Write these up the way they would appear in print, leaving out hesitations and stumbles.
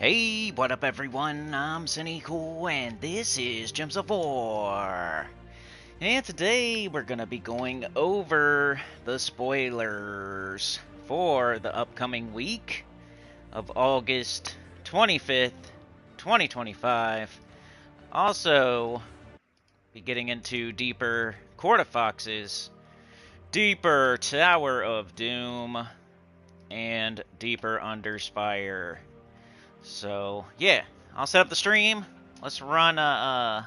Hey, what up everyone? I'm Sony and this is Gems of War. And today we're gonna be going over the spoilers for the upcoming week of August 25th, 2025. Also, be getting into deeper Court of Foxes, deeper Tower of Doom, and deeper Underspire. So, yeah, I'll set up the stream. Let's run a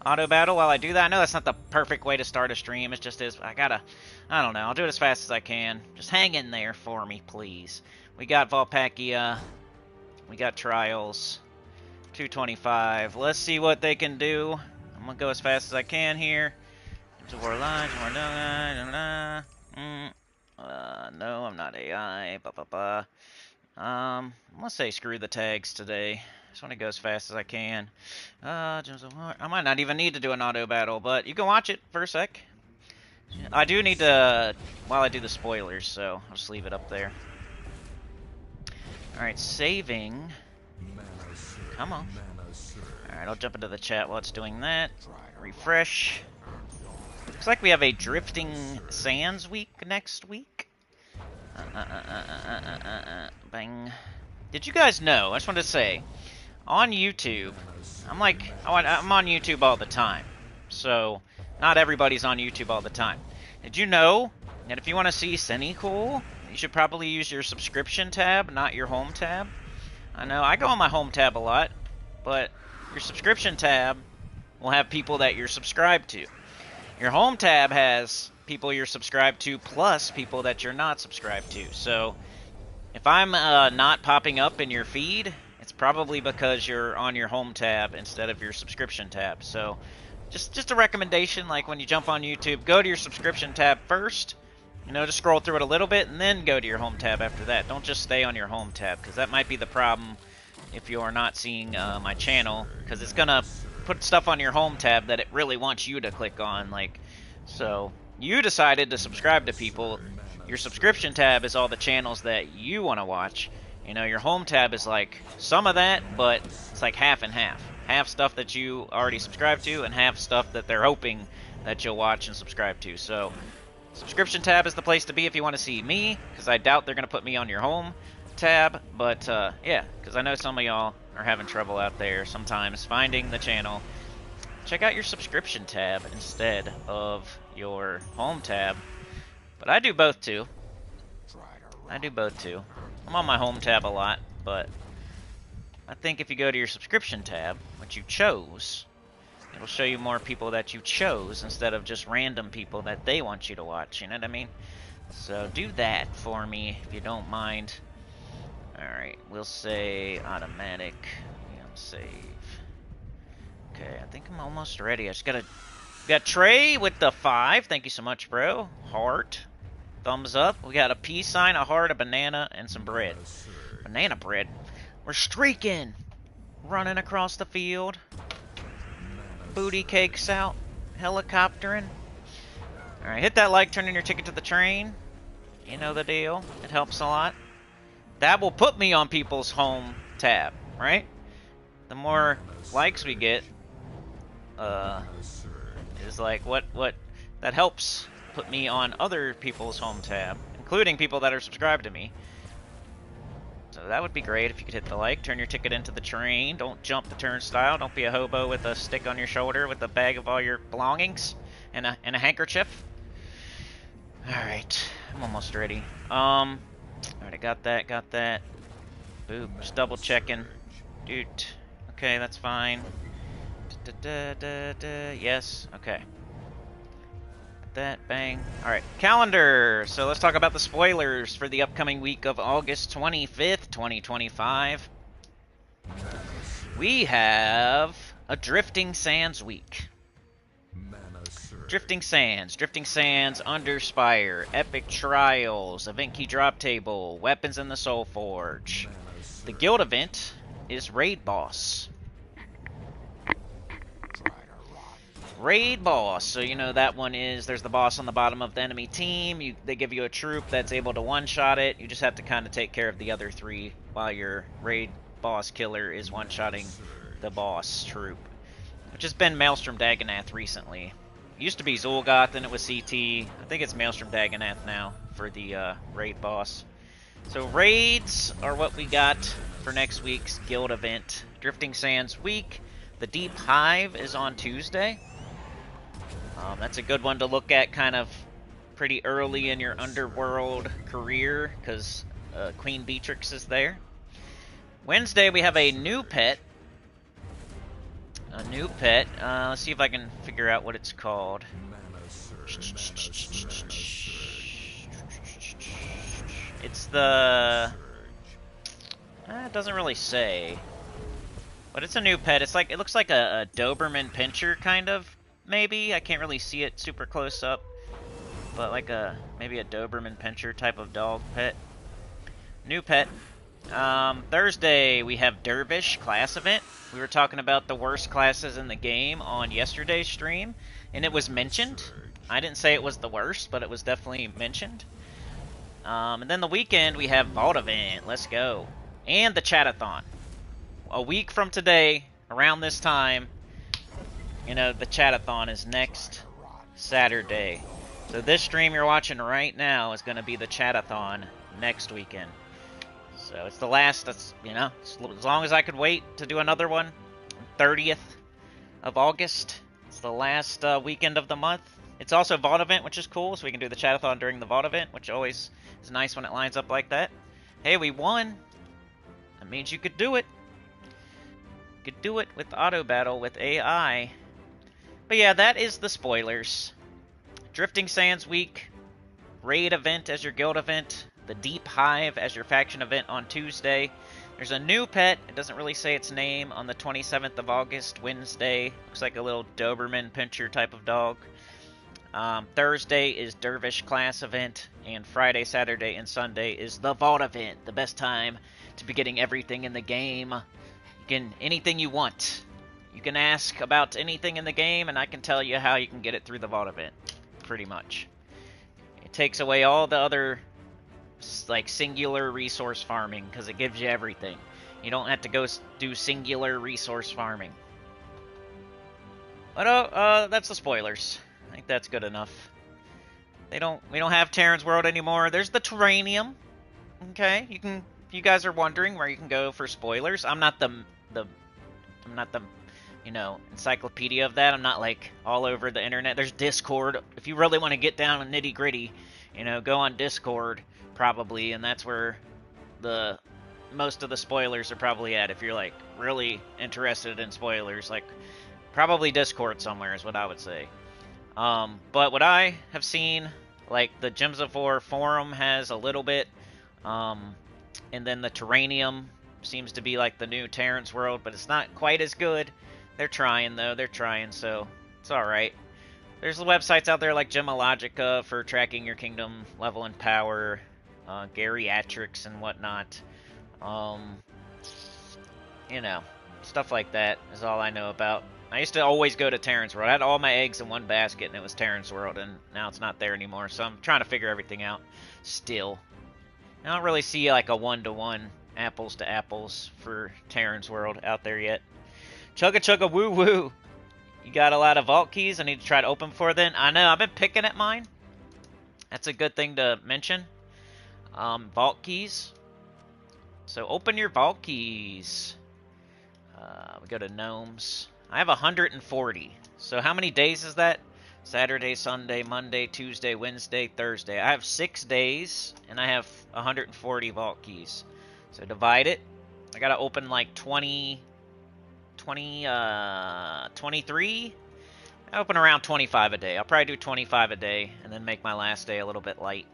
auto battle while I do that. I know that's not the perfect way to start a stream. It just is. I don't know. I'll do it as fast as I can. Just hang in there for me, please. We got Volpakia. We got Trials. 225. Let's see what they can do. I'm going to go as fast as I can here. No, I'm not AI. I'm gonna say screw the tags today. Just want to go as fast as I can. I might not even need to do an auto battle, but you can watch it for a sec. I do need to, while I do the spoilers, so I'll just leave it up there. Alright, saving. Come on. Alright, I'll jump into the chat while it's doing that. Refresh. Looks like we have a Drifting Sands week next week. Bang. Did you guys know, I just wanted to say, on YouTube, I'm on YouTube all the time. So, not everybody's on YouTube all the time. Did you know that if you want to see Cool, you should probably use your subscription tab, not your home tab? I know, I go on my home tab a lot, but your subscription tab will have people that you're subscribed to. Your home tab has people you're subscribed to plus people that you're not subscribed to. So if I'm not popping up in your feed, it's probably because you're on your home tab instead of your subscription tab. So just a recommendation, like when you jump on YouTube, go to your subscription tab first, just scroll through it a little bit and then go to your home tab after that. Don't just stay on your home tab, because that might be the problem if you're not seeing my channel, because it's gonna put stuff on your home tab that it really wants you to click on. So you decided to subscribe to people. Your subscription tab is all the channels that you want to watch. Your home tab is like some of that, but it's like half and half. Half stuff that you already subscribe to, and half stuff that they're hoping that you'll watch and subscribe to. So subscription tab is the place to be if you want to see me, because I doubt they're going to put me on your home tab. But yeah, because I know some of y'all are having trouble out there sometimes finding the channel. Check out your subscription tab instead of your home tab. But I do both too. I'm on my home tab a lot, but I think if you go to your subscription tab, which you chose, it'll show you more people that you chose instead of just random people that they want you to watch, you know what I mean? So do that for me if you don't mind. Alright, we'll say automatic. Save. Okay, I think I'm almost ready. I just got Trey with the 5. Thank you so much, bro. Heart. Thumbs up. We got a peace sign, a heart, a banana, and some bread. Banana bread. We're streaking. Running across the field. Booty cakes out. Helicoptering. Alright, hit that like, turn in your ticket to the train. You know the deal. It helps a lot. That will put me on people's home tab, right? The more likes we get, is like what that helps put me on other people's home tab, including people that are subscribed to me. So that would be great if you could hit the like, turn your ticket into the train, don't jump the turnstile, don't be a hobo with a stick on your shoulder with a bag of all your belongings and a handkerchief. Alright, I'm almost ready. Alright, got that. Boop, just double checking. Dude. Okay, that's fine. Yes, okay. That, bang. Alright, calendar! So let's talk about the spoilers for the upcoming week of August 25th, 2025. We have a Drifting Sands week. Drifting Sands, Underspire, Epic Trials, Event Key Drop Table, Weapons in the Soul Forge. The guild event is Raid Boss. Raid Boss, so that one is, there's the boss on the bottom of the enemy team. They give you a troop that's able to one-shot it. You just have to kind of take care of the other 3 while your Raid boss killer is one-shotting the boss troop, which has been Maelstrom Dagonath recently. It used to be Zul'Goth, then it was CT. I think it's Maelstrom Dagonath now for the raid boss. So raids are what we got for next week's guild event. Drifting Sands week. The Deep Hive is on Tuesday. That's a good one to look at kind of pretty early in your underworld career, because Queen Beatrix is there. Wednesday we have a new pet. Let's see if I can figure out what it's called. It's the... it doesn't really say. But it's a new pet. It's like, it looks like a Doberman Pinscher, kind of, maybe. I can't really see it super close up. But like maybe a Doberman Pinscher type of dog pet. New pet. Thursday we have Dervish class event. We were talking about the worst classes in the game on yesterday's stream, and it was mentioned. I didn't say it was the worst, but it was definitely mentioned. And then the weekend we have Vault event. Let's go. And the Chatathon. A week from today, around this time, you know, the Chatathon is next Saturday. So this stream you're watching right now is going to be the Chatathon next weekend. So it's the last, you know, as long as I could wait to do another one, 30th of August. It's the last weekend of the month. It's also Vault event, which is cool, so we can do the Chatathon during the Vault event, which always is nice when it lines up like that. Hey, we won. That means you could do it. You could do it with auto battle with AI. But yeah, that is the spoilers. Drifting Sands week, raid event as your guild event, the Deep Hive as your faction event on Tuesday. There's a new pet, it doesn't really say its name, on the 27th of August, Wednesday. Looks like a little Doberman Pinscher type of dog. Thursday is Dervish class event, and Friday, Saturday, and Sunday is the Vault event. The best time to be getting everything in the game. You can, anything you want. You can ask about anything in the game, and I can tell you how you can get it through the Vault event. Pretty much. It takes away all the other like singular resource farming, because it gives you everything. You don't have to go do singular resource farming. But that's the spoilers. I think that's good enough. We don't have Terran's World anymore. There's the Terranium. Okay, you guys are wondering where you can go for spoilers. I'm not the you know, encyclopedia of that. I'm not like all over the internet. There's Discord. If you really want to get down and nitty gritty, you know, go on Discord probably, and that's where the most of the spoilers are probably at. If you're like really interested in spoilers, like probably Discord somewhere is what I would say. But what I have seen, like the Gems of War forum has a little bit, and then the Terranium seems to be like the new Terran's World, but it's not quite as good. They're trying, though. They're trying, so it's alright. There's websites out there like Gemologica for tracking your kingdom level and power, Geriatrics and whatnot. You know, stuff like that is all I know about. I used to always go to Terran's World. I had all my eggs in one basket, and it was Terran's World, and now it's not there anymore, so I'm trying to figure everything out still. I don't really see like a one-to-one, apples to apples for Terran's World out there yet. Chugga chugga woo woo. You got a lot of vault keys I need to try to open before then. I know, I've been picking at mine. That's a good thing to mention. Vault keys. So open your vault keys. We go to gnomes. I have 140. So how many days is that? Saturday, Sunday, Monday, Tuesday, Wednesday, Thursday. I have 6 days, and I have 140 vault keys. So divide it. I gotta open like 23. I open around 25 a day. I'll probably do 25 a day, and then make my last day a little bit light,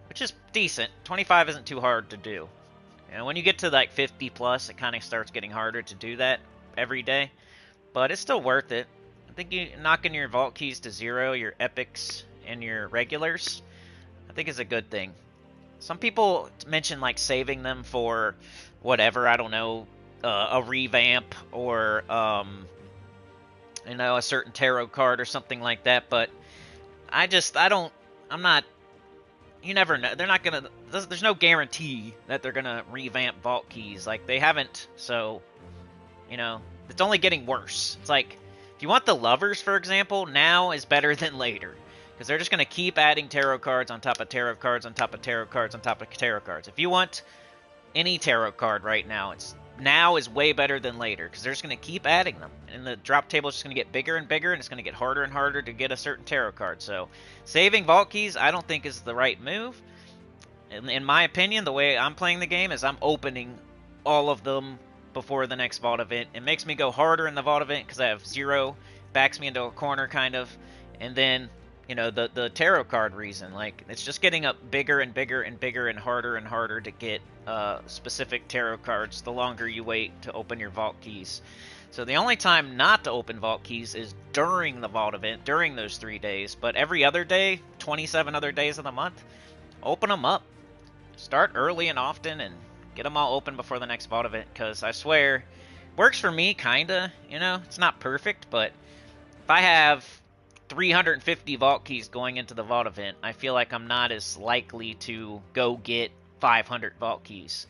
which is decent. 25 isn't too hard to do. You know, when you get to like 50 plus, it kind of starts getting harder to do that every day, but it's still worth it. I think you knocking your vault keys to 0, your epics and your regulars, I think is a good thing. Some people mention like saving them for whatever, I don't know, a revamp or you know, a certain tarot card or something like that, but I'm not you never know. They're not gonna. There's no guarantee that they're gonna revamp vault keys. Like they haven't. So, you know, it's only getting worse. It's like if you want the lovers, for example, now is better than later because they're just gonna keep adding tarot cards on top of tarot cards on top of tarot cards on top of tarot cards. If you want any tarot card right now, it's now is way better than later because they're just going to keep adding them, and the drop table is just going to get bigger and bigger, and it's going to get harder and harder to get a certain tarot card. So saving vault keys I don't think is the right move. In my opinion, the way I'm playing the game is I'm opening all of them before the next vault event. It makes me go harder in the vault event because I have 0, backs me into a corner kind of, and then you know, the tarot card reason. Like, it's just getting up bigger and bigger and bigger and harder to get specific tarot cards the longer you wait to open your vault keys. So the only time not to open vault keys is during the vault event, during those 3 days. But every other day, 27 other days of the month, open them up. Start early and often and get them all open before the next vault event. Because I swear, works for me, kinda. You know, it's not perfect, but if I have 350 vault keys going into the vault event, I feel like I'm not as likely to go get 500 vault keys.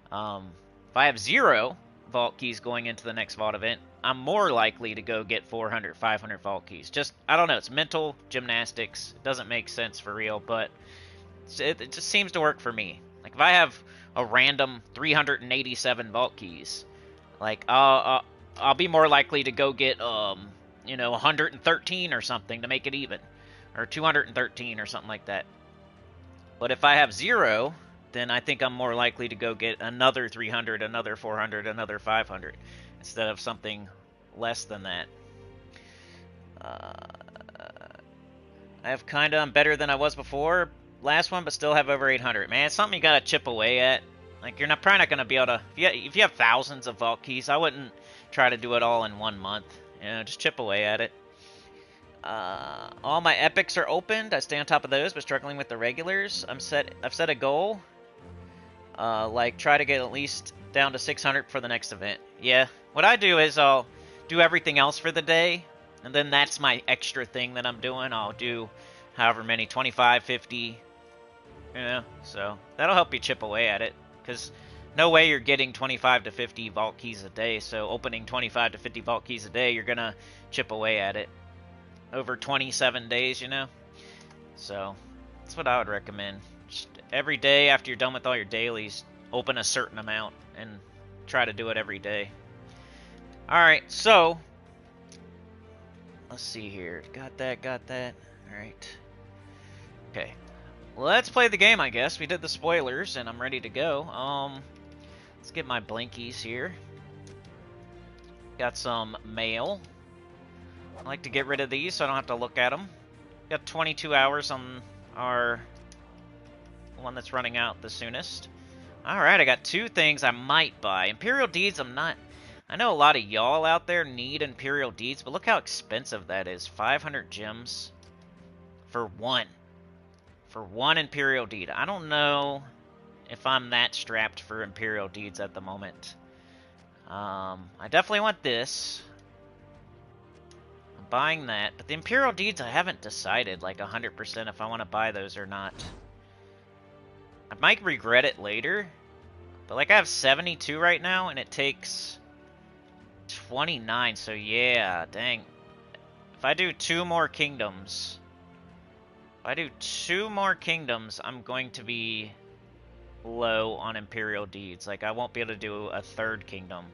If I have 0 vault keys going into the next vault event, I'm more likely to go get 400, 500 vault keys. Just, I don't know, it's mental gymnastics. It doesn't make sense for real, but it just seems to work for me. Like, if I have a random 387 vault keys, like, I'll be more likely to go get, you know, 113 or something to make it even. Or 213 or something like that. But if I have 0, then I think I'm more likely to go get another 300, another 400, another 500. Instead of something less than that. I'm better than I was before last one, but still have over 800. Man, it's something you gotta chip away at. Like, you're probably not gonna be able to... If you have thousands of vault keys, I wouldn't try to do it all in 1 month. You know, just chip away at it. All my epics are opened. I stay on top of those, but struggling with the regulars. I've set a goal. Like, try to get at least down to 600 for the next event. Yeah. What I do is I'll do everything else for the day, and then that's my extra thing that I'm doing. I'll do however many, 25, 50, you know, so that'll help you chip away at it, because no way you're getting 25 to 50 vault keys a day, so opening 25 to 50 vault keys a day, you're gonna chip away at it over 27 days, you know? So, that's what I would recommend. Just every day after you're done with all your dailies, open a certain amount and try to do it every day. Alright, so, let's see here. Got that. Alright. Okay. Let's play the game, I guess. We did the spoilers, and I'm ready to go. Let's get my blinkies here. Got some mail. I like to get rid of these so I don't have to look at them. Got 22 hours on our one that's running out the soonest. Alright, I got 2 things I might buy. Imperial Deeds, I'm not... I know a lot of y'all out there need Imperial Deeds, but look how expensive that is. 500 gems for one. For one Imperial Deed. I don't know if I'm that strapped for Imperial Deeds at the moment. I definitely want this. I'm buying that. But the Imperial Deeds, I haven't decided like 100% if I want to buy those or not. I might regret it later. But like I have 72 right now, and it takes 29, so yeah, dang. If I do 2 more kingdoms... I'm going to be low on Imperial Deeds. Like, I won't be able to do a 3rd kingdom.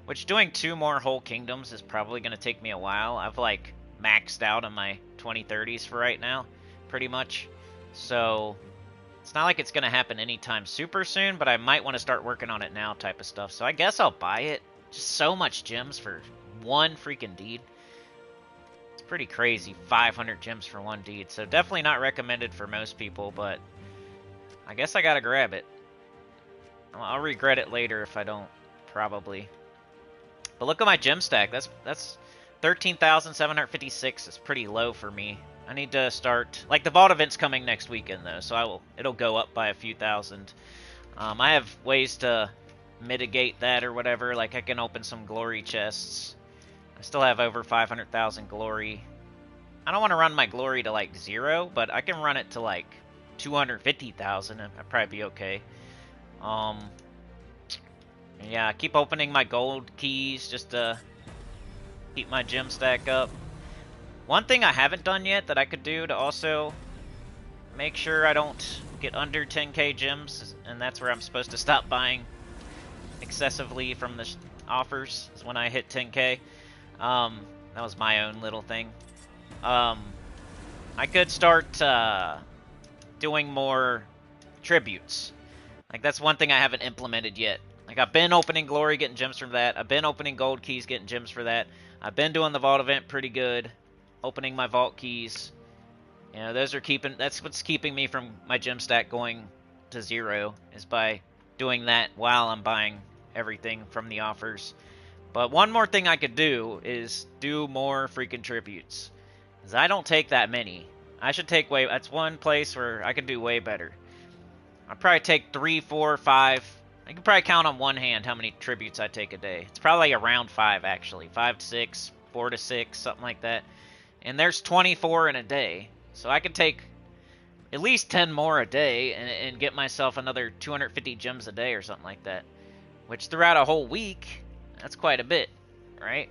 Which, doing 2 more whole kingdoms is probably going to take me a while. I've, like, maxed out on my 2030s for right now, pretty much. So, it's not like it's going to happen anytime super soon, but I might want to start working on it now type of stuff. So, I guess I'll buy it. Just so much gems for 1 freaking deed. Pretty crazy, 500 gems for 1 deed, so definitely not recommended for most people, but I guess I gotta grab it. I'll regret it later if I don't, probably. But look at my gem stack, that's 13,756, it's pretty low for me. I need to start, like the vault event's coming next weekend though, so it'll go up by a few thousand. I have ways to mitigate that or whatever, like I can open some glory chests. I still have over 500,000 glory. I don't want to run my glory to like 0, but I can run it to like 250,000, I'd probably be okay. Yeah, keep opening my gold keys just to keep my gem stack up. One thing I haven't done yet that I could do to also make sure I don't get under 10k gems, and that's where I'm supposed to stop buying excessively from the offers, is when I hit 10k. That was my own little thing. I could start doing more tributes. Like, that's one thing I haven't implemented yet. Like, I've been opening glory, getting gems from that. I've been opening gold keys, getting gems for that. I've been doing the vault event pretty good, opening my vault keys. You know, that's what's keeping me from my gem stack going to 0, is by doing that while I'm buying everything from the offers. But one more thing I could do is do more freaking tributes, because I don't take that many. I should take that's one place where I could do way better. I'd probably take 3, 4, 5. I can probably count on one hand how many tributes I take a day. It's probably around 5, actually. 5 to 6, 4 to 6, something like that. And there's 24 in a day. So I could take at least 10 more a day and get myself another 250 gems a day or something like that. Which throughout a whole week, that's quite a bit, right?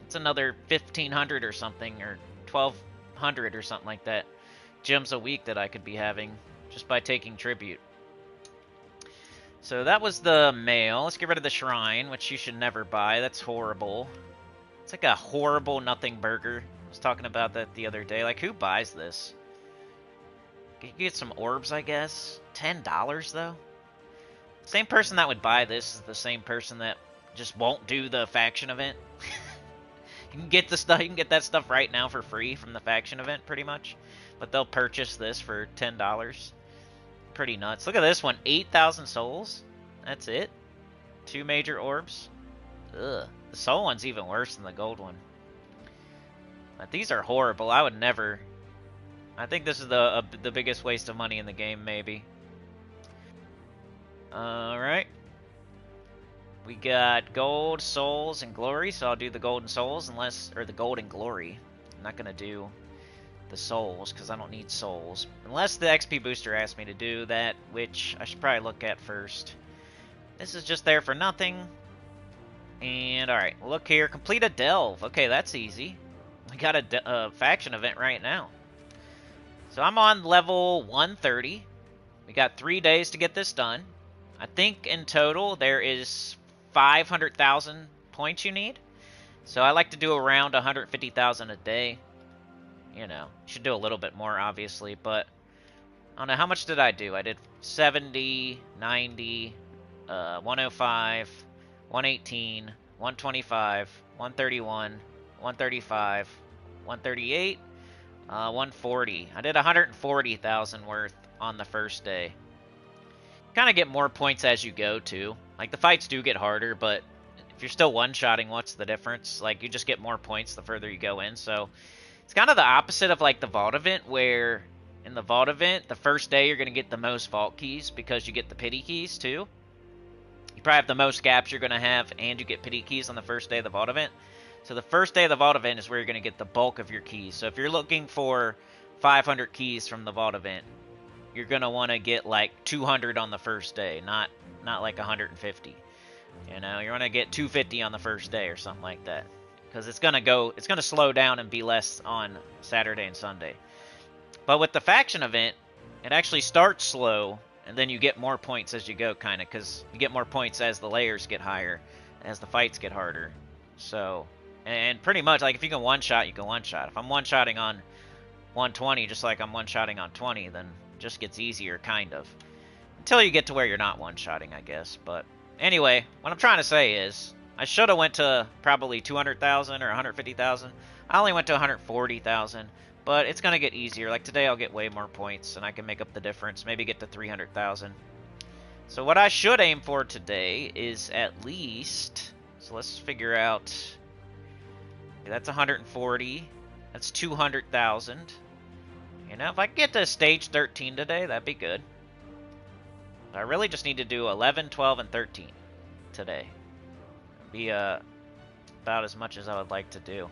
It's another 1,500 or something, or 1,200 or something like that. Gems a week that I could be having just by taking tribute. So that was the mail. Let's get rid of the shrine, which you should never buy. That's horrible. It's like a horrible nothing burger. I was talking about that the other day. Like, who buys this? You get some orbs, I guess. $10, though? Same person that would buy this is the same person that just won't do the faction event. You can get the stuff. You can get that stuff right now for free from the faction event, pretty much. But they'll purchase this for $10. Pretty nuts. Look at this one. 8,000 souls. That's it. 2 major orbs. Ugh. The soul one's even worse than the gold one. But these are horrible. I would never. I think this is the biggest waste of money in the game, maybe. Alright. We got gold, souls, and glory, so I'll do the gold and souls, or the gold and glory. I'm not going to do the souls, because I don't need souls. Unless the XP booster asks me to do that, which I should probably look at first. This is just there for nothing. And, alright, look here. Complete a delve. Okay, that's easy. We got a faction event right now. So I'm on level 130. We got 3 days to get this done. I think in total there is 500,000 points you need. So I like to do around 150,000 a day. You know, should do a little bit more, obviously, but I don't know. How much did I do? I did 70, 90, 105, 118, 125, 131, 135, 138, 140. I did 140,000 worth on the first day. Kind of get more points as you go, too. Like, the fights do get harder, but if you're still one-shotting, what's the difference? Like, you just get more points the further you go in, so it's kind of the opposite of, like, the vault event, where in the vault event, the first day you're going to get the most vault keys because you get the pity keys, too. You probably have the most gaps you're going to have, and you get pity keys on the first day of the vault event. So the first day of the vault event is where you're going to get the bulk of your keys. So if you're looking for 500 keys from the vault event, you're going to want to get like 200 on the first day, not like 150. You know, you're going to get 250 on the first day or something like that. Because it's going to slow down and be less on Saturday and Sunday. But with the faction event, it actually starts slow, and then you get more points as you go, kind of, because you get more points as the layers get higher, as the fights get harder. So, and pretty much, like, if you can one-shot, you can one-shot. If I'm one-shotting on 120, just like I'm one-shotting on 20, then it just gets easier, kind of. Until you get to where you're not one-shotting, I guess. But anyway, what I'm trying to say is, I should have went to probably 200,000 or 150,000. I only went to 140,000. But it's going to get easier. Like today I'll get way more points and I can make up the difference. Maybe get to 300,000. So what I should aim for today is at least... So let's figure out... That's 140. That's 200,000. You know, if I can get to stage 13 today, that'd be good. I really just need to do 11, 12, and 13 today. It'd be about as much as I would like to do.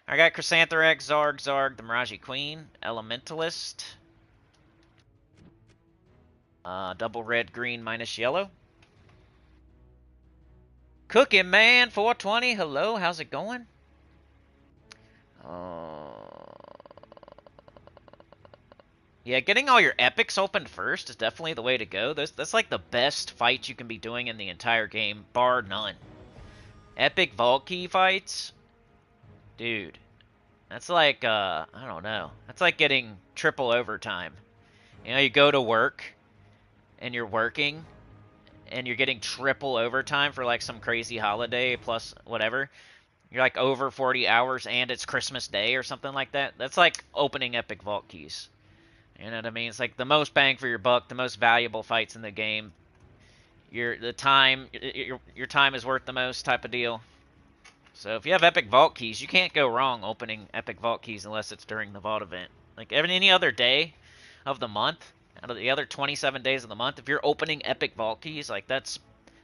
I got Chrysantherax, Zarg, the Miraji Queen, Elementalist. Double red, green, minus yellow. Cooking Man 420, hello, how's it going? Yeah, getting all your epics opened first is definitely the way to go. That's like the best fight you can be doing in the entire game, bar none. Epic vault key fights? Dude. That's like, I don't know. That's like getting triple overtime. You know, you go to work, and you're working, and you're getting triple overtime for like some crazy holiday plus whatever. You're like over 40 hours and it's Christmas Day or something like that. That's like opening epic vault keys. You know what I mean? It's like the most bang for your buck, the most valuable fights in the game. Your time is worth the most type of deal. So if you have epic vault keys, you can't go wrong opening epic vault keys unless it's during the vault event. Like any other day of the month, out of the other 27 days of the month, if you're opening epic vault keys, like that's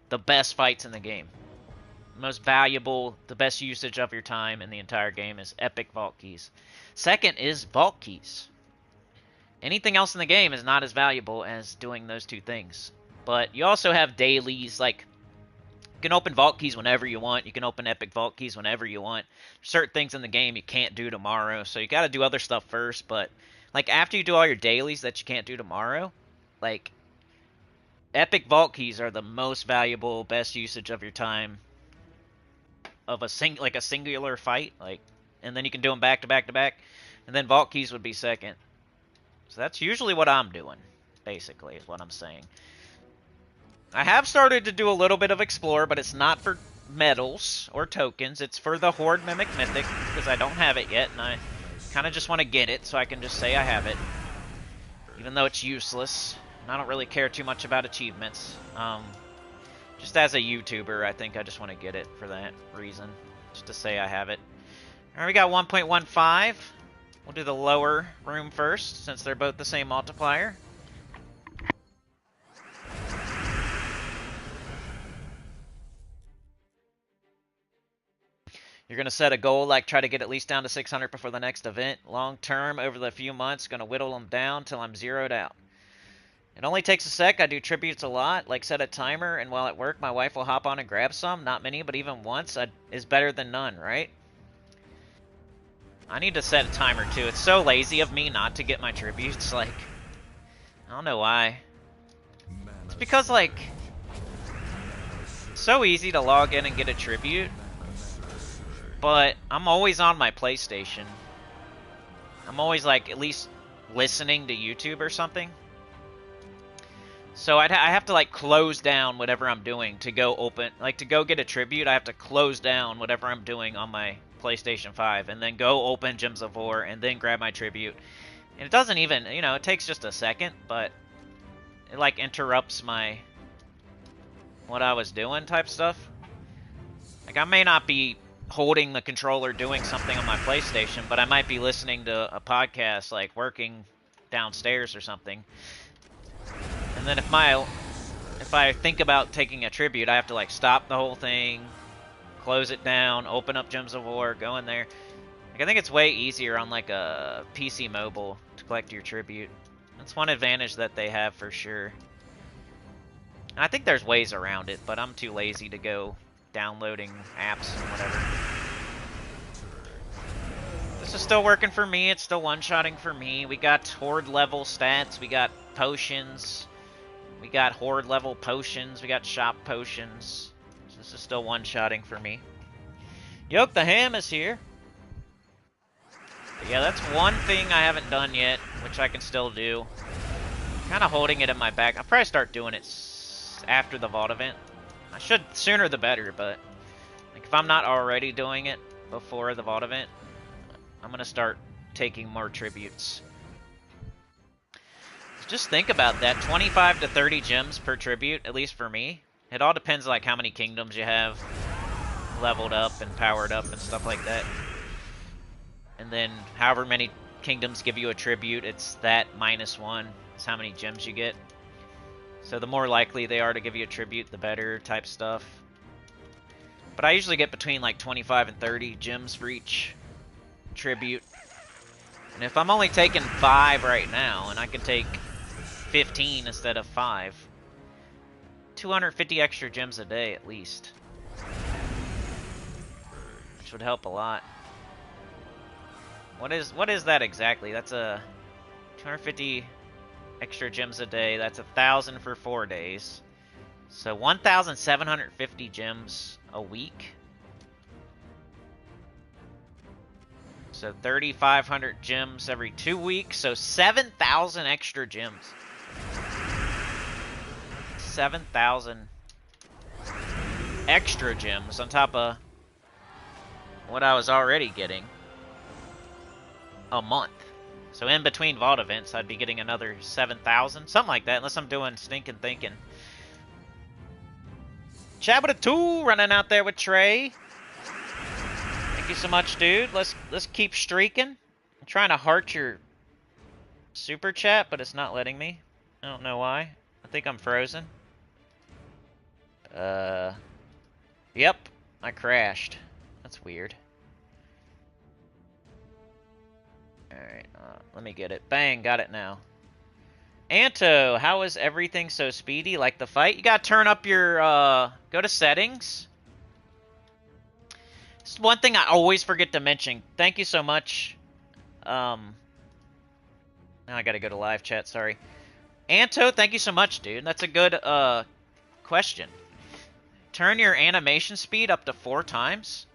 the best fights in the game. The most valuable, the best usage of your time in the entire game is epic vault keys. Second is vault keys. Anything else in the game is not as valuable as doing those two things. But you also have dailies, like you can open vault keys whenever you want. You can open epic vault keys whenever you want. Certain things in the game you can't do tomorrow, so you got to do other stuff first. But like after you do all your dailies that you can't do tomorrow, like epic vault keys are the most valuable, best usage of your time of a singular fight. Like, and then you can do them back to back to back, and then vault keys would be second. So that's usually what I'm doing, basically, is what I'm saying. I have started to do a little bit of Explore, but it's not for medals or tokens. It's for the Horde Mimic Mythic, because I don't have it yet, and I kind of just want to get it so I can just say I have it. Even though it's useless. And I don't really care too much about achievements. Just as a YouTuber, I think I just want to get it for that reason. Just to say I have it. Alright, we got 1.15. We'll do the lower room first, since they're both the same multiplier. You're going to set a goal, like try to get at least down to 600 before the next event. Long term, over the few months, going to whittle them down till I'm zeroed out. It only takes a sec. I do tributes a lot, like set a timer, and while at work, my wife will hop on and grab some. Not many, but even once is better than none, right? I need to set a timer, too. It's so lazy of me not to get my tributes, like, I don't know why. It's because, like, it's so easy to log in and get a tribute, but I'm always on my PlayStation. I'm always, like, at least listening to YouTube or something. So I have to, like, close down whatever I'm doing to go open, like, to go get a tribute, I have to close down whatever I'm doing on my PlayStation 5, and then go open Gems of War, and then grab my tribute. And it doesn't even, you know, it takes just a second, but it, like, interrupts my, what I was doing type stuff. Like, I may not be holding the controller doing something on my PlayStation, but I might be listening to a podcast, like, working downstairs or something. And then if I think about taking a tribute, I have to, like, stop the whole thing, close it down, open up Gems of War, go in there. Like, I think it's way easier on, like, a PC mobile to collect your tribute. That's one advantage that they have for sure. And I think there's ways around it, but I'm too lazy to go downloading apps and whatever. This is still working for me. It's still one-shotting for me. We got Horde level stats. We got potions. We got Horde level potions. We got shop potions. So this is still one-shotting for me. Yoke the Ham is here. But yeah, that's one thing I haven't done yet, which I can still do. Kind of holding it in my back. I'll probably start doing it after the vault event. I should, sooner the better, but like if I'm not already doing it before the vault event, I'm going to start taking more tributes. Just think about that, 25 to 30 gems per tribute, at least for me. It all depends like how many kingdoms you have leveled up and powered up and stuff like that. And then however many kingdoms give you a tribute, it's that -1. It's how many gems you get. So the more likely they are to give you a tribute, the better type stuff. But I usually get between like 25 and 30 gems for each tribute. And if I'm only taking 5 right now, and I can take 15 instead of 5. 250 extra gems a day at least. Which would help a lot. What is that exactly? That's a 250 extra gems a day. That's 1,000 for 4 days. So 1,750 gems a week. So 3,500 gems every 2 weeks. So 7,000 extra gems. 7,000 extra gems on top of what I was already getting a month. So in between vault events, I'd be getting another 7,000, something like that, unless I'm doing stinking thinking. Chat with a 2 running out there with Trey. Thank you so much, dude. Let's keep streaking. I'm trying to heart your super chat, but it's not letting me. I don't know why. I think I'm frozen. Yep, I crashed. That's weird. Alright, let me get it. Bang, got it now. Anto, how is everything so speedy? Like the fight? You gotta turn up your, go to settings. It's one thing I always forget to mention. Thank you so much. Now I gotta go to live chat, sorry. Anto, thank you so much, dude. That's a good, question. Turn your animation speed up to 4 times.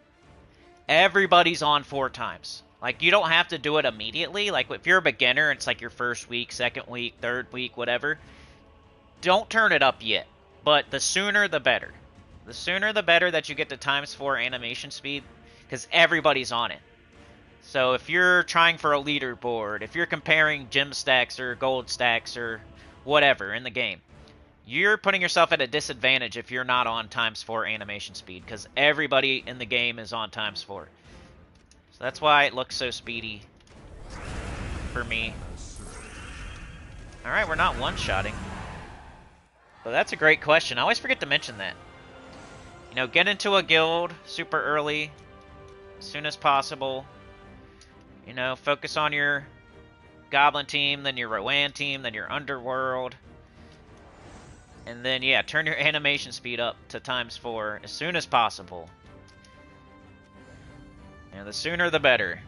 Everybody's on 4 times. Like, you don't have to do it immediately. Like, if you're a beginner, it's like your first week, second week, third week, whatever. Don't turn it up yet. But the sooner, the better. The sooner, the better that you get to ×4 animation speed, because everybody's on it. So if you're trying for a leaderboard, if you're comparing gem stacks or gold stacks or whatever in the game, you're putting yourself at a disadvantage if you're not on ×4 animation speed, because everybody in the game is on ×4. So that's why it looks so speedy for me. Alright, we're not one-shotting. But that's a great question. I always forget to mention that. You know, get into a guild super early, as soon as possible. You know, focus on your Goblin team, then your Rowan team, then your Underworld. And then, yeah, turn your animation speed up to ×4 as soon as possible. You know, the sooner the better.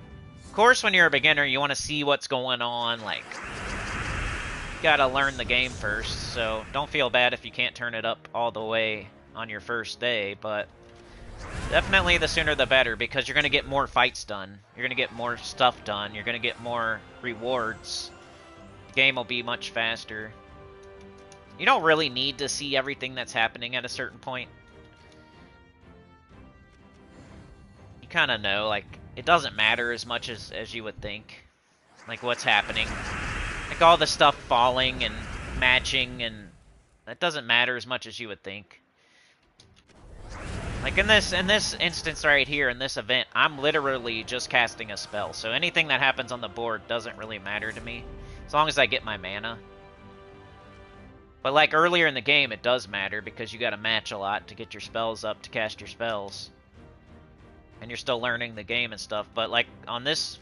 Of course, when you're a beginner, you want to see what's going on. Like, you gotta learn the game first, so don't feel bad if you can't turn it up all the way on your first day, but definitely the sooner the better, because you're going to get more fights done. You're going to get more stuff done. You're going to get more rewards. The game will be much faster. You don't really need to see everything that's happening at a certain point. You kind of know, like, it doesn't matter as much as you would think. Like, what's happening. Like, all the stuff falling and matching, and that doesn't matter as much as you would think. Like, in this instance right here, in this event, I'm literally just casting a spell. So anything that happens on the board doesn't really matter to me, as long as I get my mana. But like earlier in the game, it does matter because you got to match a lot to get your spells up to cast your spells. And you're still learning the game and stuff. But like on this,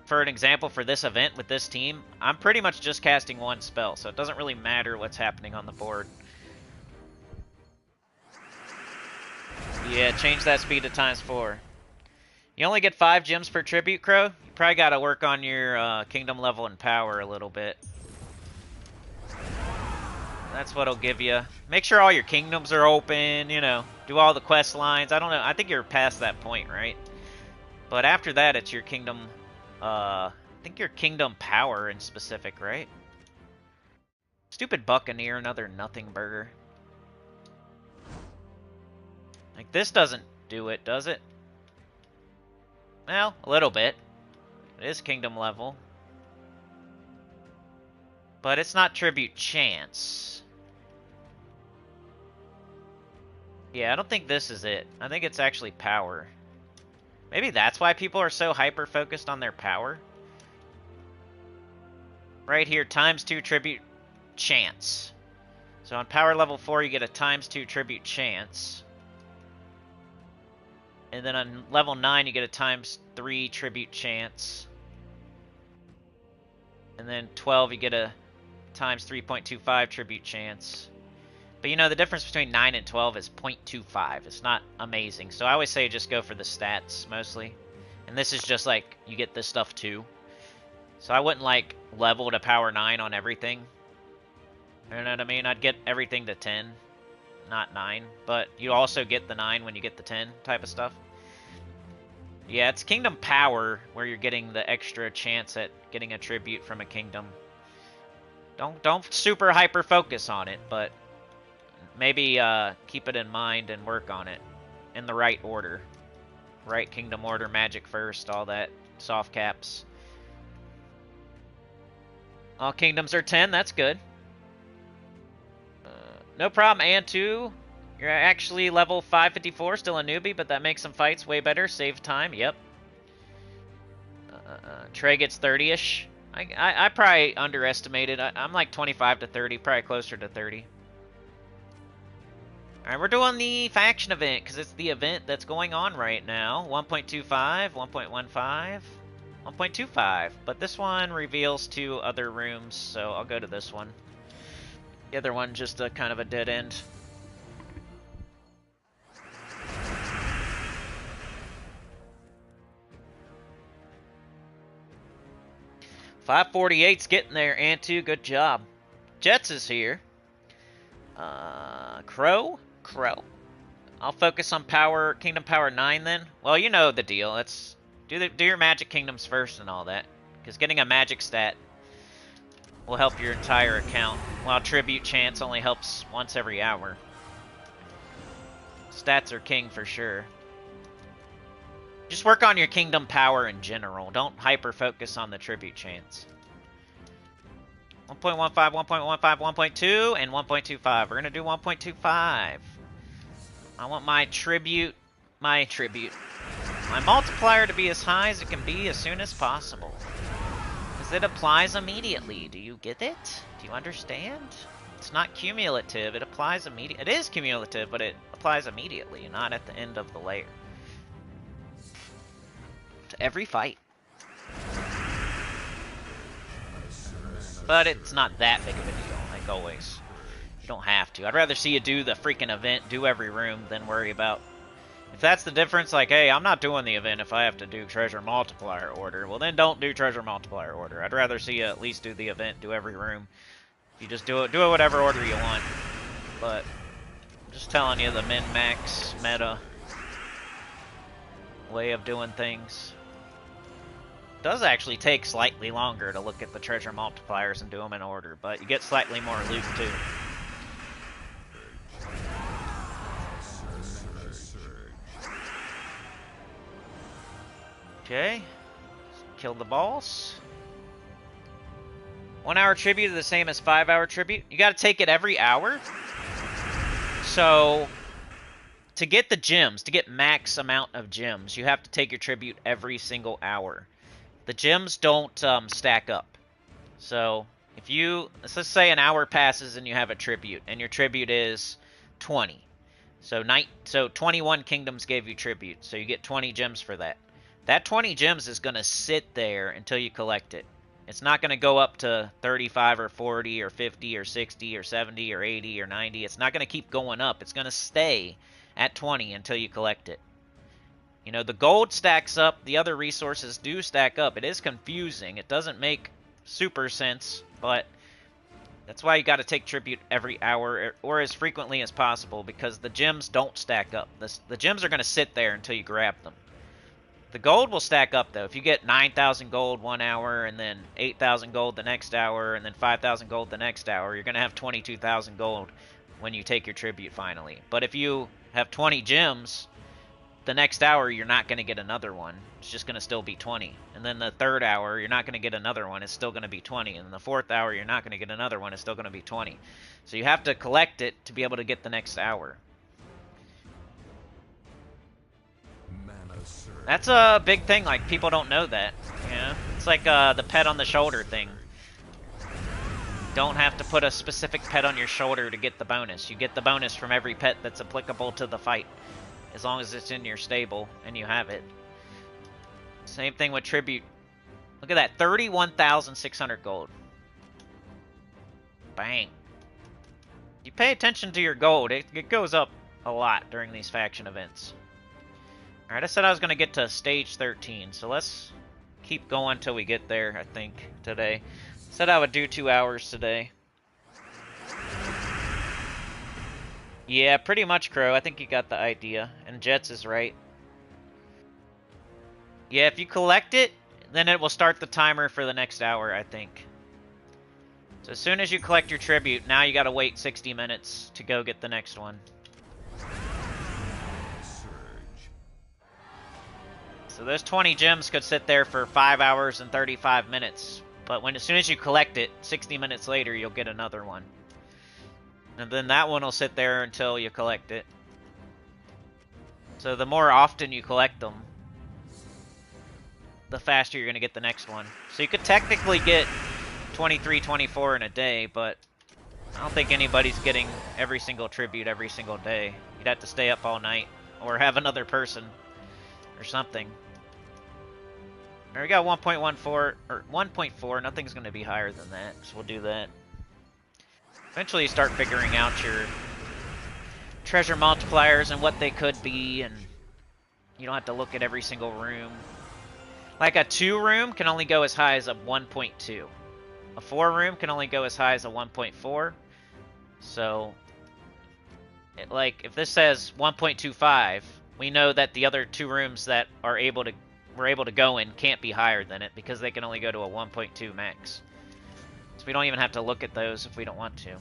for an example, for this event with this team, I'm pretty much just casting one spell. So it doesn't really matter what's happening on the board. Yeah, change that speed to ×4. You only get 5 gems per tribute, Crow. You probably got to work on your kingdom level and power a little bit. That's what'll give you. Make sure all your kingdoms are open, you know. Do all the quest lines. I don't know. I think you're past that point, right? But after that, it's your kingdom... I think your kingdom power in specific, right? Stupid Buccaneer, another nothing burger. Like, this doesn't do it, does it? Well, a little bit. It is kingdom level. But it's not tribute chance. Yeah, I don't think this is it. I think it's actually power. Maybe that's why people are so hyper-focused on their power. Right here, ×2 tribute chance. So on power level 4, you get a ×2 tribute chance. And then on level 9, you get a ×3 tribute chance. And then 12, you get a times 3.25 tribute chance. But you know, the difference between 9 and 12 is 0.25. It's not amazing. So I always say just go for the stats, mostly. And this is just like, you get this stuff too. So I wouldn't like level to power 9 on everything. You know what I mean? I'd get everything to 10, not 9. But you also get the 9 when you get the 10 type of stuff. Yeah, it's Kingdom Power where you're getting the extra chance at getting a tribute from a kingdom. Don't super hyper focus on it, but maybe keep it in mind and work on it in the right order. Right kingdom order, magic first, all that, soft caps. All kingdoms are 10, that's good. No problem, and 2. You're actually level 554, still a newbie, but that makes some fights way better. Save time, yep. Trey gets 30-ish. I probably underestimated. I'm like 25 to 30, probably closer to 30. Alright, we're doing the faction event, because it's the event that's going on right now. 1.25, 1.15, 1.25. But this one reveals 2 other rooms, so I'll go to this one. The other one just a kind of a dead end. .548's getting there, Antu. Good job. Jets is here. Crow. I'll focus on power, Kingdom Power 9 then. Well, you know the deal. Let's do your Magic Kingdoms first and all that. Because getting a Magic stat will help your entire account, while Tribute Chance only helps once every hour. Stats are king for sure. Just work on your Kingdom Power in general. Don't hyper-focus on the Tribute Chance. 1.15, 1.15, 1.2, and 1.25. We're going to do 1.25. I want my multiplier to be as high as it can be as soon as possible. Because it applies immediately. Do you get it? Do you understand? It's not cumulative. It applies immediately. It is cumulative, but it applies immediately, not at the end of the layer. To every fight. But it's not that big of a deal, like always. You don't have to. I'd rather see you do the freaking event, do every room, than worry about... If that's the difference, like, hey, I'm not doing the event if I have to do Treasure Multiplier Order, well then don't do Treasure Multiplier Order. I'd rather see you at least do the event, do every room. If you just do it whatever order you want. But, I'm just telling you the min-max meta way of doing things. Does actually take slightly longer to look at the treasure multipliers and do them in order, but you get slightly more loot too. Okay, kill the boss. 1 hour tribute is the same as 5 hour tribute. You got to take it every hour. So, to get the gems, to get max amount of gems, you have to take your tribute every single hour. The gems don't stack up. So, if you, let's just say an hour passes and you have a tribute, and your tribute is 20. So 21 kingdoms gave you tribute, so you get 20 gems for that. That 20 gems is going to sit there until you collect it. It's not going to go up to 35 or 40 or 50 or 60 or 70 or 80 or 90. It's not going to keep going up. It's going to stay at 20 until you collect it. You know, the gold stacks up. The other resources do stack up. It is confusing. It doesn't make super sense, but that's why you got to take tribute every hour or as frequently as possible, because the gems don't stack up. The gems are going to sit there until you grab them. The gold will stack up, though. If you get 9,000 gold 1 hour, and then 8,000 gold the next hour, and then 5,000 gold the next hour, you're going to have 22,000 gold when you take your tribute finally. But if you have 20 gems, the next hour you're not going to get another one. It's just going to still be 20. And then the third hour, you're not going to get another one. It's still going to be 20. And the fourth hour, you're not going to get another one. It's still going to be 20. So you have to collect it to be able to get the next hour. That's a big thing, like, people don't know that, you know? It's like the pet on the shoulder thing. Don't have to put a specific pet on your shoulder to get the bonus. You get the bonus from every pet that's applicable to the fight, as long as it's in your stable and you have it. Same thing with tribute. Look at that, 31,600 gold. Bang. You pay attention to your gold, it goes up a lot during these faction events. Alright, I said I was going to get to stage 13, so let's keep going till we get there, I think, today. Said I would do 2 hours today. Yeah, pretty much, Crow. I think you got the idea. And Jets is right. Yeah, if you collect it, then it will start the timer for the next hour, I think. So as soon as you collect your tribute, now you gotta wait 60 minutes to go get the next one. So those 20 gems could sit there for 5 hours and 35 minutes. But as soon as you collect it, 60 minutes later, you'll get another one. And then that one will sit there until you collect it. So the more often you collect them, the faster you're going to get the next one. So you could technically get 23, 24 in a day, but I don't think anybody's getting every single tribute every single day. You'd have to stay up all night or have another person or something. There we go, 1.14 or 1.4. Nothing's going to be higher than that, so we'll do that. Eventually you start figuring out your treasure multipliers and what they could be, and you don't have to look at every single room. Like a 2 room can only go as high as a 1.2. A 4 room can only go as high as a 1.4. So, like, if this says 1.25, we know that the other 2 rooms that we're able to go in can't be higher than it because they can only go to a 1.2 max. So we don't even have to look at those if we don't want to.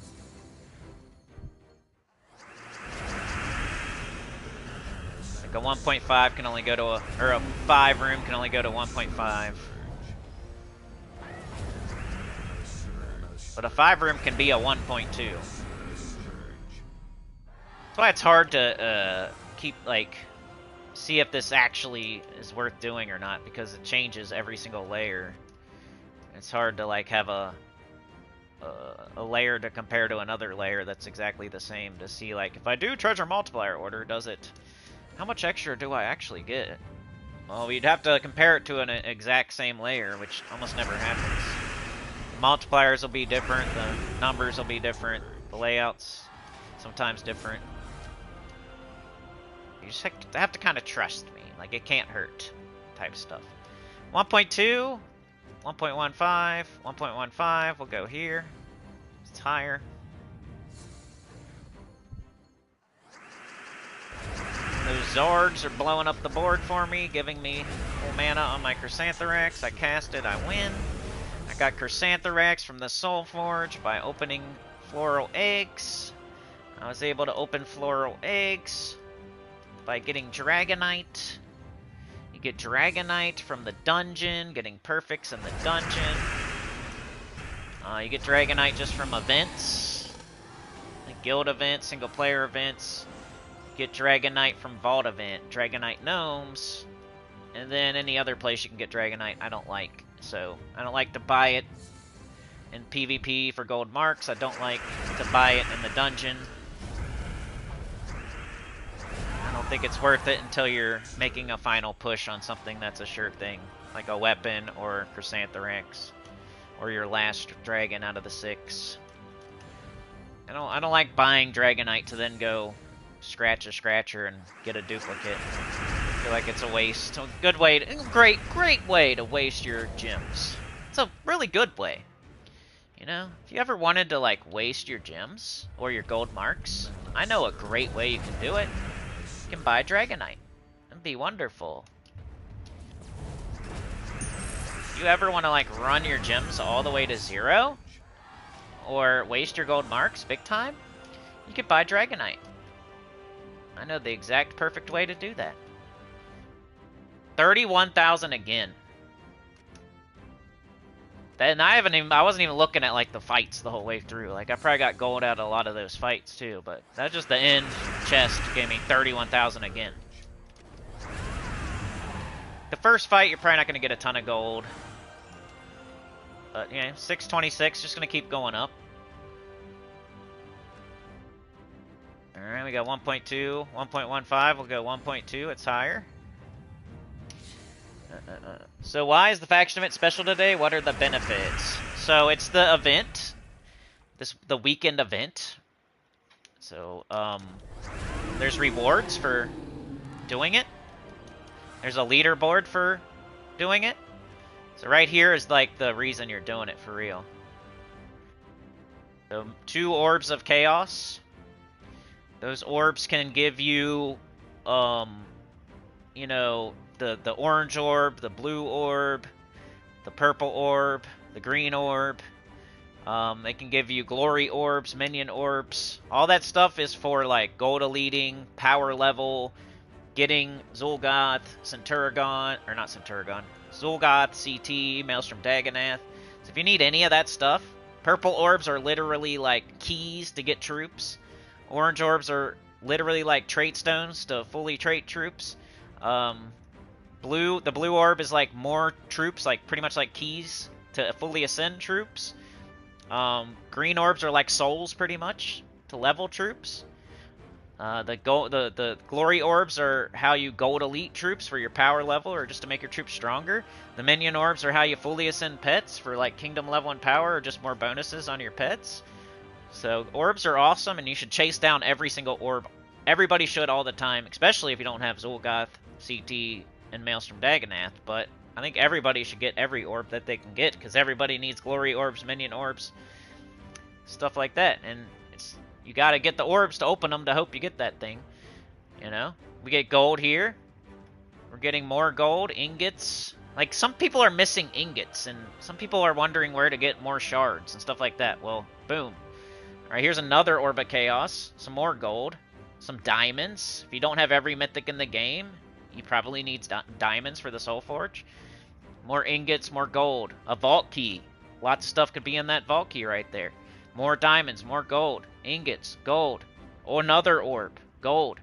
Like a 1.5 can only go to or a 5 room can only go to 1.5. But a 5 room can be a 1.2. That's why it's hard to keep, like, see if this actually is worth doing or not, because it changes every single layer. It's hard to, like, have a layer to compare to another layer that's exactly the same to see, like, if I do treasure multiplier order, does it... How much extra do I actually get? Well, we'd have to compare it to an exact same layer, which almost never happens. The multipliers will be different, the numbers will be different, the layouts sometimes different. You just have to kind of trust me, like it can't hurt type stuff. 1.2, 1.15, 1.15, we'll go here. It's higher. Those Zards are blowing up the board for me, giving me full mana on my Chrysantherax. I cast it, I win. I got Chrysantherax from the Soul Forge by opening Floral Eggs. I was able to open Floral Eggs by getting Dragonite. You get Dragonite from the dungeon, getting perfects in the dungeon. You get Dragonite just from events, like guild events, single player events. Get Dragonite from Vault event, Dragonite Gnomes, and then any other place you can get Dragonite I don't like. So, I don't like to buy it in PvP for gold marks. I don't like to buy it in the dungeon. I don't think it's worth it until you're making a final push on something that's a sure thing, like a weapon or Chrysantherax, or your last dragon out of the 6. I don't like buying Dragonite to then go scratch a scratcher and get a duplicate. I feel like it's a waste. A good way, great way to waste your gems. It's a really good way. You know, if you ever wanted to like waste your gems or your gold marks, I know a great way you can do it. You can buy Dragonite. It'd be wonderful. If you ever want to like run your gems all the way to 0 or waste your gold marks big time, you could buy Dragonite. I know the exact perfect way to do that. 31,000 again. And I wasn't even looking at like the fights the whole way through. Like I probably got gold out of a lot of those fights too, but that's just the end chest gave me 31,000 again. The first fight you're probably not gonna get a ton of gold. But yeah, 626, just gonna keep going up. Alright, we got 1.2, 1.15, we'll go 1.2, it's higher. So why is the faction event special today? What are the benefits? So it's the event the weekend event. So there's rewards for doing it. There's a leaderboard for doing it. So right here is like the reason you're doing it for real. So 2 orbs of chaos. Those orbs can give you, you know, the orange orb, the blue orb, the purple orb, the green orb. They can give you glory orbs, minion orbs. All that stuff is for like gold eliting, power level, getting Zul'Goth, Centuragon, or not Centuragon, Zul'Goth, CT, Maelstrom Dagonath. So if you need any of that stuff, purple orbs are literally like keys to get troops. Orange orbs are literally like trait stones to fully trait troops. The blue orb is like more troops, like pretty much like keys to fully ascend troops. Green orbs are like souls pretty much to level troops. The glory orbs are how you gold elite troops for your power level or just to make your troops stronger. The minion orbs are how you fully ascend pets for like kingdom level and power or just more bonuses on your pets. So orbs are awesome and you should chase down every single orb. Everybody should all the time, especially if you don't have Zul'Goth, CT, and Maelstrom Dagonath, but I think everybody should get every orb that they can get because everybody needs glory orbs, minion orbs, stuff like that. And you got to get the orbs to open them to hope you get that thing. You know, we get gold here. We're getting more gold, ingots. Like some people are missing ingots, and some people are wondering where to get more shards and stuff like that. Well, boom. All right, here's another orb of chaos. Some more gold, some diamonds. If you don't have every mythic in the game, you probably need diamonds for the Soul Forge. More ingots, more gold. A vault key. Lots of stuff could be in that vault key right there. More diamonds, more gold. Ingots, gold. Oh, another orb. Gold.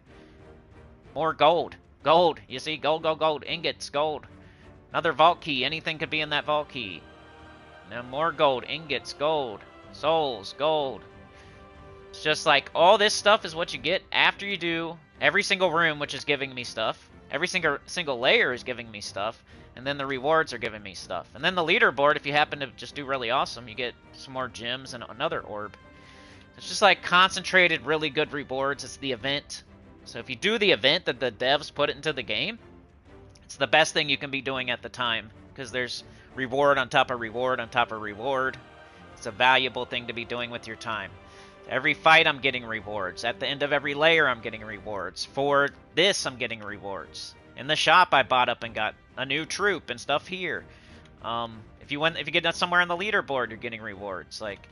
More gold. Gold. You see? Gold, gold, gold. Ingots, gold. Another vault key. Anything could be in that vault key. Now more gold. Ingots, gold. Souls, gold. It's just like all this stuff is what you get after you do every single room, which is giving me stuff. Every single layer is giving me stuff. And then the rewards are giving me stuff. And then the leaderboard, if you happen to just do really awesome, you get some more gems and another orb. It's just like concentrated, really good rewards. It's the event. So if you do the event that the devs put into the game, it's the best thing you can be doing at the time. Because there's reward on top of reward on top of reward. It's a valuable thing to be doing with your time. Every fight I'm getting rewards. At the end of every layer I'm getting rewards. For this I'm getting rewards. In the shop I bought up and got a new troop and stuff here. If you get somewhere on the leaderboard, you're getting rewards. Like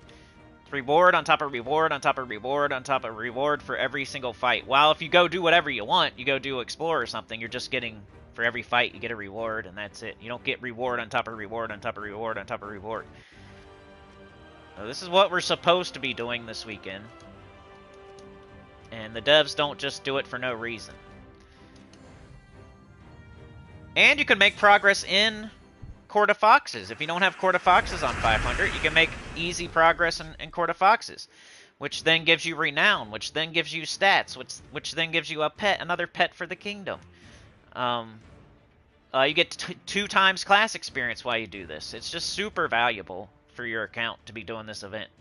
reward on top of reward on top of reward on top of reward for every single fight. While if you go do whatever you want, you go do explore or something, you're just getting for every fight you get a reward and that's it. You don't get reward on top of reward on top of reward on top of reward. So this is what we're supposed to be doing this weekend. And the devs don't just do it for no reason. And you can make progress in Court of Foxes. If you don't have Court of Foxes on 500, you can make easy progress in Court of Foxes, which then gives you renown, which then gives you stats, which then gives you a pet, another pet for the kingdom. You get 2 times class experience while you do this. It's just super valuable for your account to be doing this event.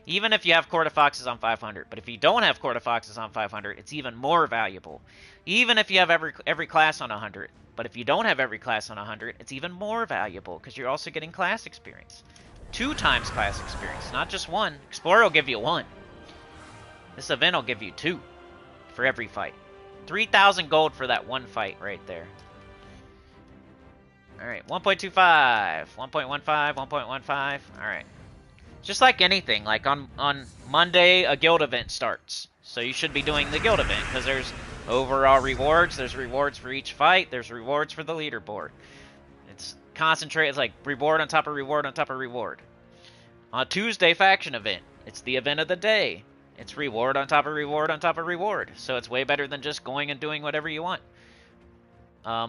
Even if you have Court of Foxes on 500. But if you don't have Court of Foxes on 500, it's even more valuable. Even if you have every class on 100. But if you don't have every class on 100, it's even more valuable because you're also getting class experience. 2 times class experience, not just 1. Explorer will give you 1. This event will give you 2 for every fight. 3,000 gold for that 1 fight right there. Alright, 1.25, 1.15, 1.15. Alright. Just like anything, like on Monday, a guild event starts. So you should be doing the guild event because there's overall rewards, there's rewards for each fight, there's rewards for the leaderboard. It's concentrated, it's like reward on top of reward on top of reward. On Tuesday, faction event. It's the event of the day. It's reward on top of reward on top of reward. So it's way better than just going and doing whatever you want.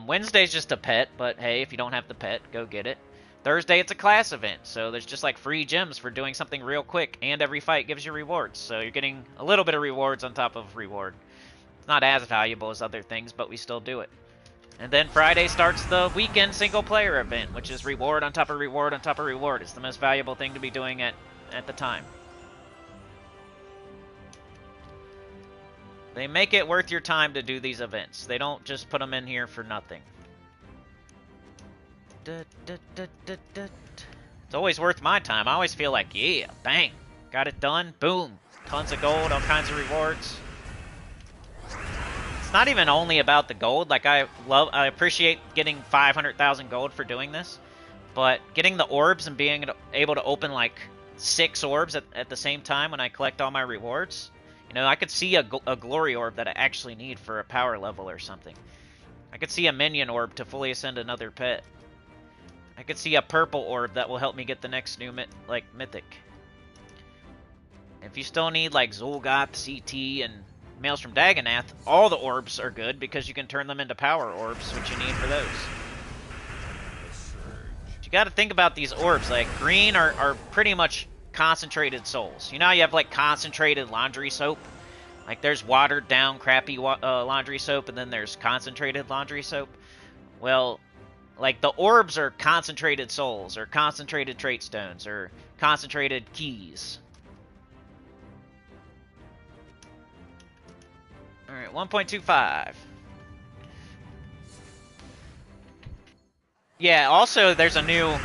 Wednesday's just a pet, but hey, if you don't have the pet, go get it. Thursday, it's a class event, so there's just like free gems for doing something real quick, and every fight gives you rewards. So you're getting a little bit of rewards on top of reward. It's not as valuable as other things, but we still do it. And then Friday starts the weekend single-player event, which is reward on top of reward on top of reward. It's the most valuable thing to be doing at the time. They make it worth your time to do these events. They don't just put them in here for nothing. It's always worth my time. I always feel like, yeah, bang, got it done, boom, tons of gold, all kinds of rewards. It's not even only about the gold. Like, I appreciate getting 500,000 gold for doing this, but getting the orbs and being able to open like 6 orbs at the same time when I collect all my rewards. You know, I could see a glory orb that I actually need for a power level or something. I could see a minion orb to fully ascend another pet. I could see a purple orb that will help me get the next new mythic. If you still need like Zul'Goth, CT, and Maelstrom Dagonath, all the orbs are good because you can turn them into power orbs, which you need for those. But you got to think about these orbs. Like, green are pretty much concentrated souls. You know how you have like concentrated laundry soap? Like, there's watered down crappy laundry soap, and then there's concentrated laundry soap. Well, like, the orbs are concentrated souls, or concentrated trait stones, or concentrated keys. Alright, 1.25. Yeah, also there's a new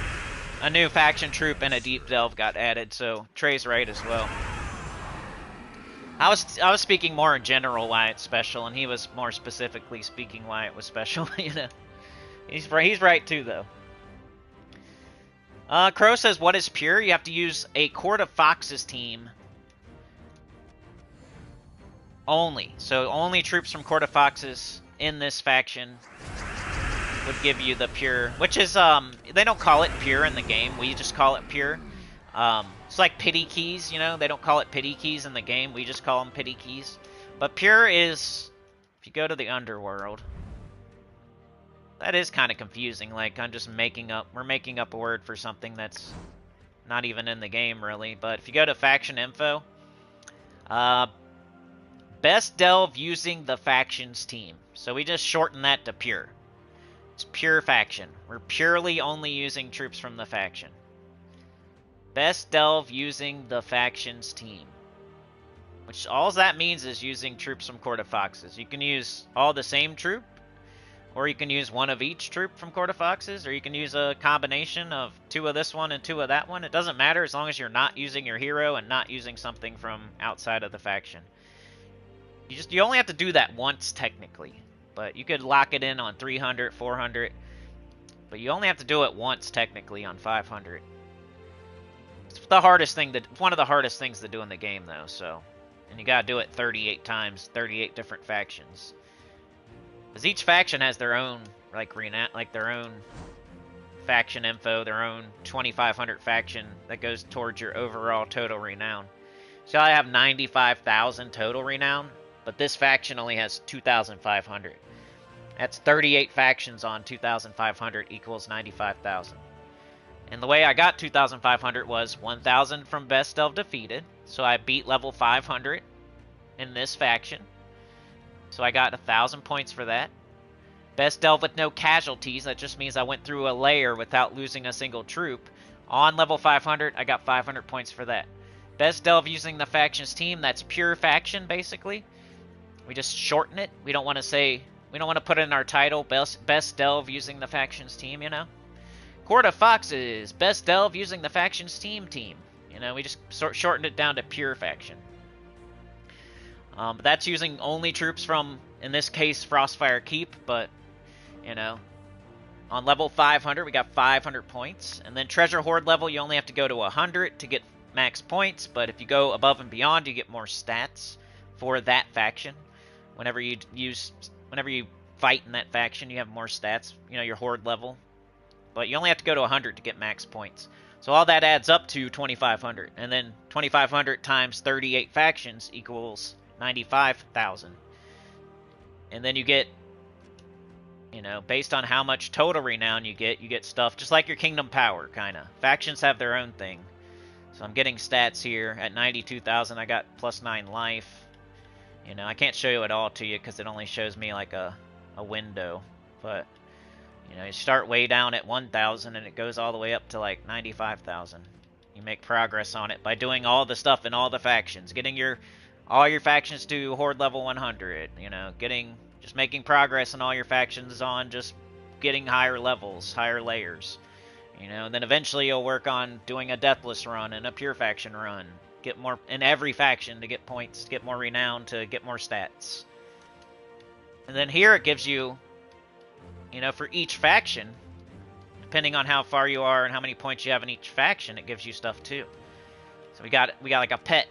faction troop and a deep delve got added, so Trey's right as well. I was speaking more in general why it's special, and he was more specifically speaking why it was special, you know. He's right too, though. Crow says, what is pure? You have to use a Court of Foxes team only. So only troops from Court of Foxes in this faction would give you the pure, which is, they don't call it pure in the game. We just call it pure. It's like pity keys, you know? They don't call it pity keys in the game. We just call them pity keys. But pure is, if you go to the underworld, that is kind of confusing. Like, we're making up a word for something that's not even in the game, really. But if you go to faction info, best delve using the factions team. So we just shorten that to pure. It's pure faction. We're purely only using troops from the faction. Best delve using the factions team. Which all that means is using troops from Court of Foxes. You can use all the same troop, or you can use one of each troop from Court of Foxes, or you can use a combination of 2 of this one and 2 of that one. It doesn't matter as long as you're not using your hero and not using something from outside of the faction. You only have to do that once, technically. But you could lock it in on 300, 400. But you only have to do it once, technically, on 500. It's the hardest thing one of the hardest things to do in the game, though, so. And you gotta do it 38 times, 38 different factions. Because each faction has their own, like their own faction info, their own 2,500 faction that goes towards your overall total renown. So I have 95,000 total renown, but this faction only has 2,500. That's 38 factions on 2,500 equals 95,000. And the way I got 2,500 was 1,000 from Best Delve Defeated. So I beat level 500 in this faction. So I got 1,000 points for that. Best Delve with no casualties. That just means I went through a layer without losing a single troop. On level 500, I got 500 points for that. Best Delve using the factions team. That's pure faction, basically. We just shorten it. We don't want to put it in our title, Best Delve using the factions team, you know? Court of Foxes, Best Delve using the factions team. You know, we just shortened it down to pure faction. But that's using only troops from, in this case, Frostfire Keep, but, you know, on level 500, we got 500 points. And then Treasure Hoard level, you only have to go to 100 to get max points, but if you go above and beyond, you get more stats for that faction. Whenever you fight in that faction, you have more stats, you know, your Horde level. But you only have to go to 100 to get max points. So all that adds up to 2,500. And then 2,500 times 38 factions equals 95,000. And then you get, you know, based on how much total renown you get stuff just like your Kingdom Power, kind of. Factions have their own thing. So I'm getting stats here. At 92,000, I got +9 life. You know, I can't show you it all to you because it only shows me like a window. But, you know, you start way down at 1,000 and it goes all the way up to like 95,000. You make progress on it by doing all the stuff in all the factions. Getting your all your factions to horde level 100. You know, just making progress in all your factions on just getting higher levels, higher layers. You know, and then eventually you'll work on doing a Deathless run and a Pure Faction run. Get more in every faction to get points, to get more renown, to get more stats. And then here it gives you, you know, for each faction, depending on how far you are and how many points you have in each faction, it gives you stuff too. So we got like a pet.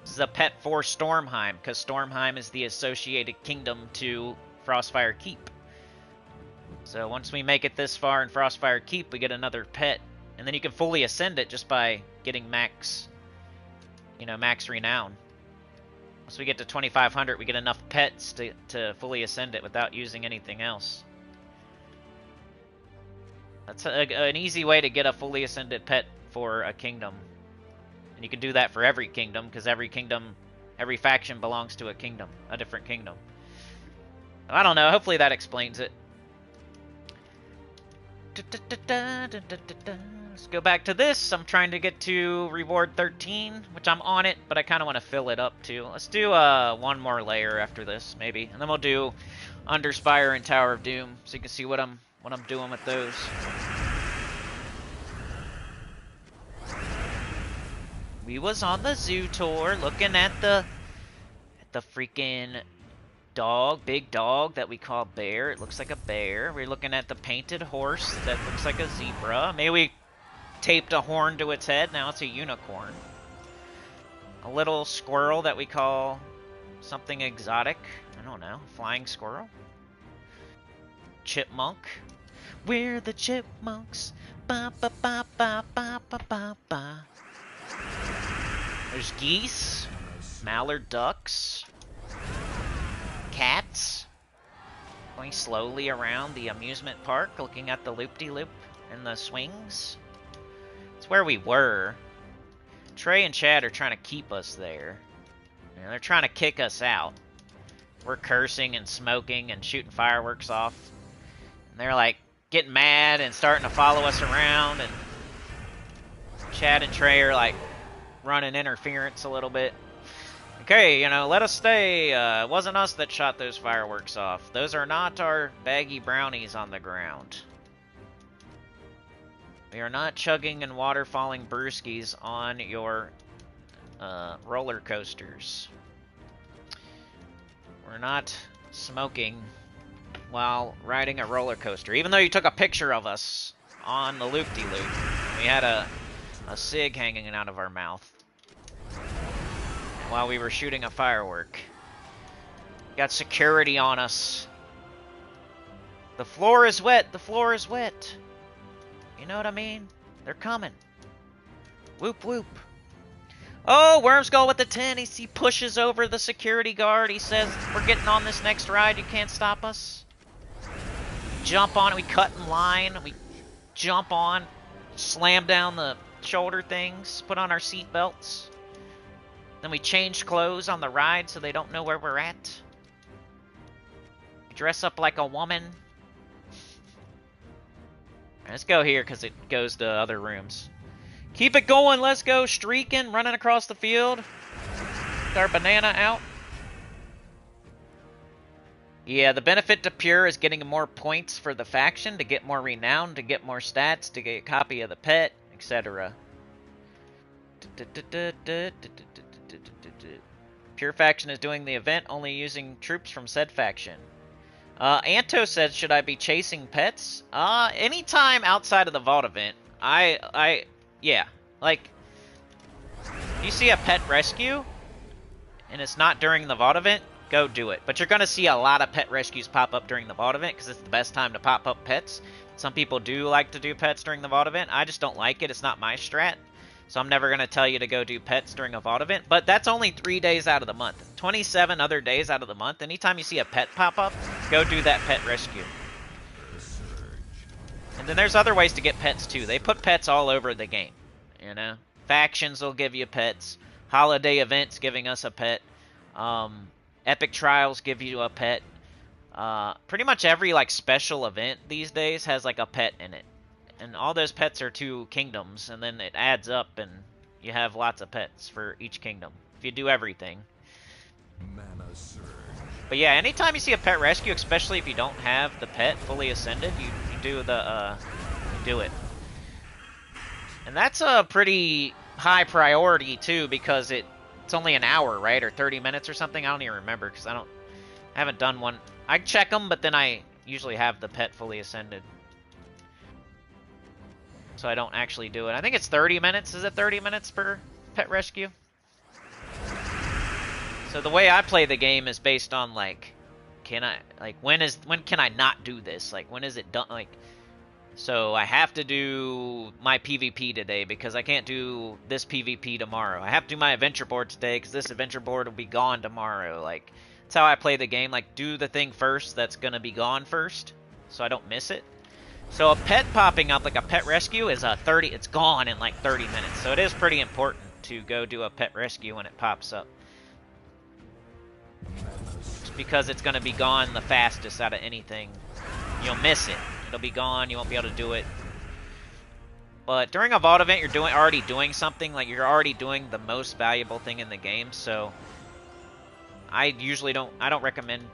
This is a pet for Stormheim, because Stormheim is the associated kingdom to Frostfire Keep. So once we make it this far in Frostfire Keep, we get another pet. And then you can fully ascend it just by getting max, you know, max renown. Once we get to 2,500, we get enough pets to fully ascend it without using anything else. That's an easy way to get a fully ascended pet for a kingdom. And you can do that for every kingdom, because every faction belongs to a kingdom, a different kingdom. I don't know, hopefully that explains it. Let's go back to this. I'm trying to get to reward 13, which I'm on it, but I kind of want to fill it up too. Let's do one more layer after this, maybe, and then we'll do Underspire and Tower of Doom, so you can see what I'm doing with those. We was on the zoo tour, looking at the freaking dog, big dog that we call Bear. It looks like a bear. We're looking at the painted horse that looks like a zebra. Maybe we taped a horn to its head. Now it's a unicorn. A little squirrel that we call something exotic. I don't know. Flying squirrel. Chipmunk. We're the chipmunks. Ba ba ba ba ba ba ba ba. There's geese. Mallard ducks. Cats. Going slowly around the amusement park, looking at the loop-de-loop and the swings. It's where we were. Trey and Chad are trying to keep us there. You know, they're trying to kick us out. We're cursing and smoking and shooting fireworks off. And they're like getting mad and starting to follow us around. And Chad and Trey are like running interference a little bit. Okay, you know, let us stay. It wasn't us that shot those fireworks off. Those are not our baggy brownies on the ground. We are not chugging and waterfalling brewskis on your roller coasters. We're not smoking while riding a roller coaster. Even though you took a picture of us on the loop-de-loop, we had a cig hanging out of our mouth while we were shooting a firework. Got security on us. The floor is wet. The floor is wet. You know what I mean? They're coming. Whoop, whoop. Oh, Wormskull with the 10. He pushes over the security guard. He says, we're getting on this next ride. You can't stop us. Jump on it. We cut in line. We jump on. Slam down the shoulder things. Put on our seat belts. Then we change clothes on the ride so they don't know where we're at. We dress up like a woman. Let's go here because it goes to other rooms. Keep it going. Let's go. Streaking, running across the field. With our banana out. Yeah, the benefit to Pure is getting more points for the faction, to get more renown, to get more stats, to get a copy of the pet, etc. Pure faction is doing the event only using troops from said faction. Anto said, should I be chasing pets? Anytime outside of the vault event, yeah, like, you see a pet rescue, and it's not during the vault event, go do it. But you're going to see a lot of pet rescues pop up during the vault event, because it's the best time to pop up pets. Some people do like to do pets during the vault event. I just don't like it. It's not my strat. So I'm never going to tell you to go do pets during a vault event. But that's only 3 days out of the month. 27 other days out of the month. Anytime you see a pet pop up, go do that pet rescue. And then there's other ways to get pets too. They put pets all over the game. You know? Factions will give you pets. Holiday events giving us a pet. Epic Trials give you a pet. Pretty much every like special event these days has like a pet in it. And all those pets are 2 kingdoms, and then it adds up, and you have lots of pets for each kingdom. If you do everything. Mana surge. But yeah, anytime you see a pet rescue, especially if you don't have the pet fully ascended, you do the, you do it. And that's a pretty high priority, too, because it's only an hour, right? Or 30 minutes or something? I don't even remember, because I haven't done one. I check them, but then I usually have the pet fully ascended. So I don't actually do it. I think it's 30 minutes. Is it 30 minutes per pet rescue? So the way I play the game is based on, like, when can I not do this? Like, when is it done? Like, so I have to do my PvP today because I can't do this PvP tomorrow. I have to do my adventure board today because this adventure board will be gone tomorrow. Like, that's how I play the game. Like, do the thing first that's gonna be gone first, so I don't miss it. So a pet popping up, like a pet rescue, is it's gone in like 30 minutes. So it is pretty important to go do a pet rescue when it pops up. Just because it's gonna be gone the fastest out of anything. You'll miss it. It'll be gone, you won't be able to do it. But during a vault event, you're already doing something, like you're already doing the most valuable thing in the game, so I usually don't recommend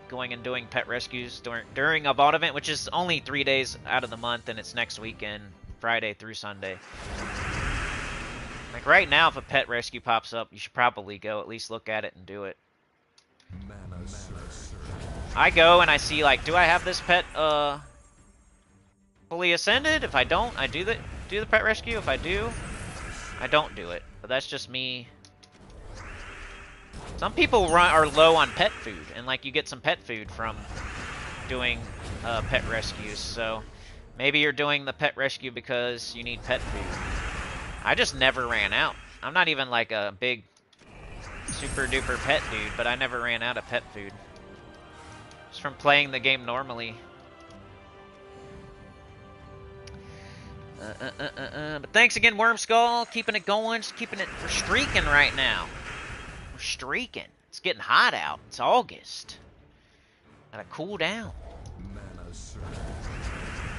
going and doing pet rescues during a vault event, which is only 3 days out of the month, and it's next weekend, Friday through Sunday. Like right now, if a pet rescue pops up, you should probably go at least look at it and do it. I go and I see, like, do I have this pet fully ascended? If I don't, I do the pet rescue. If I do, I don't do it. But that's just me. Some people are low on pet food, and like you get some pet food from doing pet rescues. So maybe you're doing the pet rescue because you need pet food. I just never ran out. I'm not even like a big super duper pet dude, but I never ran out of pet food. Just from playing the game normally. But thanks again, Wormskull. Keeping it going. Just keeping it. We're streaking right now. We're streaking. It's getting hot out. It's August. Gotta cool down.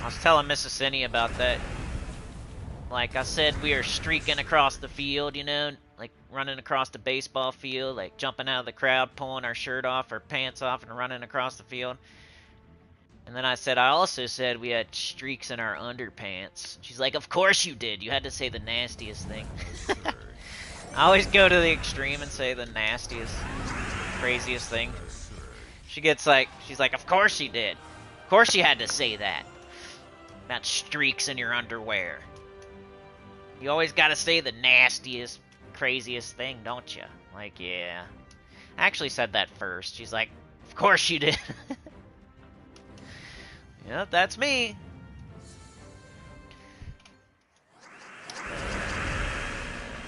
I was telling Mrs. Cindy about that. Like I said, we are streaking across the field, you know, like running across the baseball field, like jumping out of the crowd, pulling our shirt off, our pants off, and running across the field. And then I also said we had streaks in our underpants. She's like, of course you did. You had to say the nastiest thing. I always go to the extreme and say the nastiest, craziest thing. She's like, of course you did. Of course you had to say that. About streaks in your underwear. You always gotta say the nastiest, craziest thing, don't you? Like, yeah. I actually said that first. She's like, of course you did. Yep, that's me.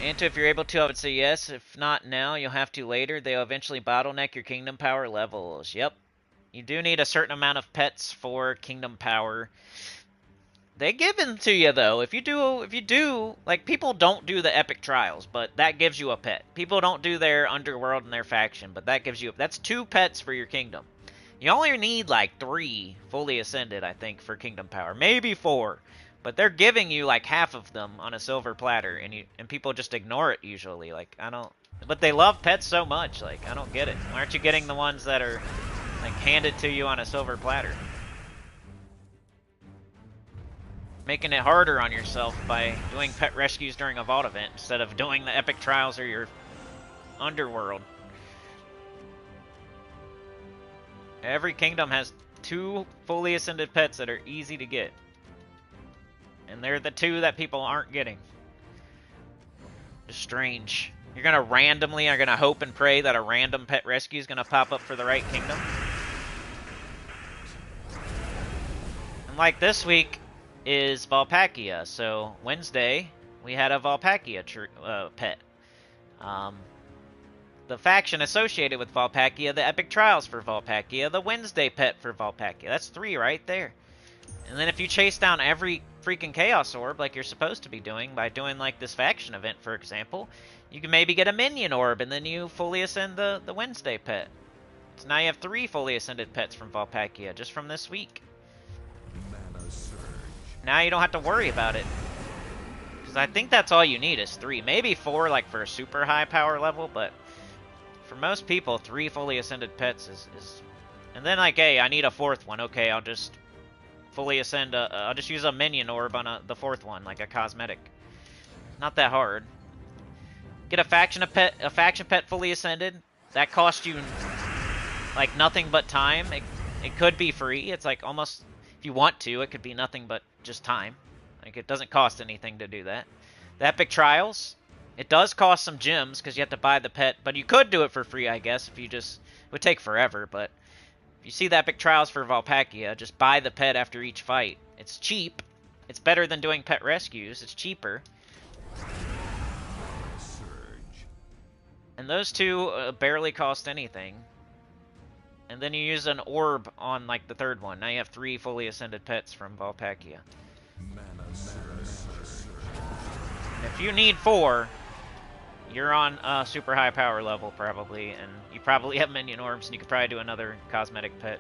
And if you're able to, I would say yes. If not now, you'll have to later. They'll eventually bottleneck your kingdom power levels. Yep. You do need a certain amount of pets for kingdom power. They give them to you, though. If you do, like, people don't do the epic trials, but that gives you a pet. People don't do their underworld and their faction, but that gives you, that's 2 pets for your kingdom. You only need, like, 3 fully ascended, I think, for kingdom power. Maybe 4. But they're giving you, like, half of them on a silver platter, and people just ignore it, usually. Like, I don't, but they love pets so much, like, I don't get it. Why aren't you getting the ones that are, like, handed to you on a silver platter? Making it harder on yourself by doing pet rescues during a vault event instead of doing the epic trials or your underworld. Every kingdom has 2 fully ascended pets that are easy to get. And they're the 2 that people aren't getting. Just strange. You're gonna hope and pray that a random pet rescue is gonna pop up for the right kingdom. And like this week is Valpakia, so Wednesday we had a Valpakia pet. The faction associated with Valpakia, the epic trials for Valpakia, the Wednesday pet for Valpakia. That's 3 right there. And then if you chase down every freaking Chaos Orb like you're supposed to be doing by doing like this faction event, for example, you can maybe get a minion orb and then you fully ascend the Wednesday pet. So now you have 3 fully ascended pets from Valpakia just from this week. Now you don't have to worry about it. Because I think that's all you need is 3. Maybe 4 like for a super high power level, but for most people, 3 fully ascended pets is... And then like, hey, I need a 4th one. Okay, I'll just fully ascend, I'll just use a minion orb on the 4th one, like a cosmetic. Not that hard. Get a faction pet fully ascended. That costs you like nothing but time. It could be free. It's like almost, if you want to, it could be nothing but just time. Like it doesn't cost anything to do that. The epic trials, it does cost some gems because you have to buy the pet, but you could do it for free, I guess, if you just, it would take forever, but if you see the epic trials for Valpakia, just buy the pet after each fight. It's cheap. It's better than doing pet rescues. It's cheaper. And those two barely cost anything. And then you use an orb on like the 3rd one. Now you have 3 fully ascended pets from Valpakia. If you need 4, you're on a super high power level probably, and you probably have minion orbs, and you could probably do another cosmetic pet.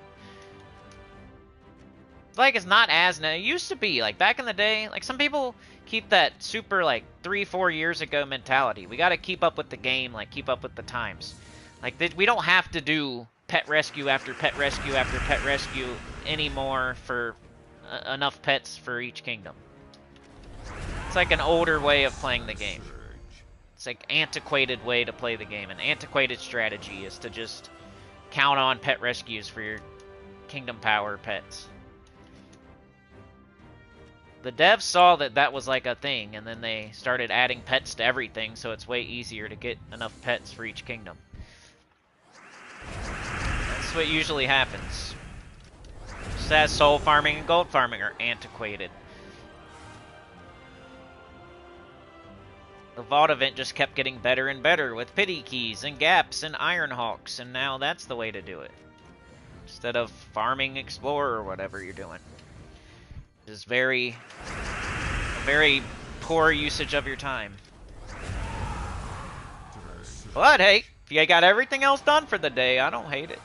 Like, it's not as... It used to be, like, back in the day, like, some people keep that super, like, 3-4 years ago mentality. We gotta keep up with the game, like, keep up with the times. Like, we don't have to do pet rescue after pet rescue after pet rescue anymore for enough pets for each kingdom. It's like an older way of playing the game. It's like antiquated way to play the game. An antiquated strategy is to just count on pet rescues for your kingdom power pets. The devs saw that that was like a thing, and then they started adding pets to everything, so it's way easier to get enough pets for each kingdom. That's what usually happens. Just as soul farming and gold farming are antiquated. The Vault event just kept getting better and better with pity keys and gaps and iron hawks, and now that's the way to do it. Instead of farming explorer or whatever you're doing. It's very poor usage of your time. But hey, if you got everything else done for the day, I don't hate it.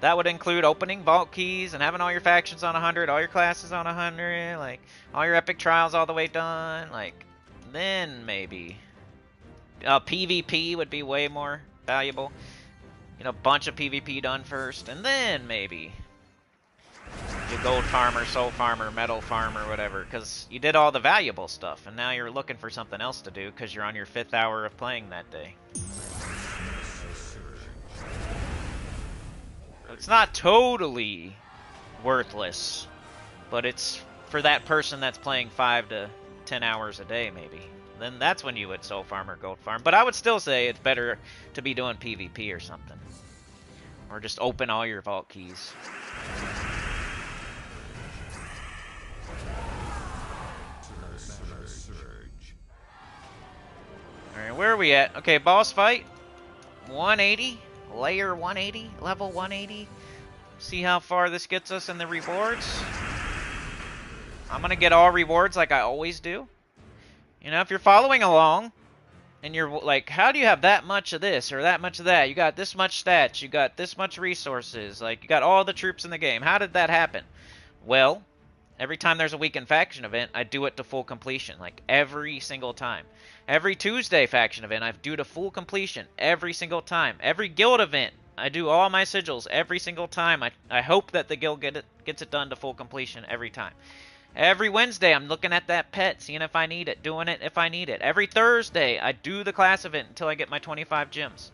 That would include opening vault keys and having all your factions on 100, all your classes on 100, like all your epic trials all the way done. Like, then maybe PvP would be way more valuable. You know, a bunch of PvP done first, and then maybe you gold farmer, soul farmer, metal farmer, whatever, because you did all the valuable stuff, and now you're looking for something else to do because you're on your 5th hour of playing that day. It's not totally worthless, but it's for that person that's playing 5 to 10 hours a day, maybe. Then that's when you would soul farm or gold farm. But I would still say it's better to be doing PvP or something. Or just open all your vault keys. Alright, where are we at? Okay, boss fight. 180. Layer 180. Level 180. See how far this gets us in the rewards. I'm going to get all rewards like I always do. You know, if you're following along, and you're like, how do you have that much of this or that much of that? You got this much stats. You got this much resources. Like, you got all the troops in the game. How did that happen? Well, every time there's a weekend faction event, I do it to full completion. Like, every single time. Every Tuesday faction event, I do to full completion. Every single time. Every guild event, I do all my sigils every single time. I hope that the guild gets it done to full completion every time. Every Wednesday, I'm looking at that pet, seeing if I need it, doing it if I need it. Every Thursday, I do the class event until I get my 25 gems.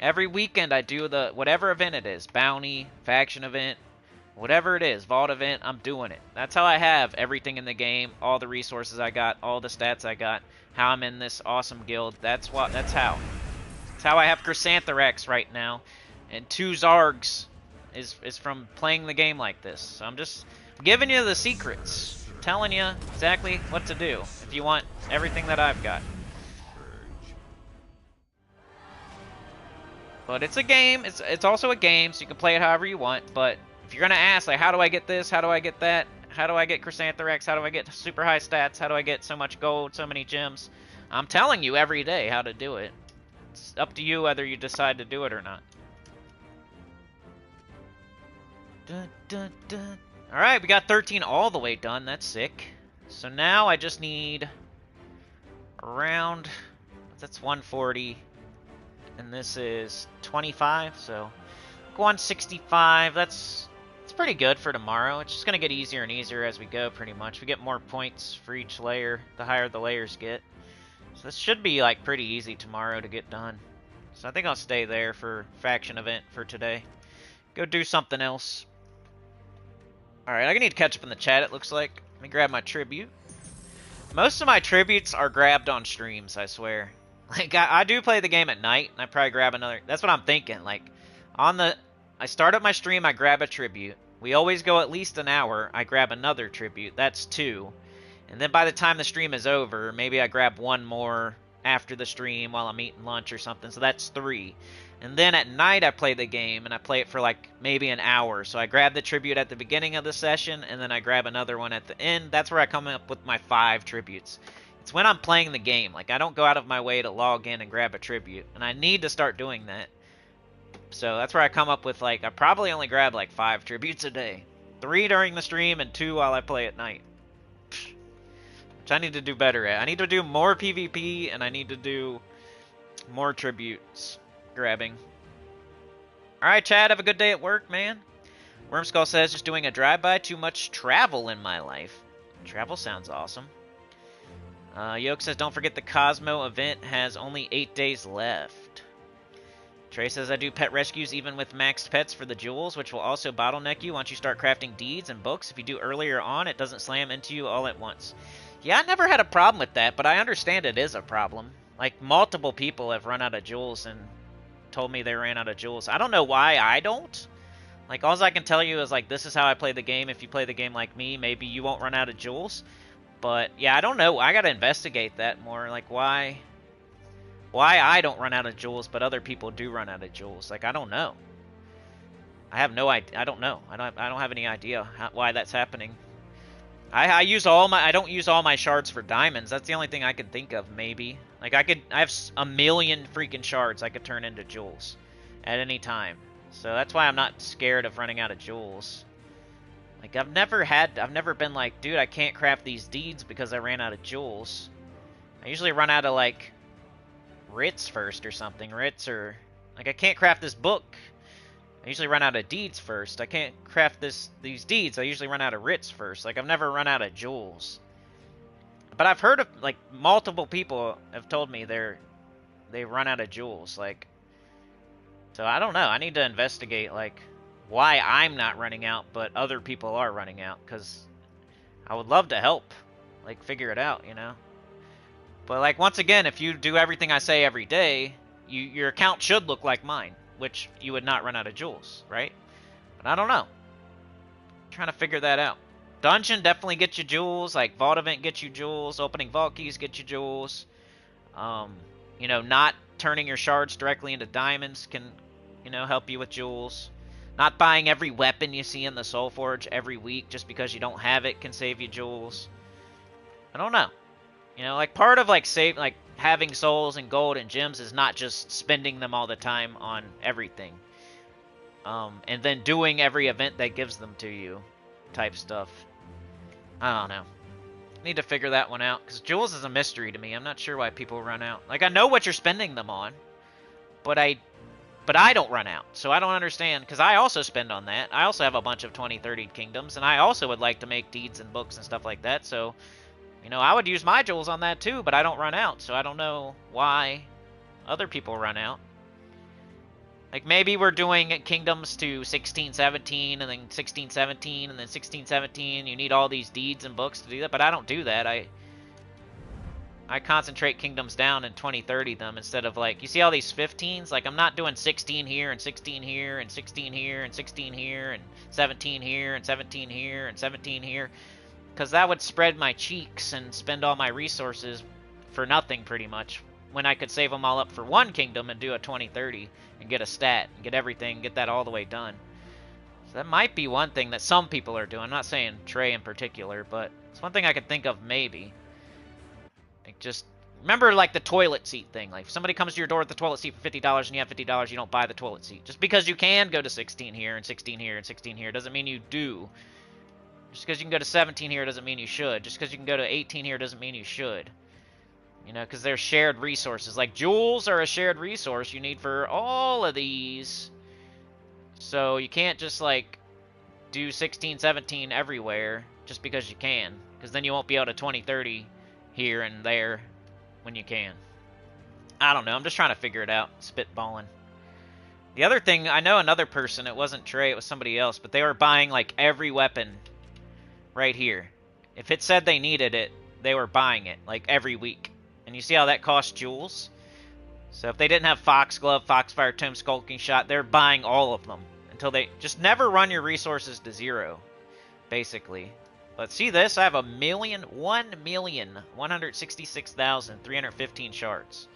Every weekend, I do the whatever event it is. Bounty, faction event, whatever it is, vault event, I'm doing it. That's how I have everything in the game, all the resources I got, all the stats I got, how I'm in this awesome guild. That's how. That's how I have Chrysantherax right now. And 2 Zargs is from playing the game like this. So I'm just giving you the secrets, telling you exactly what to do if you want everything that I've got. But it's a game. It's also a game, so you can play it however you want. But if you're gonna ask, like, how do I get this? How do I get that? How do I get Chrysantherax? How do I get super high stats? How do I get so much gold, so many gems? I'm telling you every day how to do it. It's up to you whether you decide to do it or not. Dun, dun, dun. Alright, we got 13 all the way done. That's sick. So now I just need around, that's 140, and this is 25, so go on 65. That's pretty good for tomorrow. It's just going to get easier and easier as we go, pretty much. We get more points for each layer, the higher the layers get. So this should be like pretty easy tomorrow to get done. So I think I'll stay there for faction event for today. Go do something else. Alright, I need to catch up in the chat, it looks like. Let me grab my tribute. Most of my tributes are grabbed on streams, I swear. Like, I do play the game at night, and I probably grab another... That's what I'm thinking. Like, I start up my stream, I grab a tribute. We always go at least an hour, I grab another tribute. That's 2. And then by the time the stream is over, maybe I grab one more after the stream while I'm eating lunch or something. So that's 3. And then at night I play the game, and I play it for like maybe an hour. So I grab the tribute at the beginning of the session, and then I grab another one at the end. That's where I come up with my 5 tributes. It's when I'm playing the game. Like, I don't go out of my way to log in and grab a tribute. And I need to start doing that. So that's where I come up with, like, I probably only grab like 5 tributes a day. 3 during the stream and 2 while I play at night. Which I need to do better at. I need to do more PvP, and I need to do more tributes grabbing. Alright, Chad, have a good day at work, man. Wormskull says, just doing a drive-by, too much travel in my life. Travel sounds awesome. Yoke says, don't forget the Cosmo event has only 8 days left. Trey says, I do pet rescues even with maxed pets for the jewels, which will also bottleneck you once you start crafting deeds and books. If you do earlier on, it doesn't slam into you all at once. Yeah, I never had a problem with that, but I understand it is a problem. Like, multiple people have run out of jewels and told me they ran out of jewels. I don't know why I don't. Like, all I can tell you is, like, this is how I play the game. If you play the game like me, maybe you won't run out of jewels. But, yeah, I don't know. I gotta investigate that more. Like, why I don't run out of jewels, but other people do run out of jewels. Like, I don't know. I have no idea. I don't know. I don't have any idea why that's happening. I don't use all my shards for diamonds. That's the only thing I can think of, maybe. Like, I have a million freaking shards I could turn into jewels at any time. So that's why I'm not scared of running out of jewels. Like, I've never been like, dude, I can't craft these deeds because I ran out of jewels. I usually run out of, like, writs first or something. Writs or, like, I can't craft this book. I usually run out of deeds first. I can't craft these deeds. I usually run out of writs first. Like, I've never run out of jewels. But I've heard of, like, multiple people have told me they run out of jewels. Like, so I don't know. I need to investigate, like, why I'm not running out, but other people are running out. Because I would love to help, like, figure it out, you know? But, like, once again, if you do everything I say every day, your account should look like mine, which you would not run out of jewels, right? But I don't know. I'm trying to figure that out. Dungeon definitely gets you jewels. Like, Vault Event gets you jewels. Opening Vault Keys get you jewels. You know, not turning your shards directly into diamonds can, you know, help you with jewels. Not buying every weapon you see in the Soul Forge every week just because you don't have it can save you jewels. I don't know. You know, like, part of, like, having souls and gold and gems is not just spending them all the time on everything. And then doing every event that gives them to you type stuff. I don't know. Need to figure that one out, because jewels is a mystery to me. I'm not sure why people run out. Like, I know what you're spending them on, but I don't run out, so I don't understand, because I also spend on that. I also have a bunch of 20-30 kingdoms, and I also would like to make deeds and books and stuff like that, so, you know, I would use my jewels on that too, but I don't run out, so I don't know why other people run out. Like, maybe we're doing kingdoms to 1617, and then 1617, and then 1617. You need all these deeds and books to do that, but I don't do that. I concentrate kingdoms down and 20-30 them instead of, like, you see all these 15s? Like, I'm not doing 16 here, and 16 here, and 16 here, and 16 here, and 17 here, and 17 here, and 17 here. Because that would spread my cheeks and spend all my resources for nothing, pretty much. When I could save them all up for one kingdom and do a 20-30 and get a stat and get everything, get that all the way done. So that might be one thing that some people are doing. I'm not saying Trey in particular, but it's one thing I could think of maybe. Like, just remember, like, the toilet seat thing. Like, if somebody comes to your door with the toilet seat for $50 and you have $50, you don't buy the toilet seat. Just because you can go to 16 here and 16 here and 16 here doesn't mean you do. Just because you can go to 17 here doesn't mean you should. Just because you can go to 18 here doesn't mean you should. You know, because they're shared resources. Like, jewels are a shared resource you need for all of these. So you can't just, like, do 16, 17 everywhere just because you can. Because then you won't be able to 2030 here and there when you can. I don't know. I'm just trying to figure it out. Spitballing. The other thing, I know another person. It wasn't Trey. It was somebody else. But they were buying, like, every weapon right here. If it said they needed it, they were buying it, like, every week. And you see how that costs jewels? So if they didn't have Foxglove, Foxfire, Tome, Skulking Shot, they're buying all of them. Until they... Just never run your resources to zero, basically. But see this? I have 1,166,315 shards.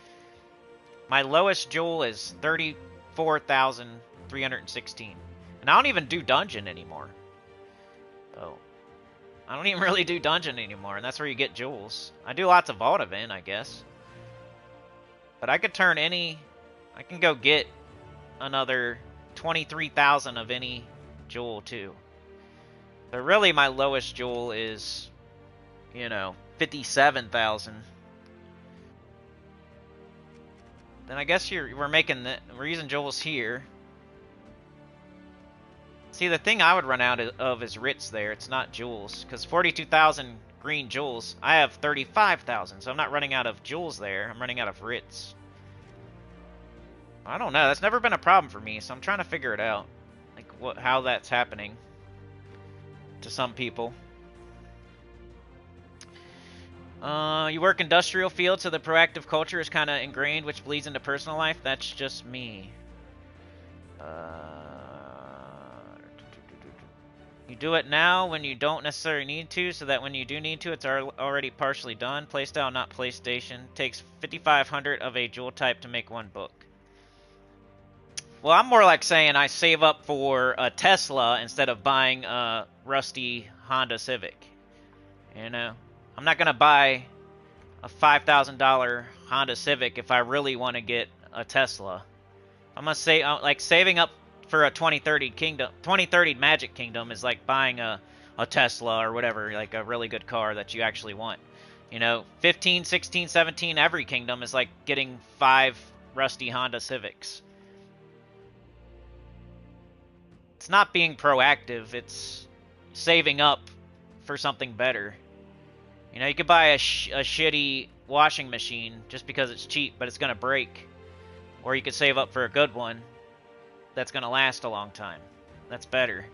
My lowest jewel is 34,316. And I don't even do dungeon anymore. Oh. I don't even really do dungeon anymore, and that's where you get jewels. I do lots of Vault Event, I guess. But I could turn any... I can go get another 23,000 of any jewel, too. So really, my lowest jewel is, you know, 57,000. Then I guess we're using jewels here. See, the thing I would run out of is writs there. It's not jewels. Because 42,000 green jewels, I have 35,000. So I'm not running out of jewels there. I'm running out of writs. I don't know. That's never been a problem for me. So I'm trying to figure it out. Like, how that's happening to some people. You work industrial field, so the proactive culture is kind of ingrained, which bleeds into personal life. That's just me. You do it now when you don't necessarily need to, so that when you do need to, it's already partially done. Playstyle, not PlayStation. Takes 5,500 of a jewel type to make one book. Well, I'm more like saying I save up for a Tesla instead of buying a rusty Honda Civic. You know? I'm not going to buy a $5,000 Honda Civic if I really want to get a Tesla. I'm going to say, like, saving up for a 2030 Magic Kingdom is like buying a Tesla or whatever, like a really good car that you actually want. You know, 15, 16, 17, every kingdom is like getting 5 rusty Honda Civics. It's not being proactive, it's saving up for something better. You know, you could buy a shitty washing machine just because it's cheap, but it's going to break. Or you could save up for a good one that's going to last a long time. That's better.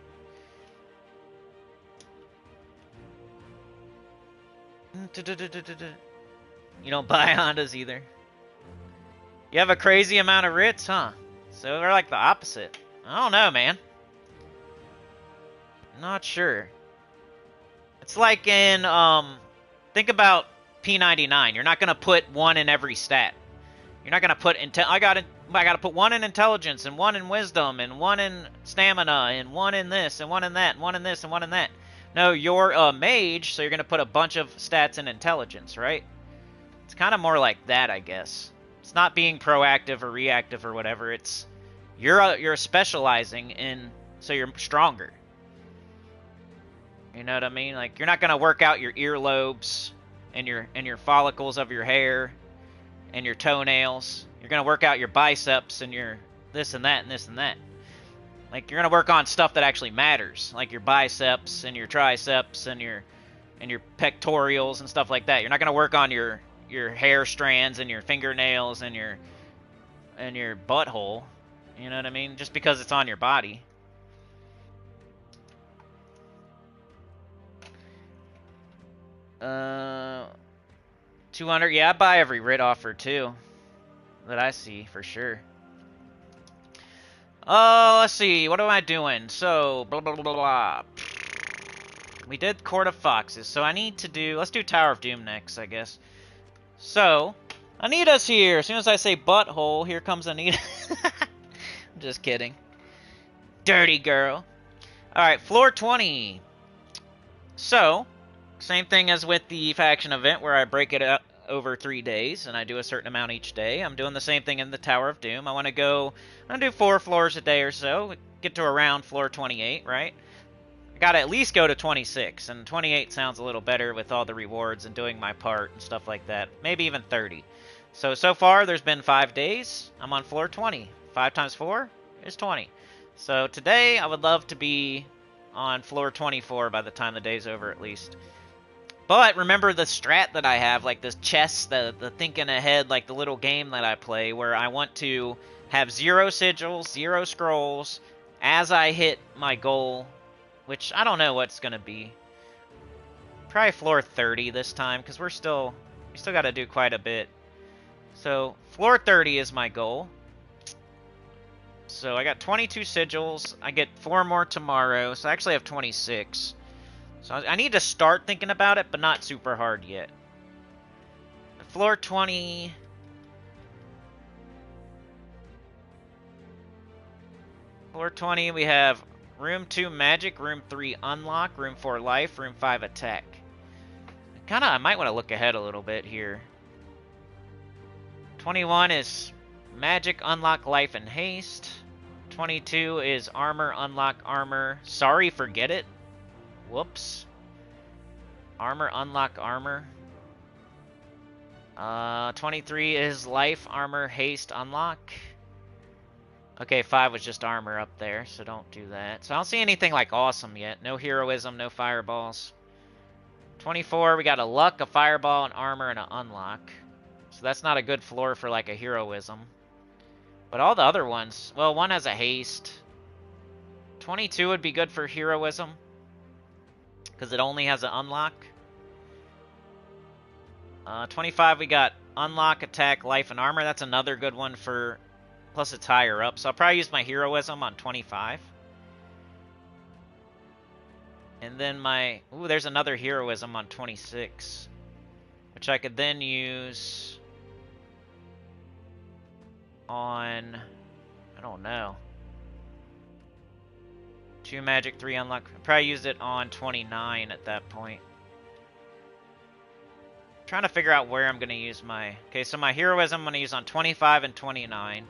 You don't buy Hondas either. You have a crazy amount of writs, huh? So they're like the opposite. I don't know, man. Not sure. It's like in, think about P99. You're not going to put one in every stat. You're not going to put I got to put one in intelligence and one in wisdom and one in stamina and one in this and one in that and one in this and one in that. No, you're a mage, so you're going to put a bunch of stats in intelligence, right? It's kind of more like that, I guess. It's not being proactive or reactive or whatever. It's you're specializing in, so you're stronger. You know what I mean? Like, you're not going to work out your earlobes and your follicles of your hair and your toenails. You're going to work out your biceps and your this and that and this and that. Like, you're going to work on stuff that actually matters, like your biceps and your triceps and your pectorials and stuff like that. You're not going to work on your hair strands and your fingernails and your butthole. You know what I mean? Just because it's on your body. Uh, 200. Yeah, I buy every writ offer too that I see for sure. Oh, let's see. What am I doing? So, blah, blah, blah, blah, blah. We did Court of Foxes, so I need to do... Let's do Tower of Doom next, I guess. So, Anita's here. As soon as I say butthole, here comes Anita. I'm just kidding. Dirty girl. Alright, floor 20. So, same thing as with the faction event where I break it up over 3 days, and I do a certain amount each day. I'm doing the same thing in the Tower of Doom. I'm gonna do 4 floors a day or so, get to around floor 28, right? gotta at least go to 26, and 28 sounds a little better with all the rewards and doing my part and stuff like that. Maybe even 30. So far, there's been 5 days. I'm on floor 20. 5 times 4 is 20. So today, I would love to be on floor 24 by the time the day's over, at least. But remember the strat that I have, like this chess, the thinking ahead, like the little game that I play, where I want to have 0 sigils, 0 scrolls, as I hit my goal, which I don't know what's going to be. Probably floor 30 this time, because we still got to do quite a bit. So, floor 30 is my goal. So, I got 22 sigils. I get 4 more tomorrow, so I actually have 26. So, I need to start thinking about it, but not super hard yet. Floor 20... Floor 20, we have room 2 magic, room 3 unlock, room 4 life, room 5 attack. I might want to look ahead a little bit here. 21 is magic, unlock, life, and haste. 22 is armor, unlock, armor. Sorry, forget it. Whoops. Armor, unlock, armor. 23 is life, armor, haste, unlock. Okay, 5 was just armor up there, so don't do that. So I don't see anything like awesome yet. No heroism, no fireballs. 24, we got a luck, a fireball, an armor, and an unlock. So that's not a good floor for like a heroism. But all the other ones, well, one has a haste. 22 would be good for heroism, because it only has an unlock. 25, we got unlock, attack, life, and armor. That's another good one for... Plus it's higher up, so I'll probably use my heroism on 25. And then my... Ooh, there's another heroism on 26. Which I could then use... on... I don't know. 2 magic, 3 unlock. I'll probably use it on 29 at that point. I'm trying to figure out where I'm going to use my... Okay, so my heroism I'm going to use on 25 and 29.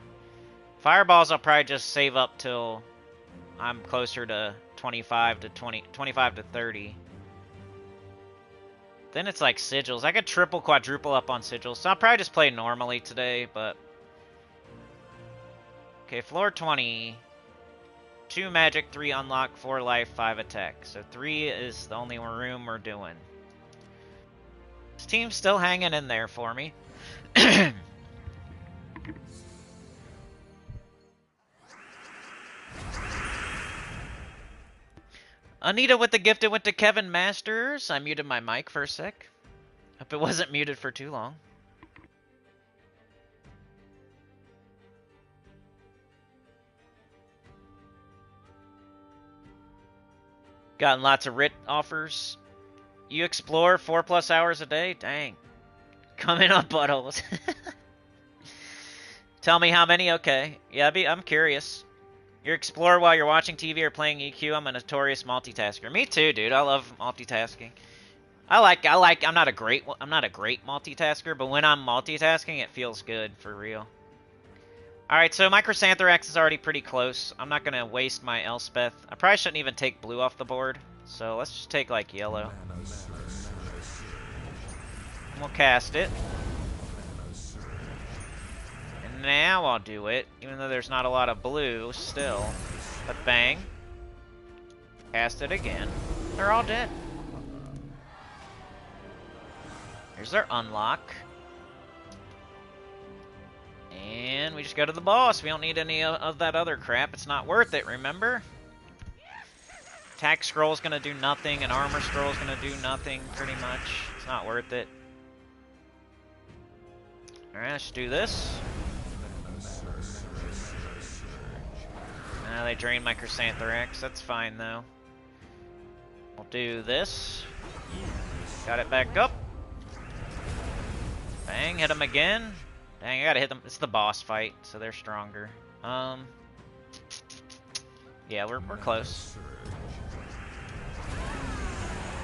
Fireballs I'll probably just save up till I'm closer to 25 to 30. Then it's like sigils. I could triple, quadruple up on sigils. So I'll probably just play normally today, but... Okay, floor 20. 2 magic, 3 unlock, 4 life, 5 attack. So 3 is the only room we're doing. This team's still hanging in there for me. Anita with the gift, it went to Kevin Masters. I muted my mic for a sec. Hope it wasn't muted for too long. Gotten lots of writ offers. You explore 4+ hours a day? Dang. Coming up, buttholes. Tell me how many? Okay. Yeah, I'm curious. You explore while you're watching TV or playing EQ. I'm a notorious multitasker. Me too, dude. I love multitasking. I'm not a great multitasker, but when I'm multitasking, it feels good for real. All right, so my Chrysantherax is already pretty close. I'm not gonna waste my Elspeth. I probably shouldn't even take blue off the board. So let's just take like yellow. And we'll cast it. Now I'll do it, even though there's not a lot of blue still. But bang. Cast it again. They're all dead. Here's their unlock. And we just go to the boss. We don't need any of that other crap. It's not worth it, remember? Attack scroll's gonna do nothing, and armor scroll's gonna do nothing, pretty much. It's not worth it. Alright, let's do this. Now they drain my Chrysantherax. That's fine, though. We'll do this. Got it back up. Bang, hit them again. Dang, I gotta hit them. It's the boss fight, so they're stronger. Yeah, we're close.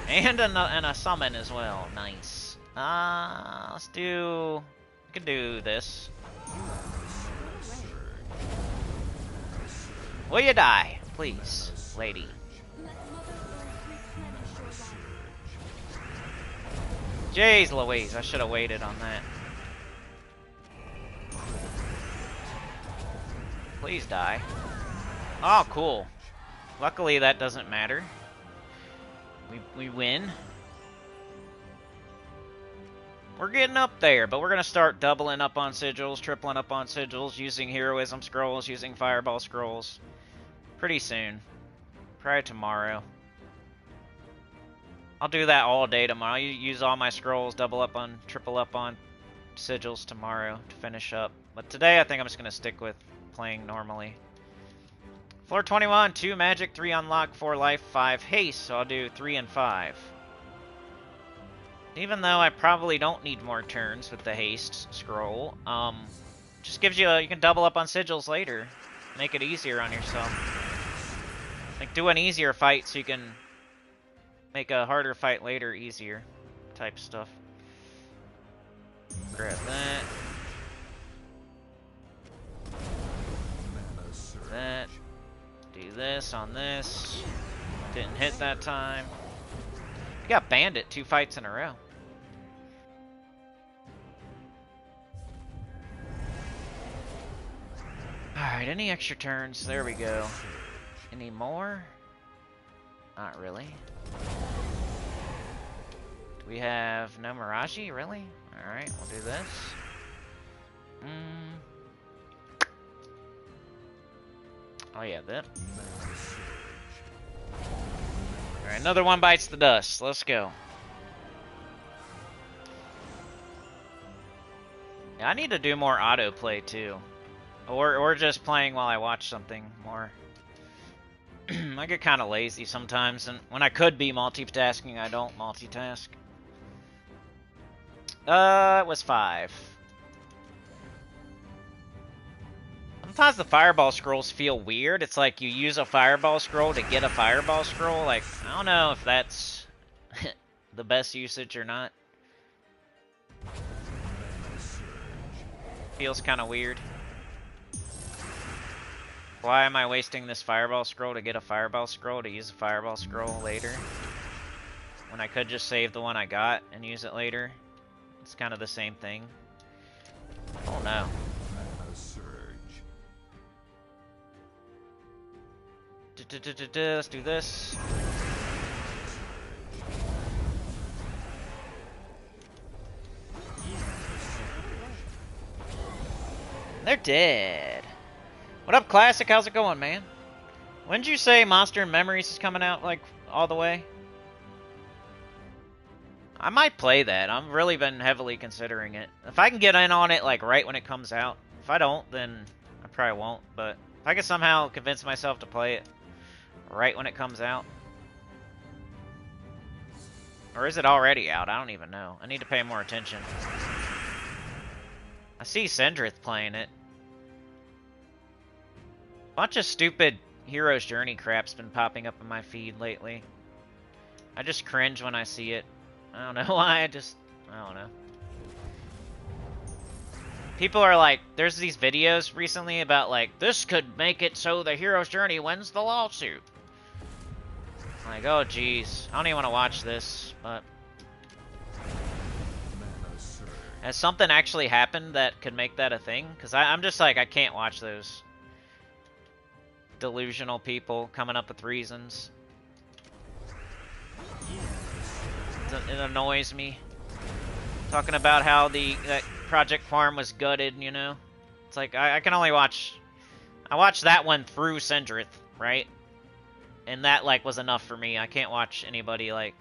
And a summon as well. Nice. Let's do... We can do this. Will you die, please, lady? Jeez Louise, I should have waited on that. Please die. Oh, cool. Luckily, that doesn't matter. We win. We're getting up there, but we're going to start doubling up on sigils, tripling up on sigils, using heroism scrolls, using fireball scrolls. Pretty soon. Probably tomorrow. I'll do that all day tomorrow. I'll use all my scrolls, double up on, triple up on sigils tomorrow to finish up. But today I think I'm just going to stick with playing normally. Floor 21, 2 magic, 3 unlock, 4 life, 5 haste. So I'll do 3 and 5. Even though I probably don't need more turns with the haste scroll, just gives you you can double up on sigils later. Make it easier on yourself. Like, do an easier fight so you can make a harder fight later easier type stuff. Grab that. That. Do this on this. Didn't hit that time. You got Bandit 2 fights in a row. Alright, any extra turns? There we go. Any more? Not really. Do we have no Miraji? Really? Alright, we'll do this. Oh yeah, that. Alright, another one bites the dust. Let's go. Yeah, I need to do more autoplay too. Or just playing while I watch something more. I get kind of lazy sometimes, and when I could be multitasking, I don't multitask. It was 5. Sometimes the fireball scrolls feel weird. It's like you use a fireball scroll to get a fireball scroll. Like, I don't know if that's the best usage or not. Feels kind of weird. Why am I wasting this fireball scroll to get a fireball scroll to use a fireball scroll later? When I could just save the one I got and use it later. It's kind of the same thing. Oh no. Let's do this. They're dead. What up, Classic? How's it going, man? When did you say Monster and Memories is coming out, like, all the way? I might play that. I've really been heavily considering it. If I can get in on it, like, right when it comes out. If I don't, then I probably won't. But if I can somehow convince myself to play it right when it comes out. Or is it already out? I don't even know. I need to pay more attention. I see Sendrith playing it. Bunch of stupid Hero's Journey crap's been popping up in my feed lately. I just cringe when I see it. I don't know why, I don't know. People are like, there's these videos recently about like, this could make it so the Hero's Journey wins the lawsuit. I'm like, oh geez, I don't even want to watch this, but... Has something actually happened that could make that a thing? Because I'm just like, I can't watch those delusional people coming up with reasons. It annoys me. Talking about how that Project Farm was gutted, you know? It's like, I can only watch... I watched that one through Sendrith, right? And that, like, was enough for me. I can't watch anybody, like,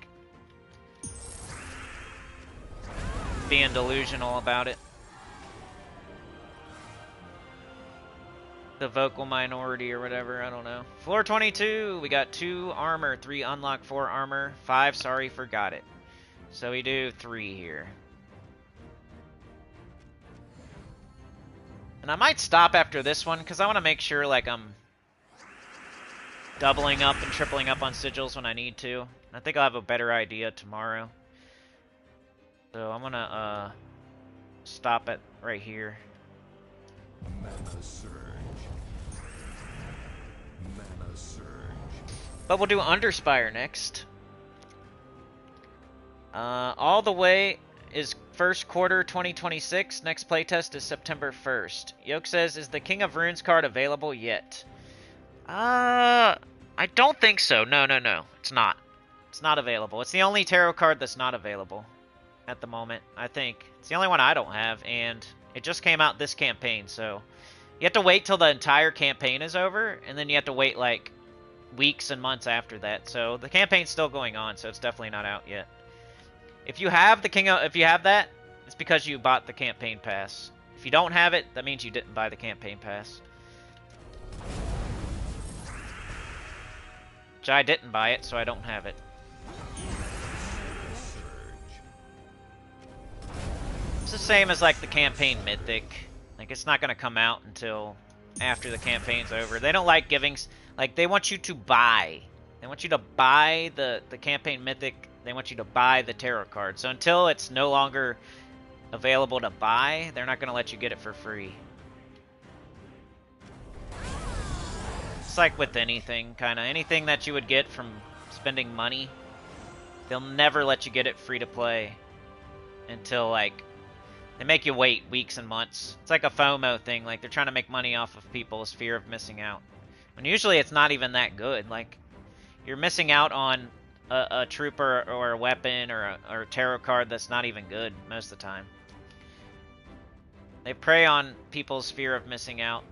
being delusional about it. The vocal minority or whatever, I don't know. Floor 22, we got 2 armor, 3 unlock, 4 armor, 5 sorry, forgot it. So we do 3 here. And I might stop after this one, because I want to make sure, like, I'm doubling up and tripling up on sigils when I need to. I think I'll have a better idea tomorrow. So I'm gonna, stop it right here. But we'll do Underspire next. All the way is first quarter 2026. Next playtest is September 1st. Yoke says, is the King of Runes card available yet? I don't think so. No. It's not. It's not available. It's the only tarot card that's not available at the moment, I think. It's the only one I don't have, and it just came out this campaign, so you have to wait till the entire campaign is over, and then you have to wait, like, weeks and months after that. So the campaign's still going on, so it's definitely not out yet. If you have if you have that, it's because you bought the campaign pass. If you don't have it, that means you didn't buy the campaign pass. Which I didn't buy it, so I don't have it. It's the same as like the campaign mythic. Like it's not gonna come out until after the campaign's over. They don't like giving, like they want you to buy. They want you to buy the campaign mythic. They want you to buy the tarot card. So until it's no longer available to buy, they're not gonna let you get it for free. It's like with anything, kind of. Anything that you would get from spending money, they'll never let you get it free to play until, like, they make you wait weeks and months. It's like a FOMO thing. Like, they're trying to make money off of people's fear of missing out. When usually it's not even that good. Like, you're missing out on a trooper or a weapon or a tarot card that's not even good most of the time. They prey on people's fear of missing out,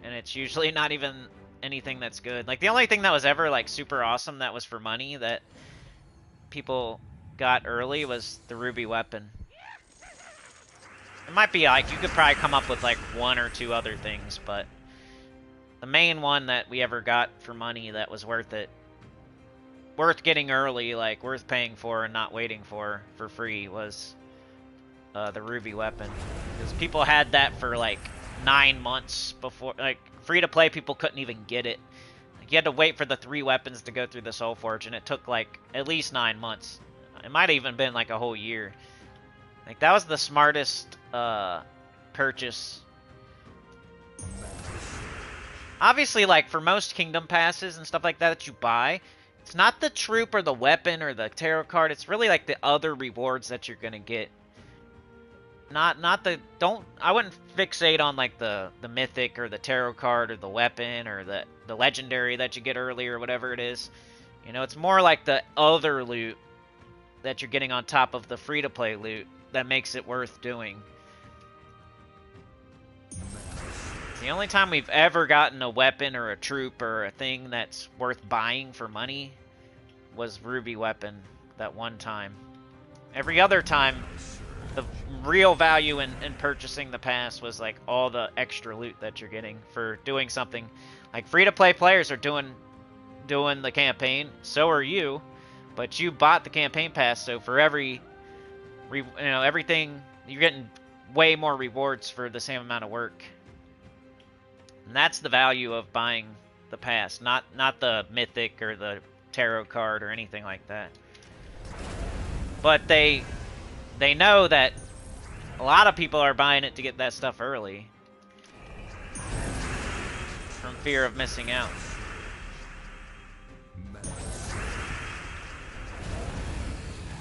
and it's usually not even anything that's good. Like, the only thing that was ever, like, super awesome that was for money that people got early was the ruby weapon. It might be, like, you could probably come up with, like, one or two other things, but the main one that we ever got for money that was worth it, worth getting early, like, worth paying for and not waiting for free was the ruby weapon. Because people had that for, like, 9 months before, like, free-to-play people couldn't even get it. Like, you had to wait for the 3 weapons to go through the Soul Forge, and it took, like, at least 9 months. It might have even been, like, a whole year. Like, that was the smartest purchase. Obviously, like, for most Kingdom Passes and stuff like that you buy, it's not the troop or the weapon or the tarot card. It's really, like, the other rewards that you're gonna get. Not the, I wouldn't fixate on, like, the mythic or the tarot card or the weapon or the legendary that you get early or whatever it is. You know, it's more like the other loot that you're getting on top of the free-to-play loot that makes it worth doing. The only time we've ever gotten a weapon or a troop or a thing that's worth buying for money was Ruby Weapon that one time. Every other time, the real value in purchasing the pass was like all the extra loot that you're getting for doing something. Like free-to-play players are doing the campaign, so are you, but you bought the campaign pass, so for every, everything, you're getting way more rewards for the same amount of work. And that's the value of buying the pass, not the mythic or the tarot card or anything like that. But they know that a lot of people are buying it to get that stuff early from fear of missing out.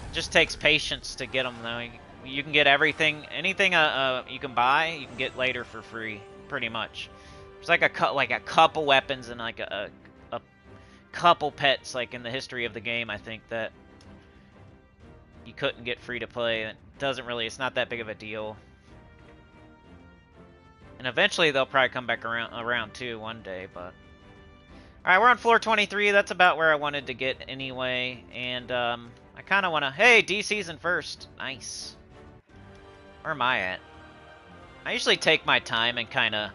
It just takes patience to get them, though. You can get everything, anything you can buy, you can get later for free, pretty much. There's like a couple weapons and like a couple pets, like in the history of the game, I think, that you couldn't get free to play. It doesn't really, it's not that big of a deal. And eventually they'll probably come back around too one day, but alright, we're on floor 23. That's about where I wanted to get anyway. And I kind of want to, hey, DC's in first. Nice. Where am I at? I usually take my time and kind of,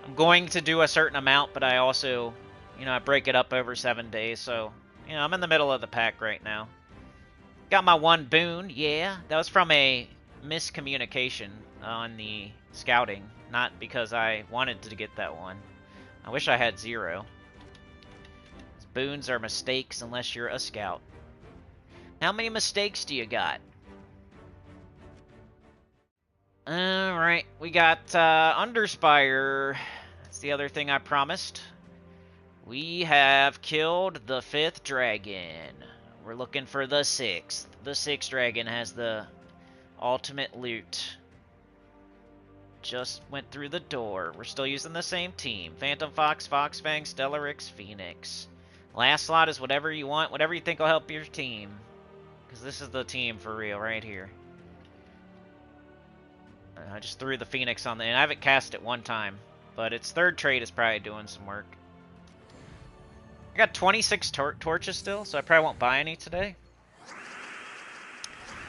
I'm going to do a certain amount, but I also, I break it up over 7 days. So, I'm in the middle of the pack right now. Got my one boon, yeah. That was from a miscommunication on the scouting, not because I wanted to get that one. I wish I had 0. Boons are mistakes unless you're a scout. How many mistakes do you got? Alright, we got Underspire. That's the other thing I promised. We have killed the 5th dragon. We're looking for the 6th. The 6th dragon has the Ultimate loot. Just went through the door. We're still using the same team. Phantom Fox, Foxfang, Stellarix, Phoenix. Last slot is whatever you want, whatever you think will help your team. Because this is the team for real right here. I just threw the Phoenix on the end. I haven't cast it one time, but its third trait is probably doing some work. I got 26 torches still, so I probably won't buy any today.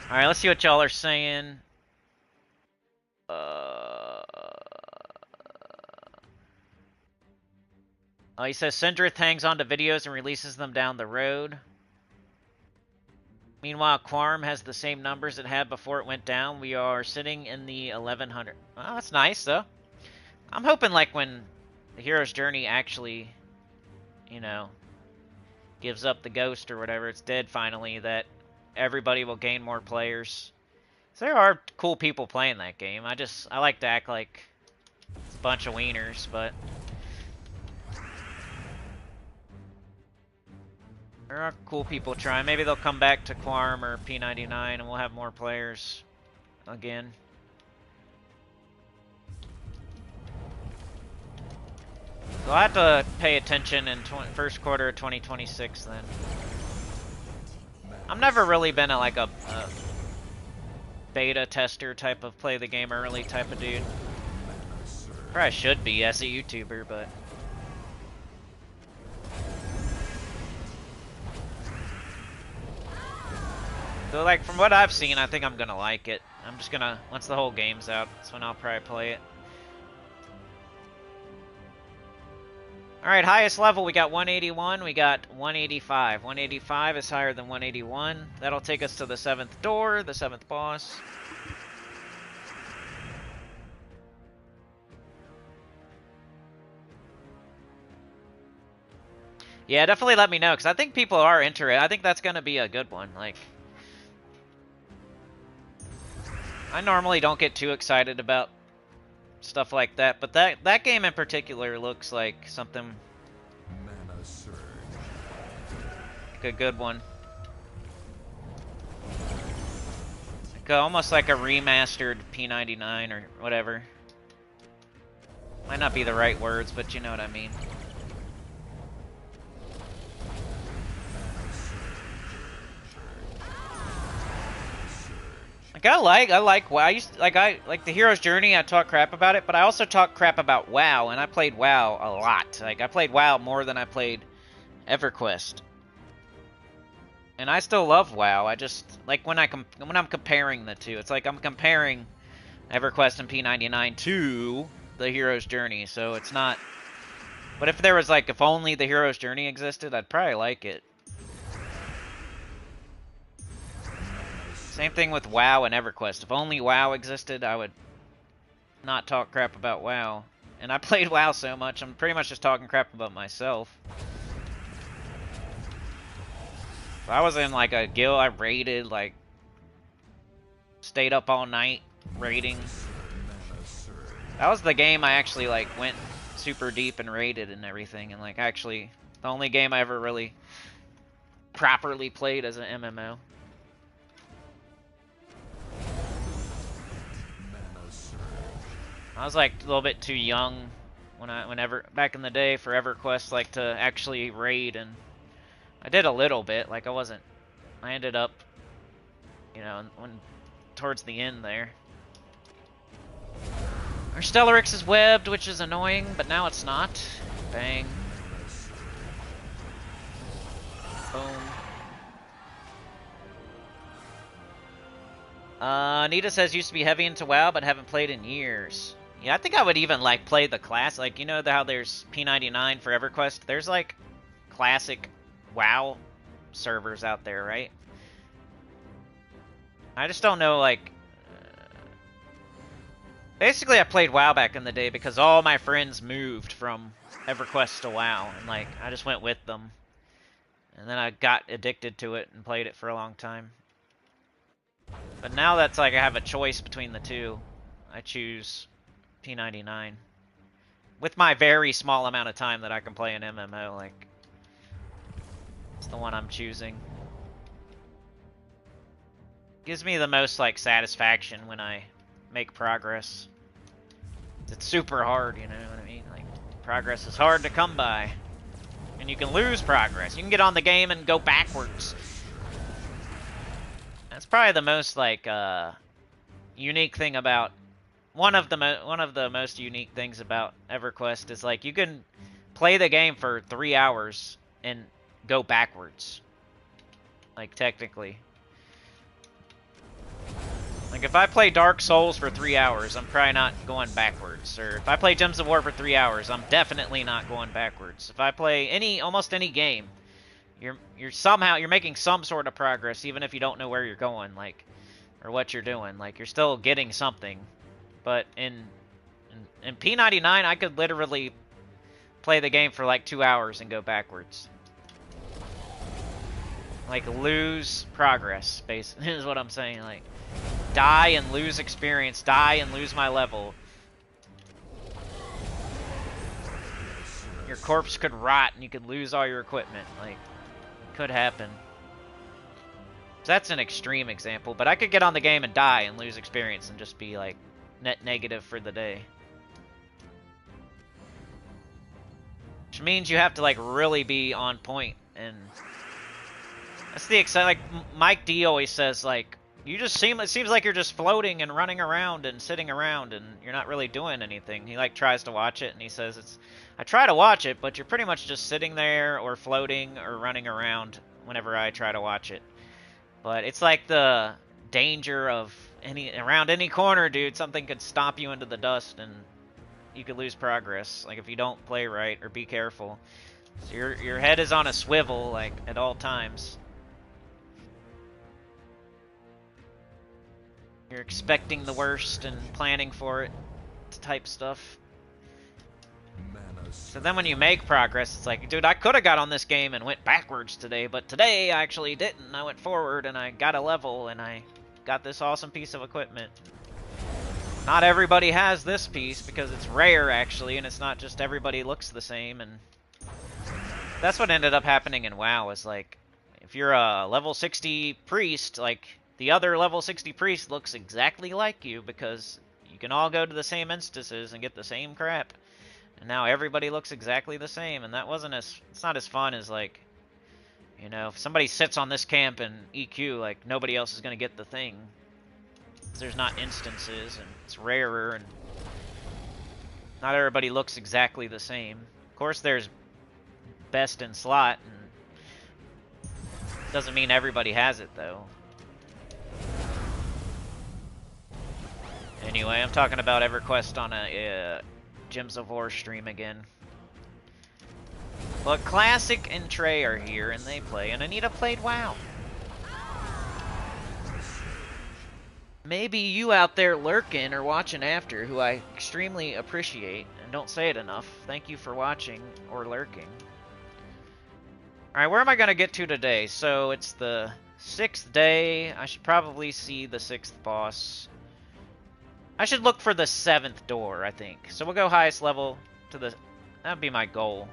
Alright, let's see what y'all are saying. Oh, he says Sindrith hangs on to videos and releases them down the road. Meanwhile, Quarm has the same numbers it had before it went down. We are sitting in the 1100. Well, that's nice, though. I'm hoping, like, when the hero's journey actually, you know, gives up the ghost or whatever, it's dead finally, that everybody will gain more players. So there are cool people playing that game. I like to act like it's a bunch of wieners, but there are cool people trying. Maybe they'll come back to Quarm or P99 and we'll have more players again. So I'll have to pay attention in first quarter of 2026 then. I've never really been like a beta tester type of play the game early type of dude. Probably should be as a YouTuber, but so like from what I've seen, I think I'm gonna like it. I'm just gonna, once the whole game's out, that's when I'll probably play it. Alright, highest level, we got 181, we got 185. 185 is higher than 181. That'll take us to the 7th door, the 7th boss. Yeah, definitely let me know, because I think people are interested. I think that's going to be a good one. Like, I normally don't get too excited about stuff like that, but that game in particular looks like something, like a good one. Like almost like a remastered P99 or whatever. Might not be the right words, but you know what I mean. Like I like WoW. I like the hero's journey. I talk crap about it, but I also talk crap about WoW, and I played WoW a lot. Like I played WoW more than I played EverQuest, and I still love WoW. I just like when I'm comparing the two. It's like I'm comparing EverQuest and P99 to the hero's journey. So it's not. But if there was like if only the hero's journey existed, I'd probably like it. Same thing with WoW and EverQuest. If only WoW existed, I would not talk crap about WoW. And I played WoW so much, I'm pretty much just talking crap about myself. If I was in like a guild, I raided, like, stayed up all night raiding. That was the game I actually like went super deep and raided and everything. And like actually, the only game I ever really properly played as an MMO. I was like a little bit too young whenever back in the day for EverQuest like to actually raid, and I did a little bit. Like I ended up, you know, towards the end there. Our Stellarix is webbed, which is annoying, but now it's not. Bang. Boom. Anita says used to be heavy into WoW, but haven't played in years. Yeah, I think I would even like play the class. Like, you know how there's P99 for EverQuest? There's like classic WoW servers out there, right? I just don't know, like... Basically, I played WoW back in the day because all my friends moved from EverQuest to WoW. And, like, I just went with them. And then I got addicted to it and played it for a long time. But now that's like I have a choice between the two. I choose P99. With my very small amount of time that I can play an MMO, like... It's the one I'm choosing. Gives me the most, like, satisfaction when I make progress. It's super hard, you know what I mean? Like, progress is hard to come by. And you can lose progress. You can get on the game and go backwards. That's probably the most, like, unique thing about... One of the most unique things about EverQuest is, like, you can play the game for 3 hours and go backwards. Like, technically. Like, if I play Dark Souls for 3 hours, I'm probably not going backwards. Or if I play Gems of War for 3 hours, I'm definitely not going backwards. If I play almost any game, you're making some sort of progress, even if you don't know where you're going, like, or what you're doing. Like, you're still getting something. But in P99, I could literally play the game for like 2 hours and go backwards. Like, lose progress, basically, is what I'm saying. Like, die and lose experience, die and lose my level. Your corpse could rot and you could lose all your equipment. Like, it could happen. So that's an extreme example, but I could get on the game and die and lose experience and just be, like, net negative for the day. Which means you have to, like, really be on point, and that's the exciting. Like, Mike D always says, like, it seems like you're just floating and running around and sitting around and you're not really doing anything. He, like, tries to watch it and he says, I try to watch it, but you're pretty much just sitting there or floating or running around whenever I try to watch it. But it's like the danger of around any corner, dude, something could stomp you into the dust and you could lose progress. Like, if you don't play right or be careful. So your head is on a swivel, like, at all times. You're expecting the worst and planning for it, type stuff. So then when you make progress, it's like, dude, I could have got on this game and went backwards today, but today I actually didn't. I went forward and I got a level and I got this awesome piece of equipment. Not everybody has this piece because it's rare, actually, and it's not just everybody looks the same. And that's what ended up happening in WoW, is like, if you're a level 60 priest, like, the other level 60 priest looks exactly like you because you can all go to the same instances and get the same crap. And now everybody looks exactly the same, and it's not as fun as, like, you know, if somebody sits on this camp in EQ, like, nobody else is going to get the thing. There's not instances, and it's rarer, and not everybody looks exactly the same. Of course, there's best in slot, and doesn't mean everybody has it, though. Anyway, I'm talking about EverQuest on a Gems of War stream again. But Classic and Trey are here, and they play, and Anita played WoW. Maybe you out there lurking or watching after, who I extremely appreciate, and don't say it enough. Thank you for watching or lurking. Alright, where am I going to get to today? So, it's the 6th day. I should probably see the 6th boss. I should look for the 7th door, I think. So we'll go highest level to the... That'd be my goal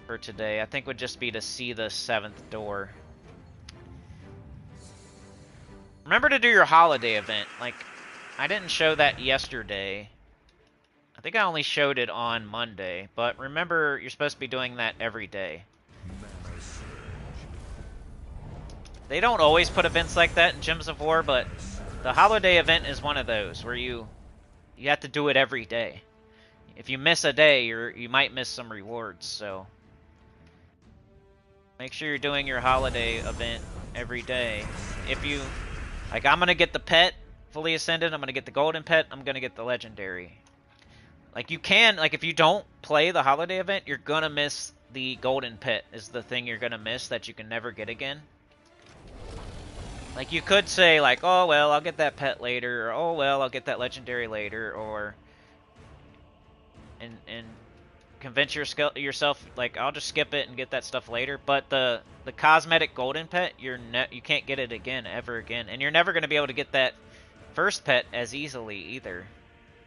for today. I think would just be to see the 7th door. Remember to do your holiday event. Like, I didn't show that yesterday. I think I only showed it on Monday. But remember, you're supposed to be doing that every day. They don't always put events like that in Gems of War, but the holiday event is one of those where you have to do it every day. If you miss a day, you might miss some rewards, so make sure you're doing your holiday event every day. If you, like, I'm gonna get the pet fully ascended, I'm gonna get the golden pet, I'm gonna get the legendary. Like, you can, like, if you don't play the holiday event, you're gonna miss the golden pet, is the thing you're gonna miss that you can never get again. Like, you could say, like, oh, well, I'll get that pet later, or, oh, well, I'll get that legendary later, or, and convince yourself, like, I'll just skip it and get that stuff later. But the cosmetic golden pet, you can't get it again, ever again. And you're never going to be able to get that first pet as easily, either.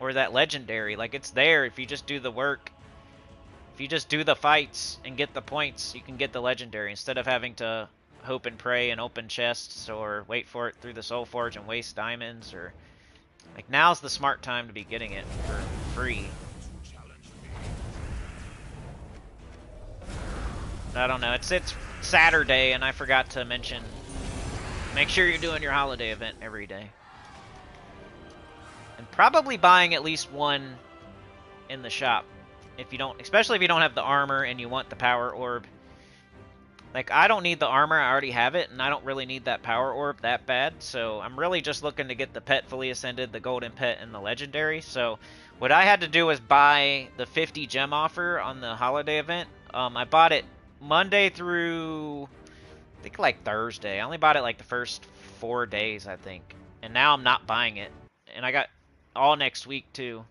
Or that legendary. Like, it's there if you just do the work. If you just do the fights and get the points, you can get the legendary instead of having to hope and pray and open chests, or wait for it through the Soul Forge and waste diamonds, or like now's the smart time to be getting it for free. I don't know. It's Saturday, and I forgot to mention. Make sure you're doing your holiday event every day, and probably buying at least one in the shop. If you don't, especially if you don't have the armor and you want the power orb. Like, I don't need the armor, I already have it, and I don't really need that power orb that bad, so I'm really just looking to get the pet fully ascended, the golden pet, and the legendary. So what I had to do was buy the 50 gem offer on the holiday event. I bought it Monday through, I think, like Thursday. I only bought it like the first 4 days, I think, and now I'm not buying it. And I got all next week, too.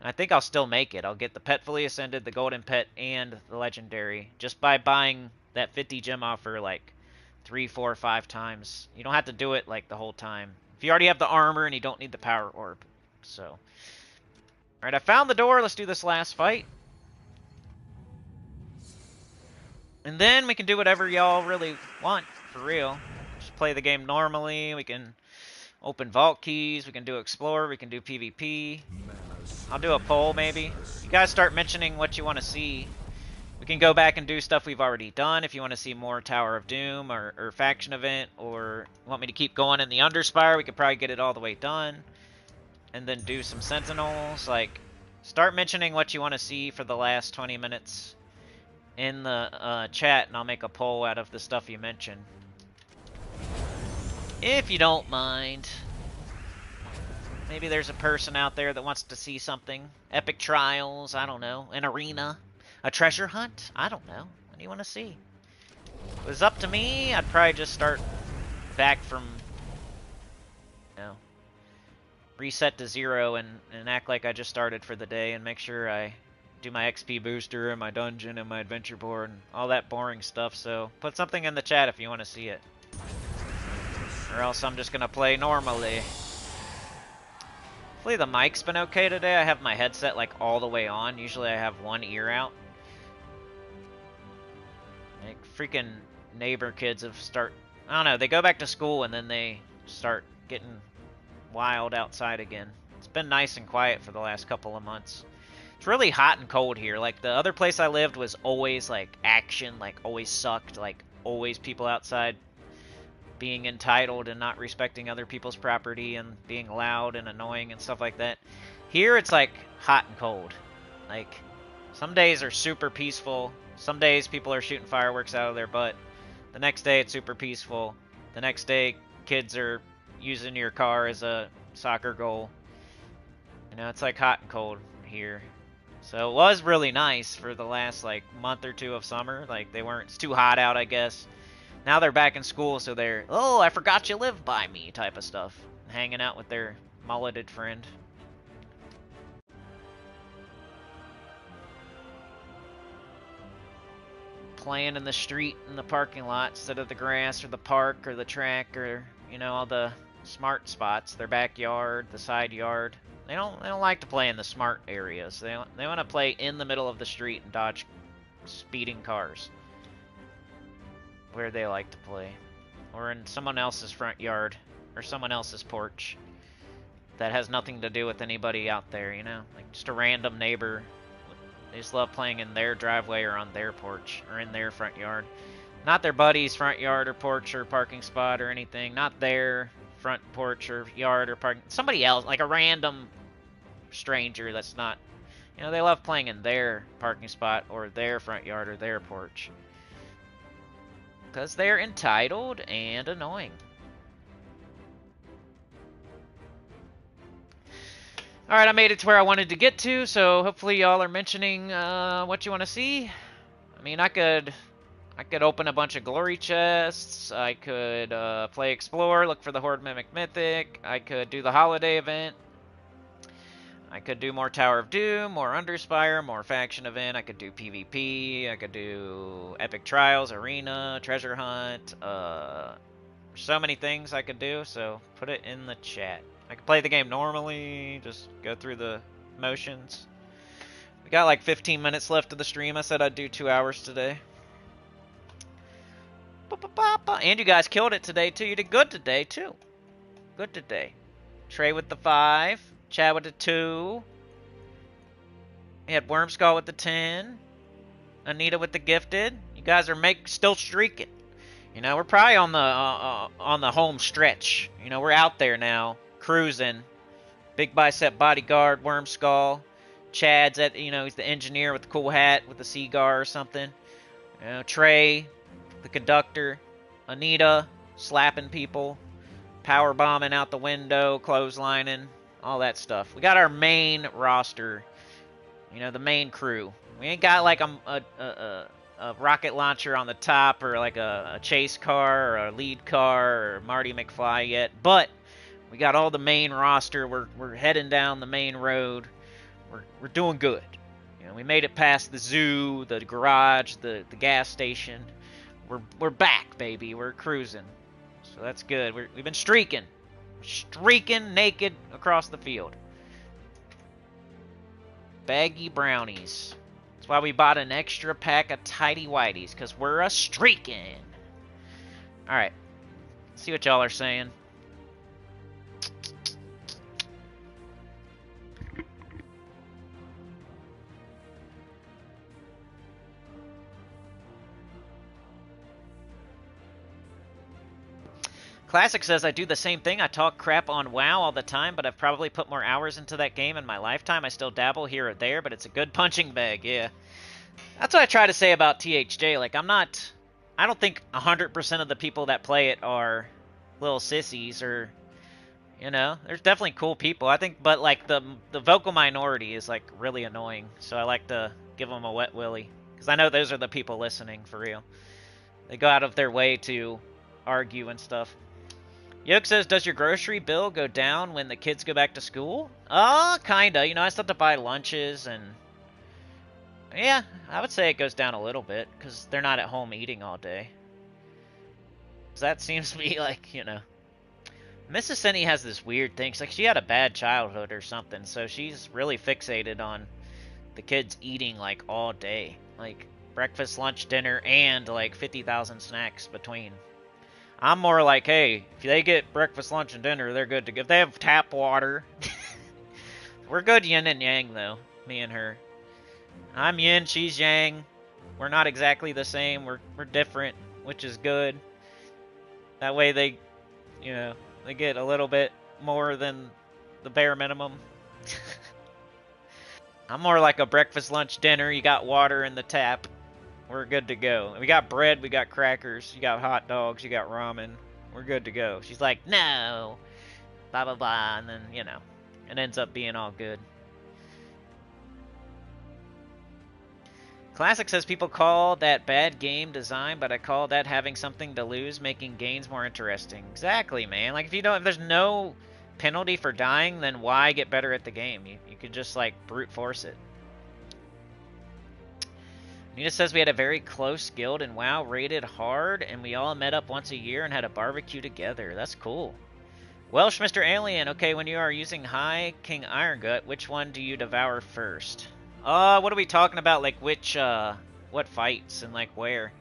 And I think I'll still make it. I'll get the pet fully ascended, the golden pet, and the legendary just by buying that 50 gem offer like 3, 4, 5 times. You don't have to do it like the whole time if you already have the armor and you don't need the power orb. So, alright, I found the door. Let's do this last fight. And then we can do whatever y'all really want, for real. Just play the game normally. We can open vault keys. We can do explore. We can do PvP. I'll do a poll, maybe. You guys start mentioning what you want to see. We can go back and do stuff we've already done. If you want to see more Tower of Doom or Faction Event, or want me to keep going in the Underspire, we could probably get it all the way done. And then do some Sentinels. Like, start mentioning what you want to see for the last 20 minutes in the chat, and I'll make a poll out of the stuff you mentioned. If you don't mind. Maybe there's a person out there that wants to see something. Epic Trials, I don't know. An arena. A treasure hunt? I don't know. What do you want to see? If it was up to me, I'd probably just start back from, you know, reset to 0 and act like I just started for the day and make sure I do my XP booster and my dungeon and my adventure board and all that boring stuff. So put something in the chat if you want to see it. Or else I'm just going to play normally. Hopefully the mic's been okay today. I have my headset like all the way on. Usually I have one ear out. Like freaking neighbor kids have I don't know, they go back to school and then they start getting wild outside again. It's been nice and quiet for the last couple of months. It's really hot and cold here. Like the other place I lived was always like action, like always sucked, like always people outside being entitled and not respecting other people's property and being loud and annoying and stuff like that. Here it's like hot and cold. Like some days are super peaceful. Some days people are shooting fireworks out of their butt. The next day it's super peaceful. The next day kids are using your car as a soccer goal. You know, it's like hot and cold here. So it was really nice for the last like month or two of summer. Like it's too hot out, I guess. Now they're back in school, so they're, oh, I forgot you live by me type of stuff. Hanging out with their mulleted friend. Playing in the street in the parking lot instead of the grass or the park or the track or, you know, all the smart spots. Their backyard, the side yard. They don't like to play in the smart areas. They want to play in the middle of the street and dodge speeding cars. Where they like to play. Or in someone else's front yard. Or someone else's porch. That has nothing to do with anybody out there, you know? Like just a random neighbor. They just love playing in their driveway or on their porch. Or in their front yard. Not their buddy's front yard or porch or parking spot or anything. Not their front porch or yard or parking. Somebody else. Like a random stranger that's not... You know, they love playing in their parking spot or their front yard or their porch. Because they're entitled and annoying. Alright, I made it to where I wanted to get to, so hopefully y'all are mentioning what you want to see. I mean, I could open a bunch of glory chests. I could play Explore, look for the Horde Mimic Mythic. I could do the holiday event. I could do more Tower of Doom, more Underspire, more Faction Event. I could do PvP. I could do Epic Trials, Arena, Treasure Hunt. So many things I could do, so put it in the chat. I could play the game normally, just go through the motions. We got like 15 minutes left of the stream. I said I'd do 2 hours today. And you guys killed it today, too. You did good today, too. Good today. Trey with the 5. Chad with the 2. We had Wormskull with the 10. Anita with the gifted. You guys are still streaking. You know, we're probably on the home stretch. You know, we're out there now, cruising. Big bicep bodyguard, Wormskull. Chad's at, you know, he's the engineer with the cool hat with the cigar or something. You know, Trey, the conductor. Anita, slapping people. Power bombing out the window, clotheslining, all that stuff. We got our main roster. You know, the main crew. We ain't got like a rocket launcher on the top or like a chase car or a lead car or Marty McFly yet, but we got all the main roster. We're heading down the main road. We're doing good. You know, we made it past the zoo, the garage, the gas station. We're back, baby. We're cruising. So that's good. We've been streaking. Streaking naked across the field. Baggy brownies. That's why we bought an extra pack of tidy whities, because we're a streaking. Alright. See what y'all are saying. Classic says, I do the same thing. I talk crap on WoW all the time, but I've probably put more hours into that game in my lifetime. I still dabble here or there, but it's a good punching bag, yeah. That's what I try to say about THJ. Like, I don't think 100% of the people that play it are little sissies or, you know, there's definitely cool people. I think, but like the vocal minority is like really annoying. So I like to give them a wet willy. Because I know those are the people listening, for real. They go out of their way to argue and stuff. Yoke says, does your grocery bill go down when the kids go back to school? Kinda. You know, I still have to buy lunches and... Yeah, I would say it goes down a little bit, because they're not at home eating all day. So that seems to be like, you know... Mrs. Senny has this weird thing. She's like, she had a bad childhood or something, so she's really fixated on the kids eating, like, all day. Like, breakfast, lunch, dinner, and, like, 50,000 snacks between. I'm more like, hey, if they get breakfast, lunch, and dinner, they're good to go. If they have tap water, we're good yin and yang, though, me and her. I'm yin, she's yang. We're not exactly the same. We're different, which is good. That way they, you know, they get a little bit more than the bare minimum. I'm more like a breakfast, lunch, dinner. You got water in the tap. We're good to go. We got bread, we got crackers, you got hot dogs, you got ramen. We're good to go. She's like, no, blah, blah, blah, and then, you know, it ends up being all good. Classic says, people call that bad game design, but I call that having something to lose, making gains more interesting. Exactly, man. Like, if there's no penalty for dying, then why get better at the game? You could just, like, brute force it. Nita says we had a very close guild and WoW rated hard, and we all met up once a year and had a barbecue together. That's cool. Welsh Mr. Alien, okay, when you are using High King Irongut, which one do you devour first? What are we talking about? Like, which, what fights and, like, where?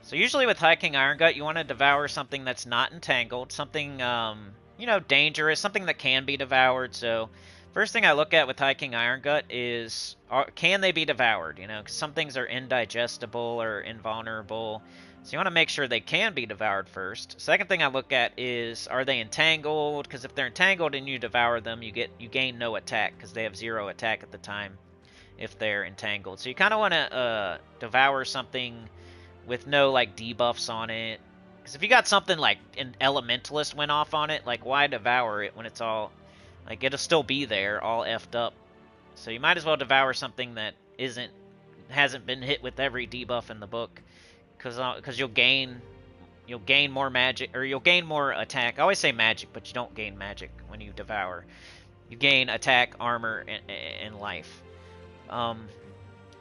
So usually with High King Irongut, you want to devour something that's not entangled, something, you know, dangerous, something that can be devoured, so... First thing I look at with High King Irongut is, can they be devoured? You know, because some things are indigestible or invulnerable. So you want to make sure they can be devoured first. Second thing I look at is, are they entangled? Because if they're entangled and you devour them, you gain no attack, because they have 0 attack at the time if they're entangled. So you kind of want to devour something with no, like, debuffs on it. Because if you got something like an Elementalist went off on it, like, why devour it when it's all... Like, it'll still be there, all effed up. So you might as well devour something that hasn't been hit with every debuff in the book. Because you'll gain more magic, or you'll gain more attack. I always say magic, but you don't gain magic when you devour. You gain attack, armor, and life.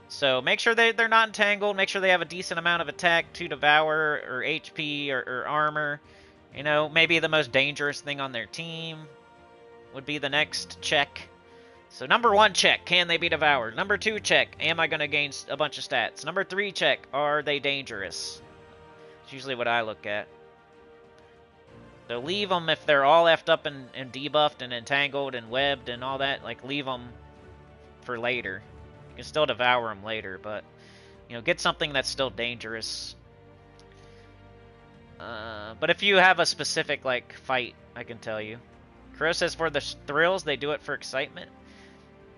So make sure they're not entangled. Make sure they have a decent amount of attack to devour, or HP, or armor. You know, maybe the most dangerous thing on their team would be the next check. So number 1 check, can they be devoured? Number 2 check, am I going to gain a bunch of stats? Number 3 check, are they dangerous? It's usually what I look at. So leave them if they're all effed up and debuffed and entangled and webbed and all that. Like, leave them for later. You can still devour them later, but, you know, get something that's still dangerous. But if you have a specific, like, fight, I can tell you. Crow says for the thrills, they do it for excitement.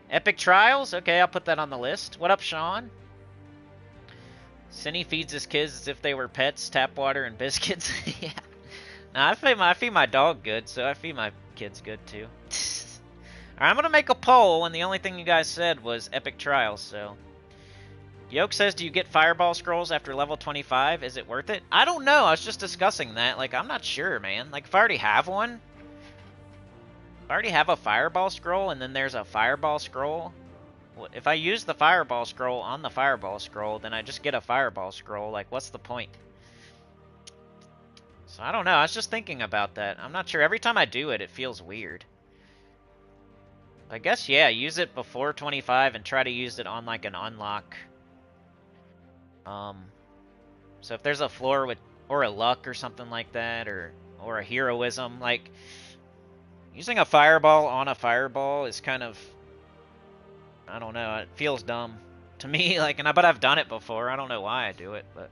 Epic Trials? Okay, I'll put that on the list. What up, Sean? Cinny feeds his kids as if they were pets, tap water and biscuits. Yeah. Nah, I feed my dog good, so I feed my kids good too. Alright, I'm gonna make a poll, and the only thing you guys said was Epic Trials, so. Yoke says, do you get Fireball Scrolls after level 25? Is it worth it? I don't know, I was just discussing that. Like, I'm not sure, man. Like, if I already have one, if I already have a Fireball Scroll, and then there's a Fireball Scroll, if I use the Fireball Scroll on the Fireball Scroll, then I just get a Fireball Scroll. Like, what's the point? So, I don't know. I was just thinking about that. I'm not sure. Every time I do it, it feels weird. I guess, yeah, use it before 25 and try to use it on, like, an unlock. So if there's a floor with, or a luck or something like that, or a heroism, like, using a fireball on a fireball is kind of, I don't know, it feels dumb to me. Like, but I've done it before. I don't know why I do it, but.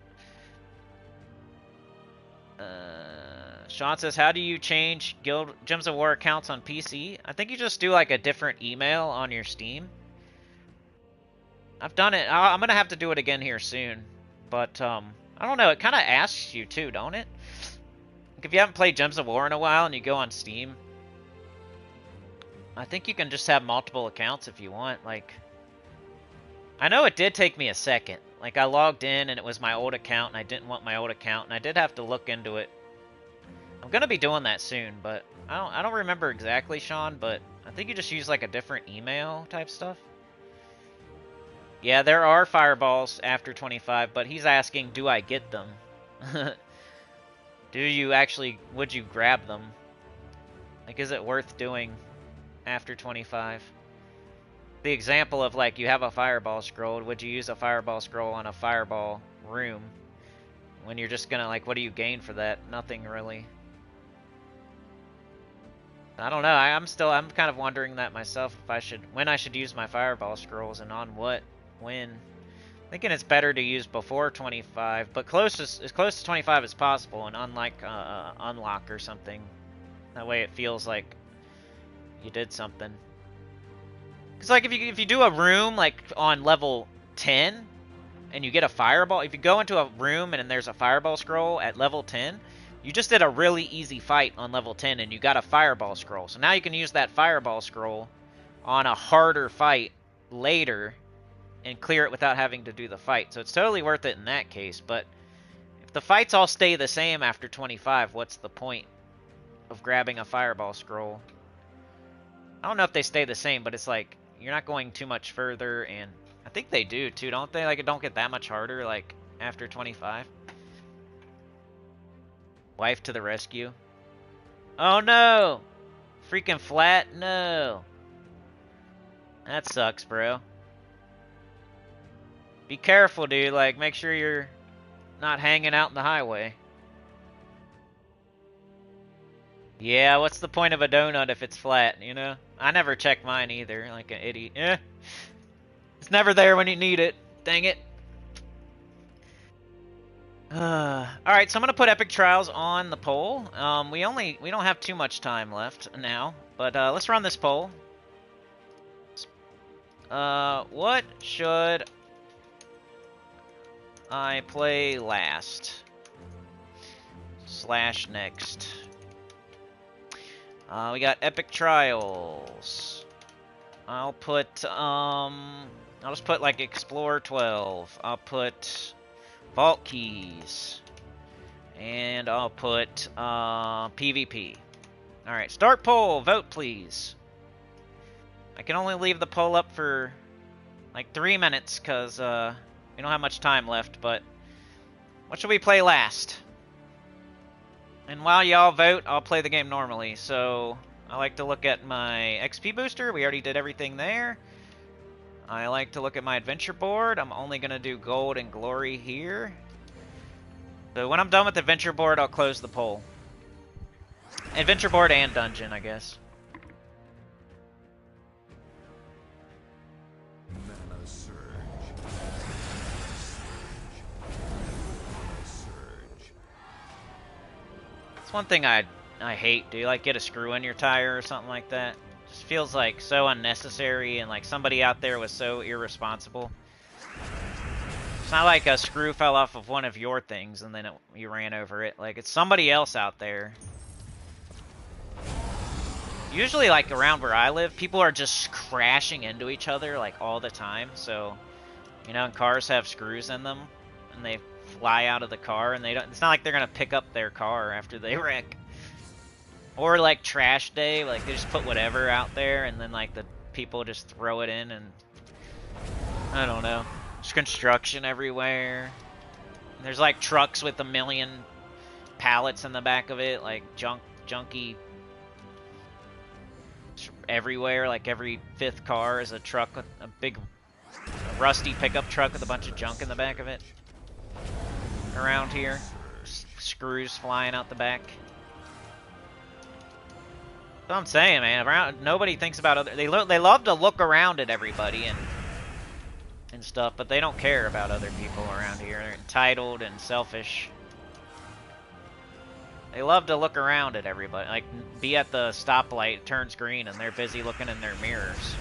Sean says, how do you change Guild Gems of War accounts on PC? I think you just do like a different email on your Steam. I've done it. I'm gonna have to do it again here soon, but I don't know. It kind of asks you too, don't it? Like, if you haven't played Gems of War in a while and you go on Steam, I think you can just have multiple accounts if you want. Like, I know it did take me a second. Like, I logged in and it was my old account and I didn't want my old account, and I did have to look into it. I'm gonna be doing that soon, but I don't remember exactly, Sean, but I think you just use like a different email type stuff. Yeah, there are fireballs after 25, but he's asking, do I get them? Do you actually, would you grab them? Like, is it worth doing after 25? The example of, like, you have a fireball scroll, would you use a fireball scroll on a fireball room? When you're just gonna, like, what do you gain for that? Nothing, really. I don't know, I'm kind of wondering that myself, if when I should use my fireball scrolls and on what. When. Thinking it's better to use before 25, but as close to 25 as possible, and unlike unlock or something. That way it feels like you did something. Because like if you do a room like on level 10, and you get a fireball, if you go into a room and there's a fireball scroll at level 10, you just did a really easy fight on level 10 and you got a fireball scroll. So now you can use that fireball scroll on a harder fight later and clear it without having to do the fight. So it's totally worth it in that case, but if the fights all stay the same after 25, what's the point of grabbing a fireball scroll? I don't know if they stay the same, but it's like, you're not going too much further, and I think they do too, don't they? Like, it don't get that much harder, like, after 25. Wife to the rescue. Oh no! Freaking flat? No. That sucks, bro. Be careful, dude. Like, make sure you're not hanging out in the highway. Yeah, what's the point of a donut if it's flat, you know? I never check mine either, like an idiot. Eh. It's never there when you need it. Dang it. Alright, so I'm going to put Epic Trials on the poll. We don't have too much time left now, but let's run this poll. What should I play last? / next. We got Epic Trials. I'll just put like Explore 12. I'll put Vault Keys. And I'll put PvP. Alright, start poll. Vote, please. I can only leave the poll up for like 3 minutes because we don't have much time left, but what should we play last? And while y'all vote, I'll play the game normally. So I like to look at my XP booster. We already did everything there. I like to look at my adventure board. I'm only going to do gold and glory here. So when I'm done with adventure board, I'll close the poll. Adventure board and dungeon, I guess. Mana surge. Surge. It's one thing I hate. Do you like get a screw in your tire or something like that? Just feels like so unnecessary, and like somebody out there was so irresponsible. It's not like a screw fell off of one of your things and then you ran over it. Like, it's somebody else out there. Usually, like, around where I live, people are just crashing into each other, like, all the time. So, you know, and cars have screws in them, and they fly out of the car, and they don't. It's not like they're gonna pick up their car after they wreck. Or, like, trash day, like, they just put whatever out there, and then, like, the people just throw it in, and I don't know. There's construction everywhere. There's, like, trucks with a million pallets in the back of it, like, junky everywhere. Like, every fifth car is a truck with a big rusty pickup truck with a bunch of junk in the back of it. Around here, screws flying out the back. That's what I'm saying, man. Nobody thinks about other. They love to look around at everybody and stuff, but they don't care about other people around here. They're entitled and selfish. They love to look around at everybody. Like, be at the stoplight, it turns green, and they're busy looking in their mirrors.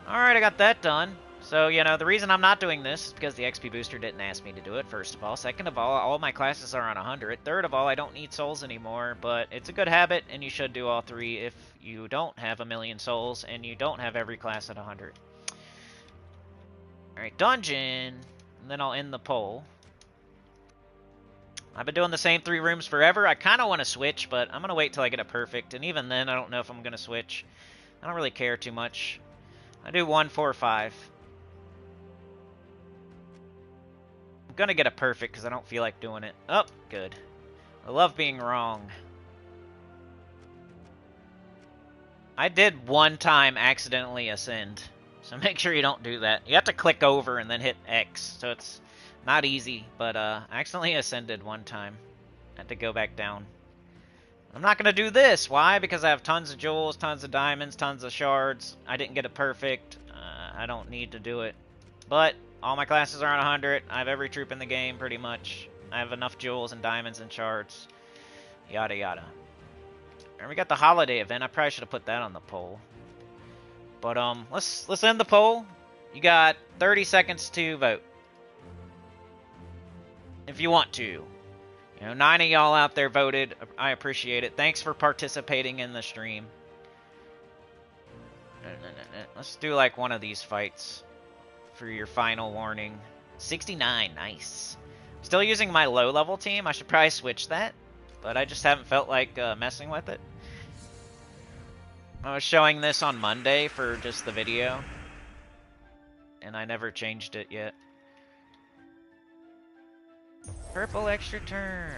Alright, I got that done. So, you know, the reason I'm not doing this is because the XP booster didn't ask me to do it, first of all. Second of all my classes are on 100. Third of all, I don't need souls anymore, but it's a good habit, and you should do all three if you don't have 1,000,000 souls, and you don't have every class at 100. Alright, dungeon, and then I'll end the poll. I've been doing the same 3 rooms forever. I kind of want to switch, but I'm going to wait till I get it perfect, and even then, I don't know if I'm going to switch. I don't really care too much. I do 1, 4, 5. I'm gonna get a perfect because I don't feel like doing it. Oh, good. I love being wrong. I did one time accidentally ascend, so make sure you don't do that. You have to click over and then hit X, so it's not easy, but I accidentally ascended one time. I had to go back down. I'm not gonna do this. Why? Because I have tons of jewels, tons of diamonds, tons of shards. I didn't get it perfect. I don't need to do it. But all my classes are on 100. I have every troop in the game, pretty much. I have enough jewels and diamonds and shards. Yada yada. And we got the holiday event. I probably should have put that on the poll. But let's end the poll. You got 30 seconds to vote. If you want to. You know, 9 of y'all out there voted. I appreciate it. Thanks for participating in the stream. Let's do like one of these fights for your final warning. 69, nice. Still using my low level team. I should probably switch that, but I just haven't felt like messing with it. I was showing this on Monday for just the video, and I never changed it yet. Purple extra turn.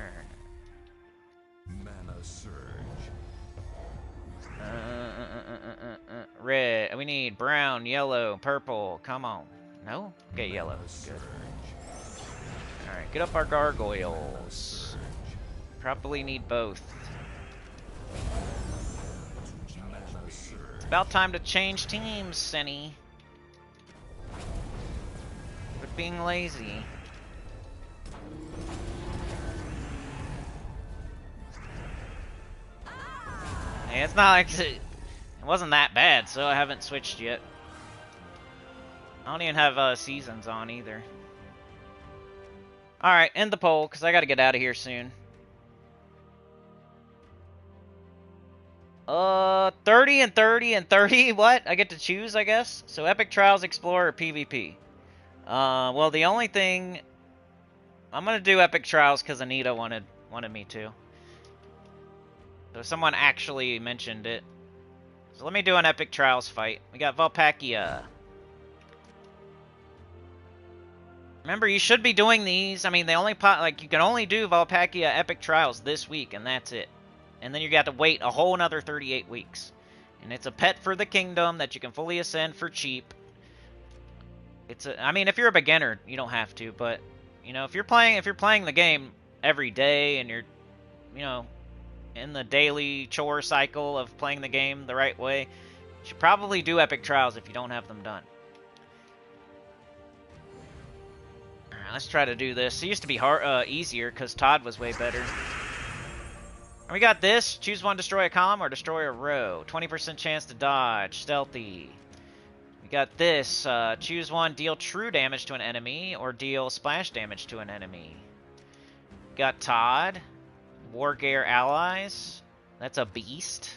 Mana surge. Red. We need brown, yellow, purple. Come on. No? Okay, yellow. Good. Alright, get up our gargoyles. Probably need both. It's about time to change teams, Senny. Quit being lazy. Hey, it's not like it wasn't that bad, so I haven't switched yet. I don't even have seasons on either. Alright, end the poll, because I got to get out of here soon. 30 and 30 and 30, what? I get to choose, I guess? So Epic Trials, Explorer, or PvP? Well, the only thing... I'm going to do Epic Trials because Anita wanted me to. So someone actually mentioned it. So let me do an Epic Trials fight. We got Valpakia. Remember, you should be doing these. I mean, they only you can only do Valpakia Epic Trials this week, and that's it. And then you got to wait a whole another 38 weeks. And it's a pet for the kingdom that you can fully ascend for cheap. I mean, if you're a beginner, you don't have to, but you know, if you're playing the game every day and you're, you know, in the daily chore cycle of playing the game the right way, you should probably do epic trials if you don't have them done. Alright, let's try to do this. It used to be easier because Todd was way better. And we got this. Choose one, destroy a column or destroy a row. 20% chance to dodge. Stealthy. We got this. Choose one, deal true damage to an enemy or deal splash damage to an enemy. We got Todd. Wargear allies. That's a beast.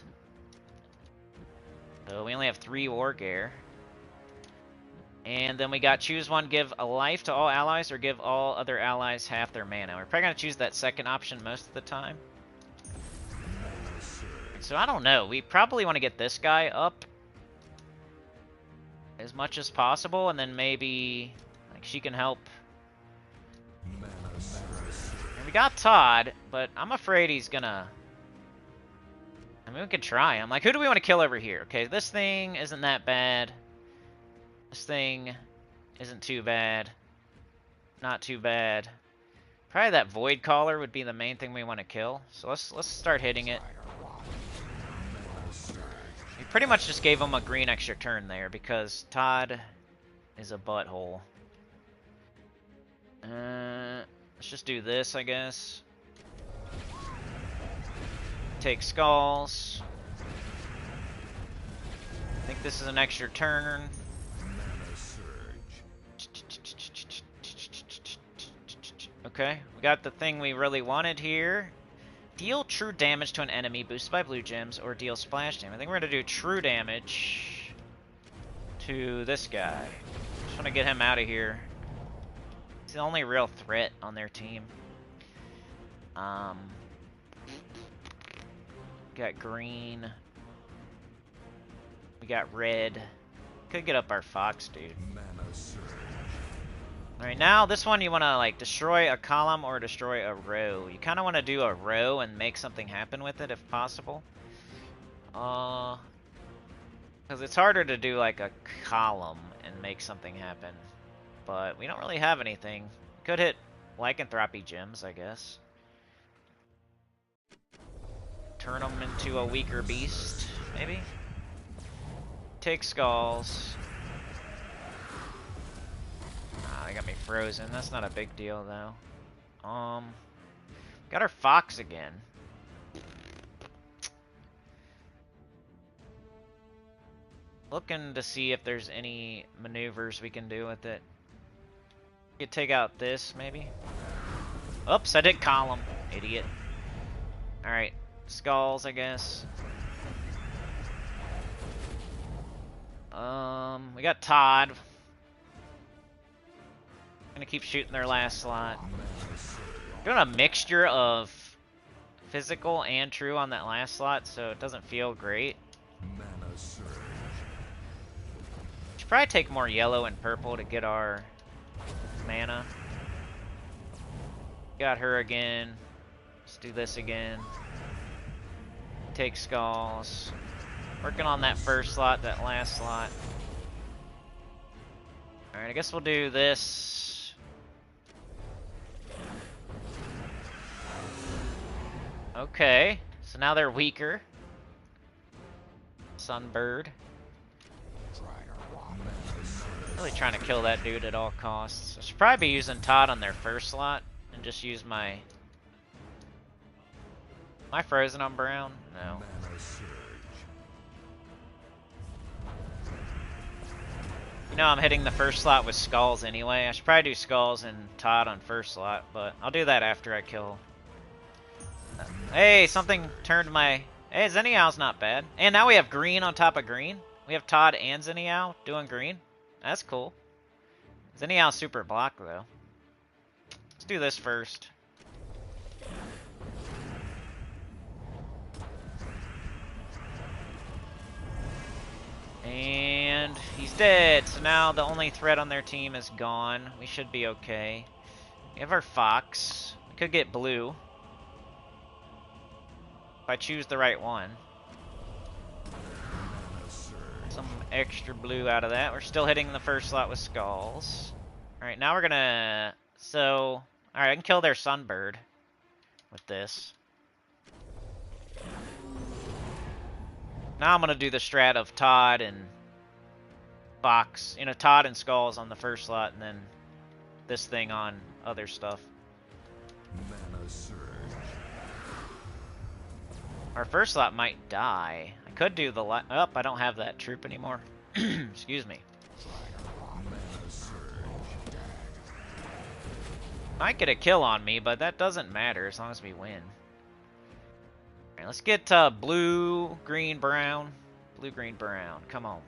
So we only have 3 Wargear. And then we got choose one, give a life to all allies or give all other allies half their mana. We're probably going to choose that second option most of the time. So I don't know. We probably want to get this guy up as much as possible, and then maybe like she can help. And we got Todd, but I'm afraid he's gonna. I mean, we could try him. Like, who do we want to kill over here? Okay, this thing isn't that bad. This thing isn't too bad. Not too bad. Probably that Void Caller would be the main thing we want to kill. So let's start hitting it. We pretty much just gave him a green extra turn there because Todd is a butthole. Let's just do this, I guess. Take skulls. I think this is an extra turn. Okay, we got the thing we really wanted here. Deal true damage to an enemy boosted by blue gems or deal splash damage. I think we're going to do true damage to this guy. Just want to get him out of here. He's the only real threat on their team. Got green. We got red. Could get up our fox, dude. Alright, now this one you want to like destroy a column or destroy a row. You kind of want to do a row and make something happen with it if possible. Because it's harder to do like a column and make something happen. But we don't really have anything. Could hit lycanthropy gems, I guess. Turn them into a weaker beast, maybe? Take skulls. They got me frozen. That's not a big deal, though. Got our fox again. Looking to see if there's any maneuvers we can do with it. You could take out this, maybe? Oops, I did column. Idiot. Alright. Skulls, I guess. We got Todd. Gonna keep shooting their last slot. Doing a mixture of physical and true on that last slot, so it doesn't feel great. Should probably take more yellow and purple to get our mana. Got her again. Let's do this again. Take skulls. Working on that first slot, that last slot. Alright, I guess we'll do this. Okay, so now they're weaker. Sunbird. Really trying to kill that dude at all costs. I should probably be using Todd on their first slot and just use my... Am I frozen on brown? No. You know I'm hitting the first slot with skulls anyway. I should probably do skulls and Todd on first slot, but I'll do that after I kill. Hey, something turned my... Hey, Zenyao's not bad. And now we have green on top of green. We have Todd and Zenyao doing green. That's cool. Zenyao's super block, though. Let's do this first. And he's dead. So now the only threat on their team is gone. We should be okay. We have our fox. We could get blue. If I choose the right one. Some extra blue out of that. We're still hitting the first slot with skulls. Alright, now we're gonna... So... Alright, I can kill their sunbird with this. Now I'm gonna do the strat of Todd and Fox. You know, Todd and skulls on the first slot, and then this thing on other stuff. Mana surge. Our first slot might die. I could do the... Oh, I don't have that troop anymore. Excuse me. Mana surge. Might get a kill on me, but that doesn't matter as long as we win. Alright, let's get blue, green, brown. Blue, green, brown. Come on.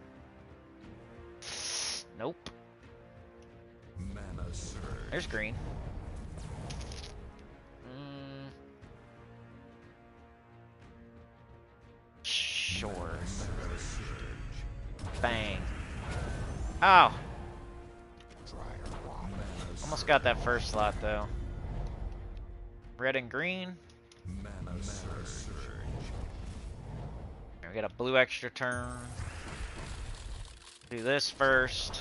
Nope. Mana surge. There's green. Sure. Mana surge. Bang. Oh! Mana Almost got that first slot, though. Red and green. Mana surge. We got a blue extra turn. Do this first.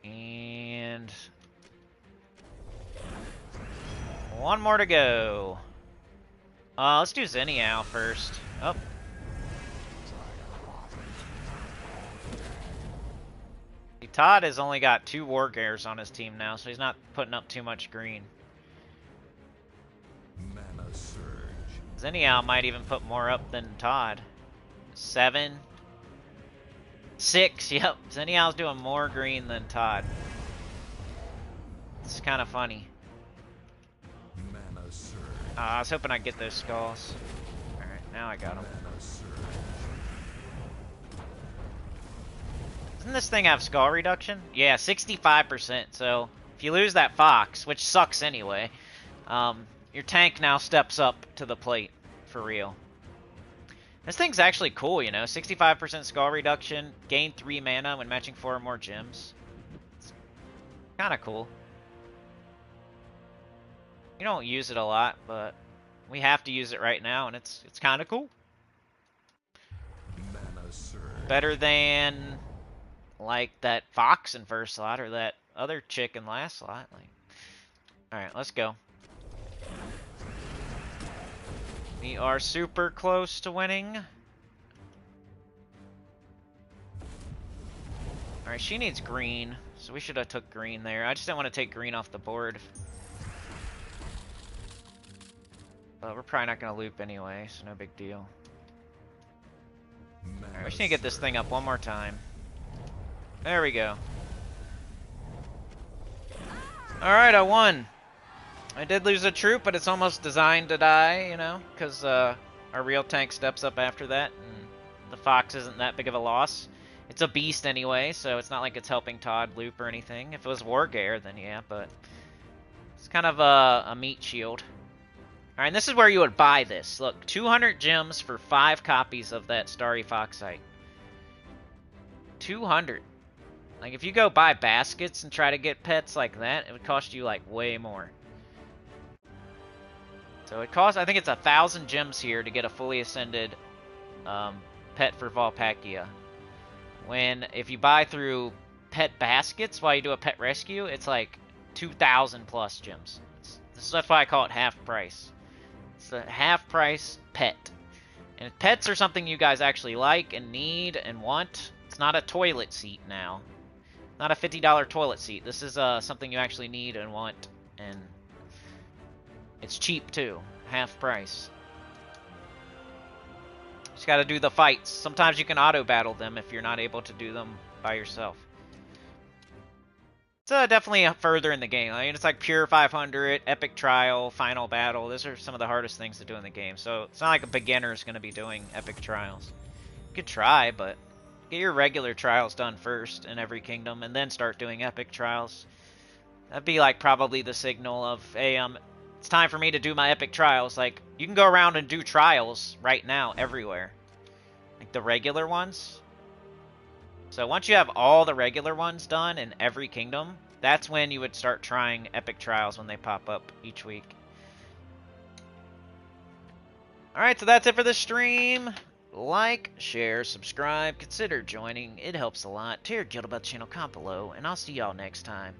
And... one more to go. Let's do Zennial first. Oh. Todd has only got 2 Wargears on his team now, so he's not putting up too much green. Mana surge. Zennial might even put more up than Todd. 7. 6, yep. Zennial's doing more green than Todd. It's kind of funny. Mana surge. I was hoping I'd get those skulls. Alright, now I got them. Mana surge. Doesn't this thing have skull reduction? Yeah, 65%. So if you lose that fox, which sucks anyway, your tank now steps up to the plate for real. This thing's actually cool, you know. 65% skull reduction, gain 3 mana when matching 4 or more gems. It's kind of cool. You don't use it a lot, but we have to use it right now, and it's kind of cool. Mana surge. Better than like that fox in first slot or that other chick in last slot. Like, all right, let's go. We are super close to winning. All right, she needs green, so we should have took green there. I just didn't want to take green off the board. But we're probably not going to loop anyway, so no big deal. All right, we just need to get this thing up one more time. There we go. Alright, I won. I did lose a troop, but it's almost designed to die, you know, because our real tank steps up after that, and the fox isn't that big of a loss. It's a beast anyway, so it's not like it's helping Todd loop or anything. If it was Wargear, then yeah, but it's kind of a meat shield. Alright, and this is where you would buy this. Look, 200 gems for 5 copies of that Starry Foxite. 200. Like, if you go buy baskets and try to get pets like that, it would cost you, like, way more. So it costs, I think it's 1,000 gems here to get a fully ascended pet for Volpacchia. When, if you buy through pet baskets while you do a pet rescue, it's like 2,000 plus gems. That's why I call it half price. It's a half price pet. And pets are something you guys actually like and need and want. It's not a toilet seat now. Not a $50 toilet seat. This is something you actually need and want, and it's cheap too. Half price. Just gotta do the fights. Sometimes you can auto battle them if you're not able to do them by yourself. It's definitely further in the game. I mean, it's like pure 500, epic trial, final battle. Those are some of the hardest things to do in the game. So it's not like a beginner is going to be doing epic trials. You could try, but get your regular trials done first in every kingdom, and then start doing epic trials. That'd be like probably the signal of, hey, it's time for me to do my epic trials. Like, you can go around and do trials right now everywhere. Like the regular ones. So once you have all the regular ones done in every kingdom, that's when you would start trying epic trials when they pop up each week. Alright, so that's it for the stream. like, share, subscribe, consider joining. It helps a lot. To your Guild About channel, comment below, and I'll see y'all next time.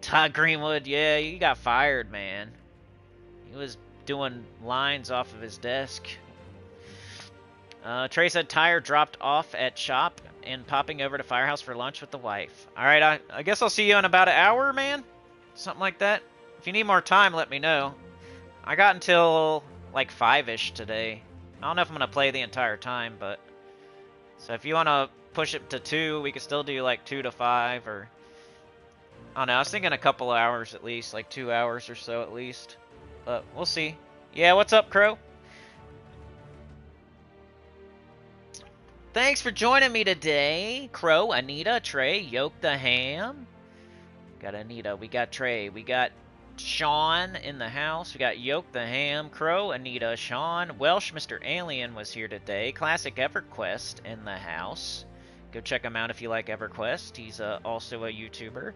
Todd Greenwood, yeah, you got fired, man. He was doing lines off of his desk. Trey said tire dropped off at shop and popping over to Firehouse for lunch with the wife. Alright, I guess I'll see you in about an hour, man? Something like that. If you need more time, let me know. I got until like 5-ish today. I don't know if I'm going to play the entire time, but... So if you want to push it to 2, we could still do like 2 to 5, or... I don't know, I was thinking a couple hours at least, like 2 hours or so at least. But we'll see. Yeah, what's up, Crow? Thanks for joining me today, Crow, Anita, Trey, Yoke the Ham. Got Anita, we got Trey, we got Sean in the house, we got Yoke the Ham, Crow, Anita, Sean, Welsh, Mr. Alien was here today, Classic EverQuest in the house. Go check him out if you like EverQuest. He's also a YouTuber.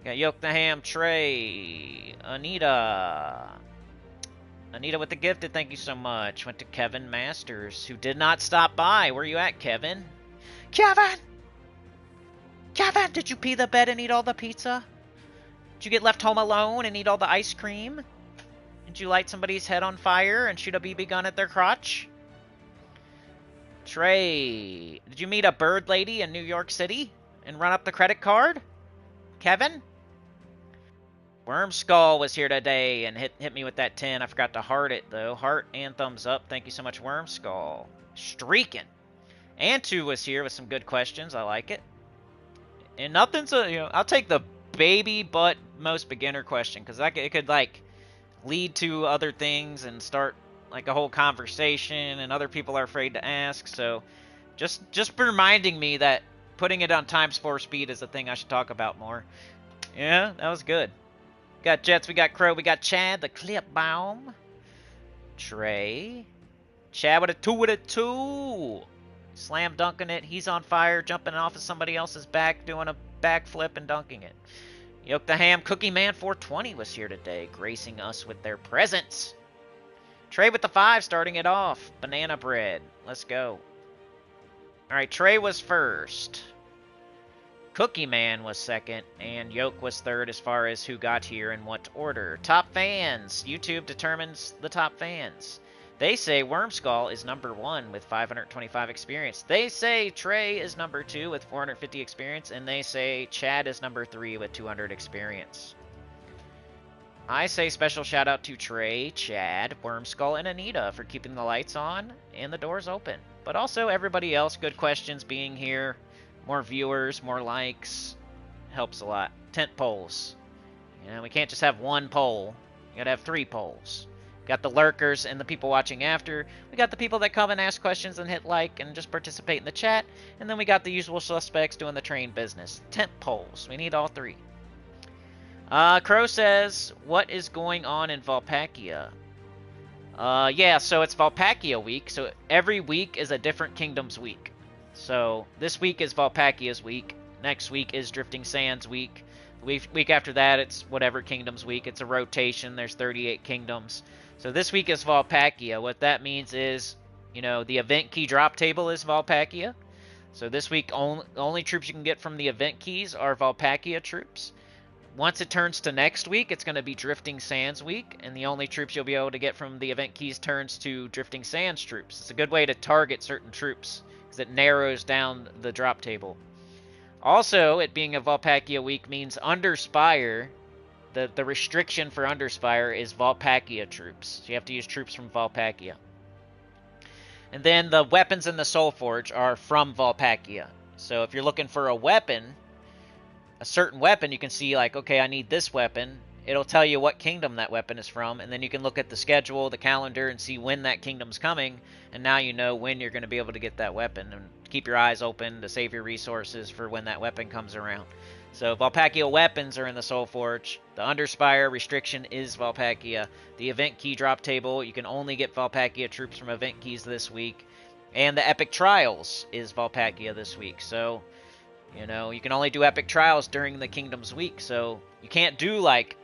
Got Yoke the Ham, Trey, Anita. Anita with the gifted, thank you so much. Went to Kevin Masters, who did not stop by. Where you at, Kevin? Kevin! Kevin, did you pee the bed and eat all the pizza? Did you get left home alone and eat all the ice cream? Did you light somebody's head on fire and shoot a BB gun at their crotch? Trey, did you meet a bird lady in New York City and run up the credit card? Kevin? Wormskull was here today and hit me with that 10. I forgot to heart it, though. Heart and thumbs up. Thank you so much, Wormskull. Streaking. Antu was here with some good questions. I like it. And nothing's I'll take the baby but most beginner question, because it could, like, lead to other things and start, like, a whole conversation, and other people are afraid to ask. So just reminding me that putting it on times 4 speed is a thing I should talk about more. Yeah, that was good. Got Jets, we got Crow, we got Chad, the Clipbaum. Trey. Chad with a 2 with a 2. Slam dunking it. He's on fire, jumping off of somebody else's back, doing a backflip and dunking it. Yoke the Ham, Cookie Man 420 was here today, gracing us with their presence. Trey with the 5, starting it off. Banana bread. Let's go. Alright, Trey was first. Cookie Man was second, and Yoke was third as far as who got here in what order. Top fans. YouTube determines the top fans. They say Wormskull is number 1 with 525 experience. They say Trey is number 2 with 450 experience, and they say Chad is number 3 with 200 experience. I say special shout out to Trey, Chad, Wormskull, and Anita for keeping the lights on and the doors open. But also everybody else, good questions being here. More viewers, more likes, helps a lot. Tent polls. You know, we can't just have one poll. You gotta have 3 polls. We got the lurkers and the people watching after. We got the people that come and ask questions and hit like and just participate in the chat. And then we got the usual suspects doing the train business. Tent polls. We need all 3. Crow says, what is going on in Valpakia? Yeah, so it's Valpakia week. So every week is a different kingdom's week. So this week is Valpakia's week. Next week is Drifting Sands week. The week after that, it's whatever kingdom's week. It's a rotation. There's 38 kingdoms. So this week is Valpakia. What that means is, you know, the event key drop table is Valpakia. So this week, only troops you can get from the event keys are Valpakia troops. Once it turns to next week, it's going to be Drifting Sands week, and the only troops you'll be able to get from the event keys turns to Drifting Sands troops. It's a good way to target certain troops, because it narrows down the drop table. Also, it being a Valpakia week means Underspire, the restriction for Underspire is Valpakia troops. So you have to use troops from Valpakia. And then the weapons in the Soul Forge are from Valpakia. So if you're looking for a weapon, a certain weapon, you can see like, okay, I need this weapon. It'll tell you what kingdom that weapon is from, and then you can look at the schedule, the calendar, and see when that kingdom's coming, and now you know when you're going to be able to get that weapon, and keep your eyes open to save your resources for when that weapon comes around. So Valpakia weapons are in the Soul Forge. The Underspire restriction is Valpakia. The event key drop table, you can only get Valpakia troops from event keys this week. And the Epic Trials is Valpakia this week. So, you know, you can only do Epic Trials during the Kingdom's week. So you can't do like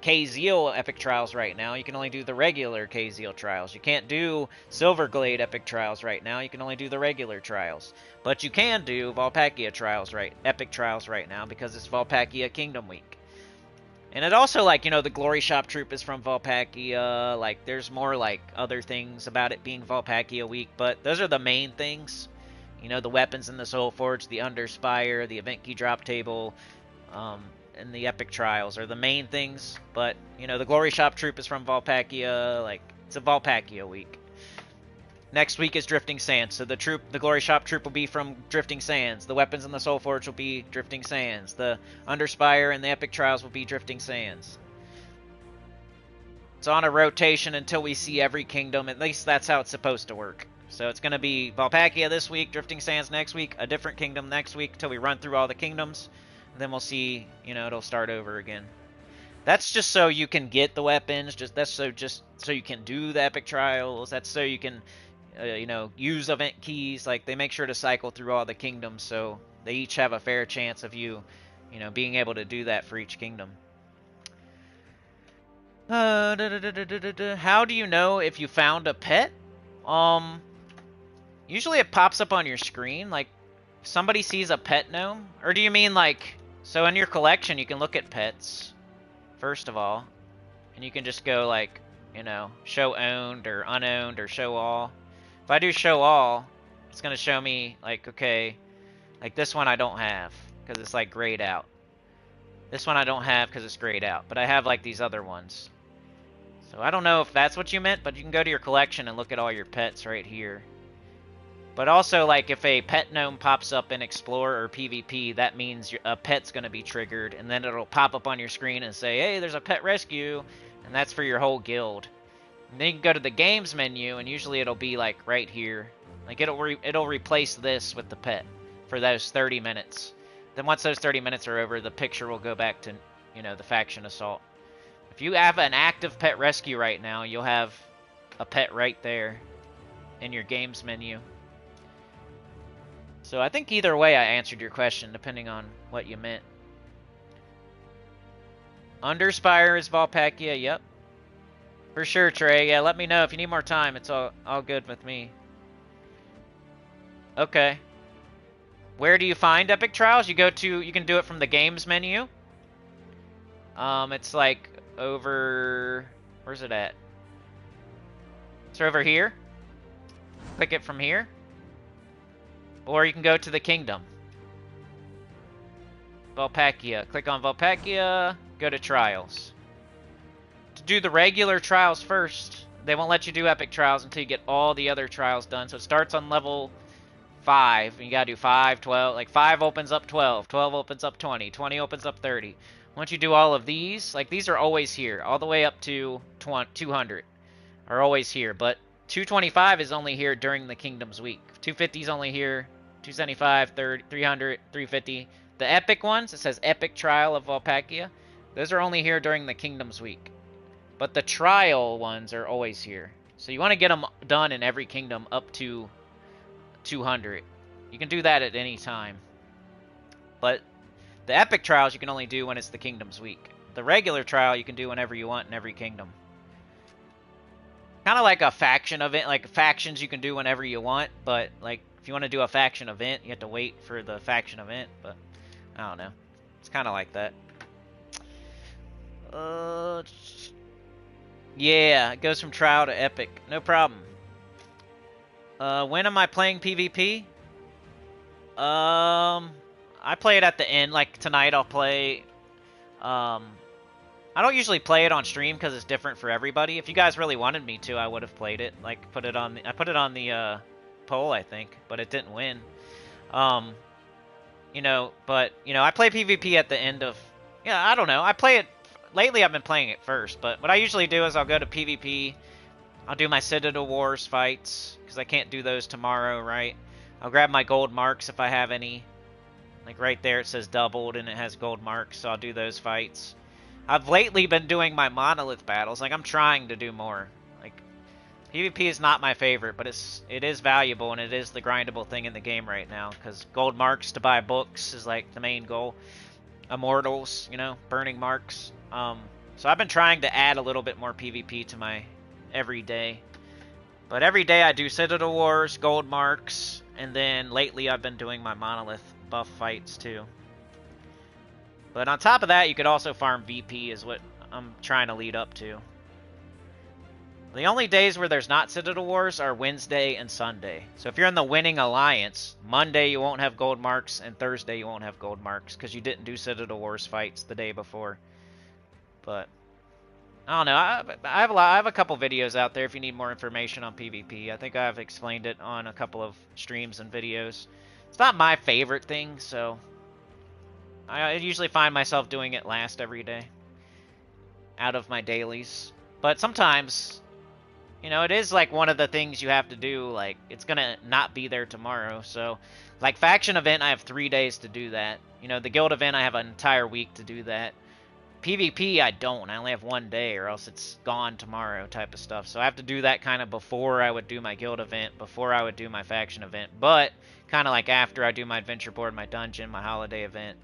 K-Zeal Epic Trials right now. You can only do the regular K-Zeal Trials. You can't do Silverglade Epic Trials right now. You can only do the regular Trials. But you can do Valpakia Trials Epic Trials right now because it's Valpakia Kingdom Week. And it also, like, you know, the Glory Shop Troop is from Valpakia. Like, there's more, like, other things about it being Valpakia Week. But those are the main things. You know, the weapons in the Soul Forge, the Underspire, the Event Key Drop Table, and the Epic Trials are the main things. But, you know, the Glory Shop Troop is from Valpakia. Like, it's a Valpakia Week. Next week is Drifting Sands, so the Glory Shop Troop will be from Drifting Sands. The weapons in the Soul Forge will be Drifting Sands. The Underspire and the Epic Trials will be Drifting Sands. It's on a rotation until we see every kingdom. At least that's how it's supposed to work. So it's going to be Valpakia this week, Drifting Sands next week, a different kingdom next week until we run through all the kingdoms. And then we'll see, you know, it'll start over again. That's just so you can get the weapons. That's so you can do the Epic Trials. That's so you can... you know, use event keys. Like, they make sure to cycle through all the kingdoms, so they each have a fair chance of you know, being able to do that for each kingdom. How do you know if you found a pet? Usually it pops up on your screen, like, somebody sees a pet gnome. Or do you mean, like, so in your collection you can look at pets, first of all, and you can just go, like, you know, show owned or unowned or show all. If I do show all, it's going to show me, like, okay, like this one I don't have because it's, like, grayed out. This one I don't have because it's grayed out, but I have, like, these other ones. So I don't know if that's what you meant, but you can go to your collection and look at all your pets right here. But also, like, if a pet gnome pops up in Explorer or PvP, that means a pet's going to be triggered, and then it'll pop up on your screen and say, hey, there's a pet rescue, and that's for your whole guild. And then you can go to the games menu, and usually it'll be, like, right here. Like, it'll replace this with the pet for those 30 minutes. Then once those 30 minutes are over, the picture will go back to, you know, the faction assault. If you have an active pet rescue right now, you'll have a pet right there in your games menu. So I think either way I answered your question, depending on what you meant. Underspire is Valpakia, yep. For sure, Trey. Yeah, let me know if you need more time. It's all good with me. Okay. Where do you find Epic Trials? You can do it from the games menu. It's like over, where's it at? It's over here. Click it from here. Or you can go to the kingdom. Valpakia. Click on Valpakia, go to Trials. To do the regular trials first, they won't let you do Epic Trials until you get all the other trials done. So it starts on level 5, and you gotta do 5, 12, like 5 opens up 12, 12 opens up 20, 20 opens up 30. Once you do all of these, like these are always here, all the way up to 200 are always here, but 225 is only here during the Kingdoms week. 250 is only here, 275, 30, 300, 350. The epic ones, it says Epic Trial of Valpakia, those are only here during the Kingdoms week. But the trial ones are always here. So you want to get them done in every kingdom up to 200. You can do that at any time. But the epic trials you can only do when it's the Kingdoms week. The regular trial you can do whenever you want in every kingdom. Kind of like a faction event, like factions you can do whenever you want, but like if you want to do a faction event, you have to wait for the faction event, but I don't know. It's kind of like that. Yeah, it goes from trial to epic. No problem. When am I playing PvP? I play it at the end. Like tonight I'll play. I don't usually play it on stream because it's different for everybody. If you guys really wanted me to, I would have played it. Like I put it on the poll, I think, but it didn't win. You know, but you know, I play PvP at the end of. Yeah, I don't know. I play it. Lately, I've been playing it first, but what I usually do is I'll go to PvP. I'll do my Citadel Wars fights, because I can't do those tomorrow, right? I'll grab my gold marks if I have any. Like right there, it says doubled, and it has gold marks, so I'll do those fights. I've lately been doing my monolith battles. Like, I'm trying to do more. Like, PvP is not my favorite, but it is valuable, and it is the grindable thing in the game right now, because gold marks to buy books is, like, the main goal. Immortals, you know, burning marks. So I've been trying to add a little bit more PvP to my everyday. But every day I do Citadel Wars, Gold Marks, and then lately I've been doing my Monolith buff fights too. But on top of that, you could also farm VP is what I'm trying to lead up to. The only days where there's not Citadel Wars are Wednesday and Sunday. So if you're in the winning alliance, Monday you won't have gold marks, and Thursday you won't have gold marks because you didn't do Citadel Wars fights the day before. But I don't know. I have a couple videos out there if you need more information on PvP. I think I've explained it on a couple of streams and videos. It's not my favorite thing, so I usually find myself doing it last every day out of my dailies. But sometimes, you know, it is like one of the things you have to do. Like, it's gonna not be there tomorrow. So, like, faction event, I have 3 days to do that. You know, the guild event, I have an entire week to do that. PvP, I don't. I only have 1 day, or else it's gone tomorrow type of stuff. So I have to do that kind of before I would do my guild event, before I would do my faction event. But kind of like after I do my adventure board, my dungeon, my holiday event.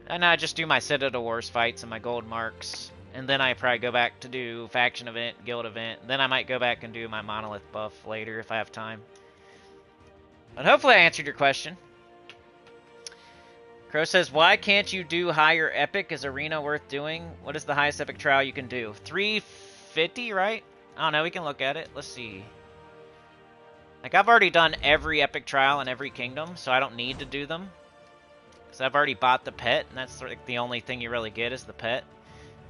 And I just do my Citadel Wars fights and my gold marks. And then I probably go back to do faction event, guild event. Then I might go back and do my monolith buff later if I have time. But hopefully I answered your question. Crow says, why can't you do higher epic? Is arena worth doing? What is the highest epic trial you can do? 350, right? I don't know, we can look at it. Let's see. Like, I've already done every epic trial in every kingdom, so I don't need to do them. Because I've already bought the pet, and that's like the only thing you really get is the pet.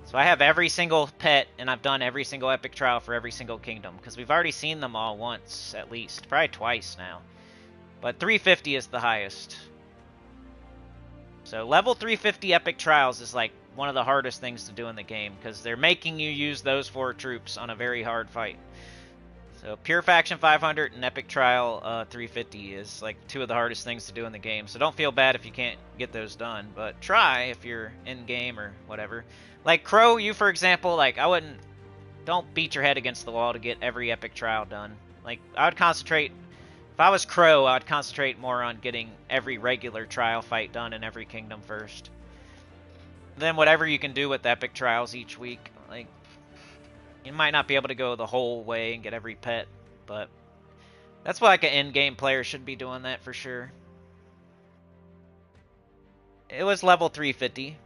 So I have every single pet, and I've done every single epic trial for every single kingdom. Because we've already seen them all once, at least. Probably twice now. But 350 is the highest. So level 350 epic trials is like one of the hardest things to do in the game. Because they're making you use those 4 troops on a very hard fight. So pure faction 500 and epic trial 350 is like 2 of the hardest things to do in the game. So don't feel bad if you can't get those done. But try if you're in game or whatever. Like Crow, you for example, like I wouldn't, don't beat your head against the wall to get every epic trial done. Like I would concentrate, if I was Crow, I would concentrate more on getting every regular trial fight done in every kingdom first. Then whatever you can do with the epic trials each week, like you might not be able to go the whole way and get every pet, but that's why like an in-game player should be doing that for sure. It was level 350.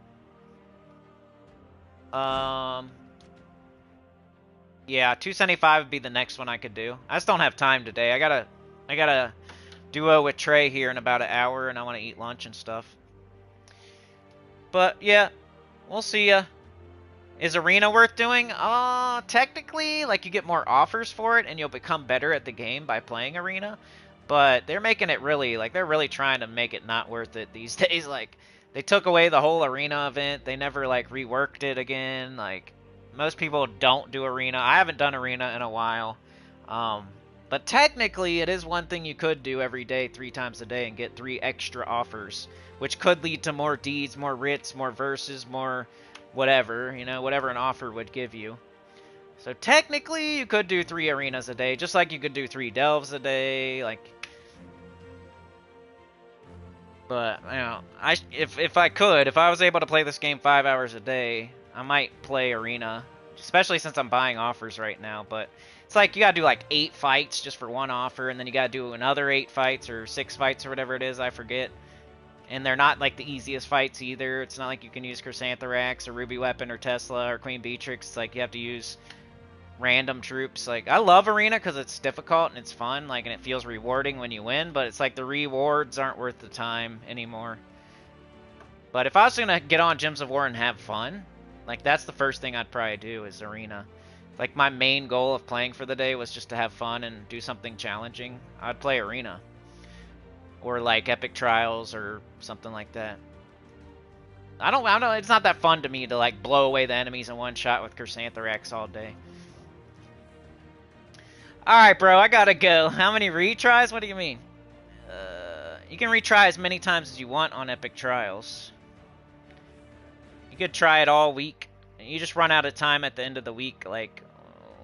Yeah, 275 would be the next one I could do. I just don't have time today. I got a duo with Trey here in about an hour, and I want to eat lunch and stuff. But yeah, we'll see ya. Is Arena worth doing? Technically, like you get more offers for it, and you'll become better at the game by playing Arena. But they're making it really, like they're really trying to make it not worth it these days. Like they took away the whole Arena event. They never like reworked it again. Like most people don't do Arena. I haven't done Arena in a while. But technically, it is one thing you could do every day, 3 times a day, and get 3 extra offers, which could lead to more deeds, more writs, more verses, more whatever, you know, whatever an offer would give you. So technically, you could do 3 arenas a day, just like you could do 3 delves a day, like. But you know, if I was able to play this game 5 hours a day, I might play arena, especially since I'm buying offers right now. But it's like you gotta do like 8 fights just for one offer, and then you gotta do another 8 fights or 6 fights or whatever it is, I forget. And they're not like the easiest fights either. It's not like you can use Chrysantherax or Ruby Weapon or Tesla or Queen Beatrix. It's like you have to use random troops. Like I love Arena because it's difficult and it's fun, like, and it feels rewarding when you win. But it's like the rewards aren't worth the time anymore. But if I was gonna get on Gems of War and have fun, like that's the first thing I'd probably do is Arena. Like my main goal of playing for the day was just to have fun and do something challenging. I'd play Arena. Or like Epic Trials or something like that. I don't know, it's not that fun to me to like blow away the enemies in one shot with Chrysantherax all day. Alright bro, I gotta go. How many retries? What do you mean? You can retry as many times as you want on Epic Trials. You could try it all week. You just run out of time at the end of the week, like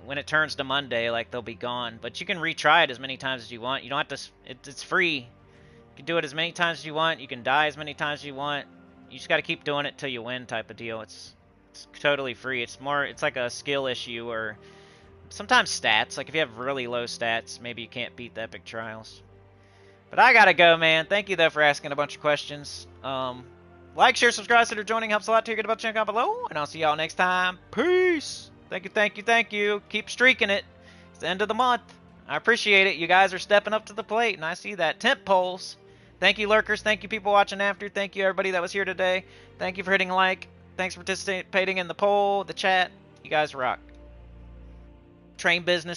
when it turns to Monday, like they'll be gone. But you can retry it as many times as you want. You don't have to, it's free. You can do it as many times as you want. You can die as many times as you want. You just got to keep doing it till you win type of deal. It's It's totally free. It's like a skill issue or sometimes stats. Like if you have really low stats, maybe you can't beat the epic trials. But I gotta go, man. Thank you though for asking a bunch of questions. Like, share, subscribe, consider joining. Helps a lot too. Get about the channel down below, and I'll see y'all next time. Peace. Thank you, thank you, thank you. Keep streaking it. It's the end of the month. I appreciate it. You guys are stepping up to the plate, and I see that. Temp polls. Thank you, lurkers. Thank you, people watching after. Thank you, everybody that was here today. Thank you for hitting like. Thanks for participating in the poll, the chat. You guys rock. Train business.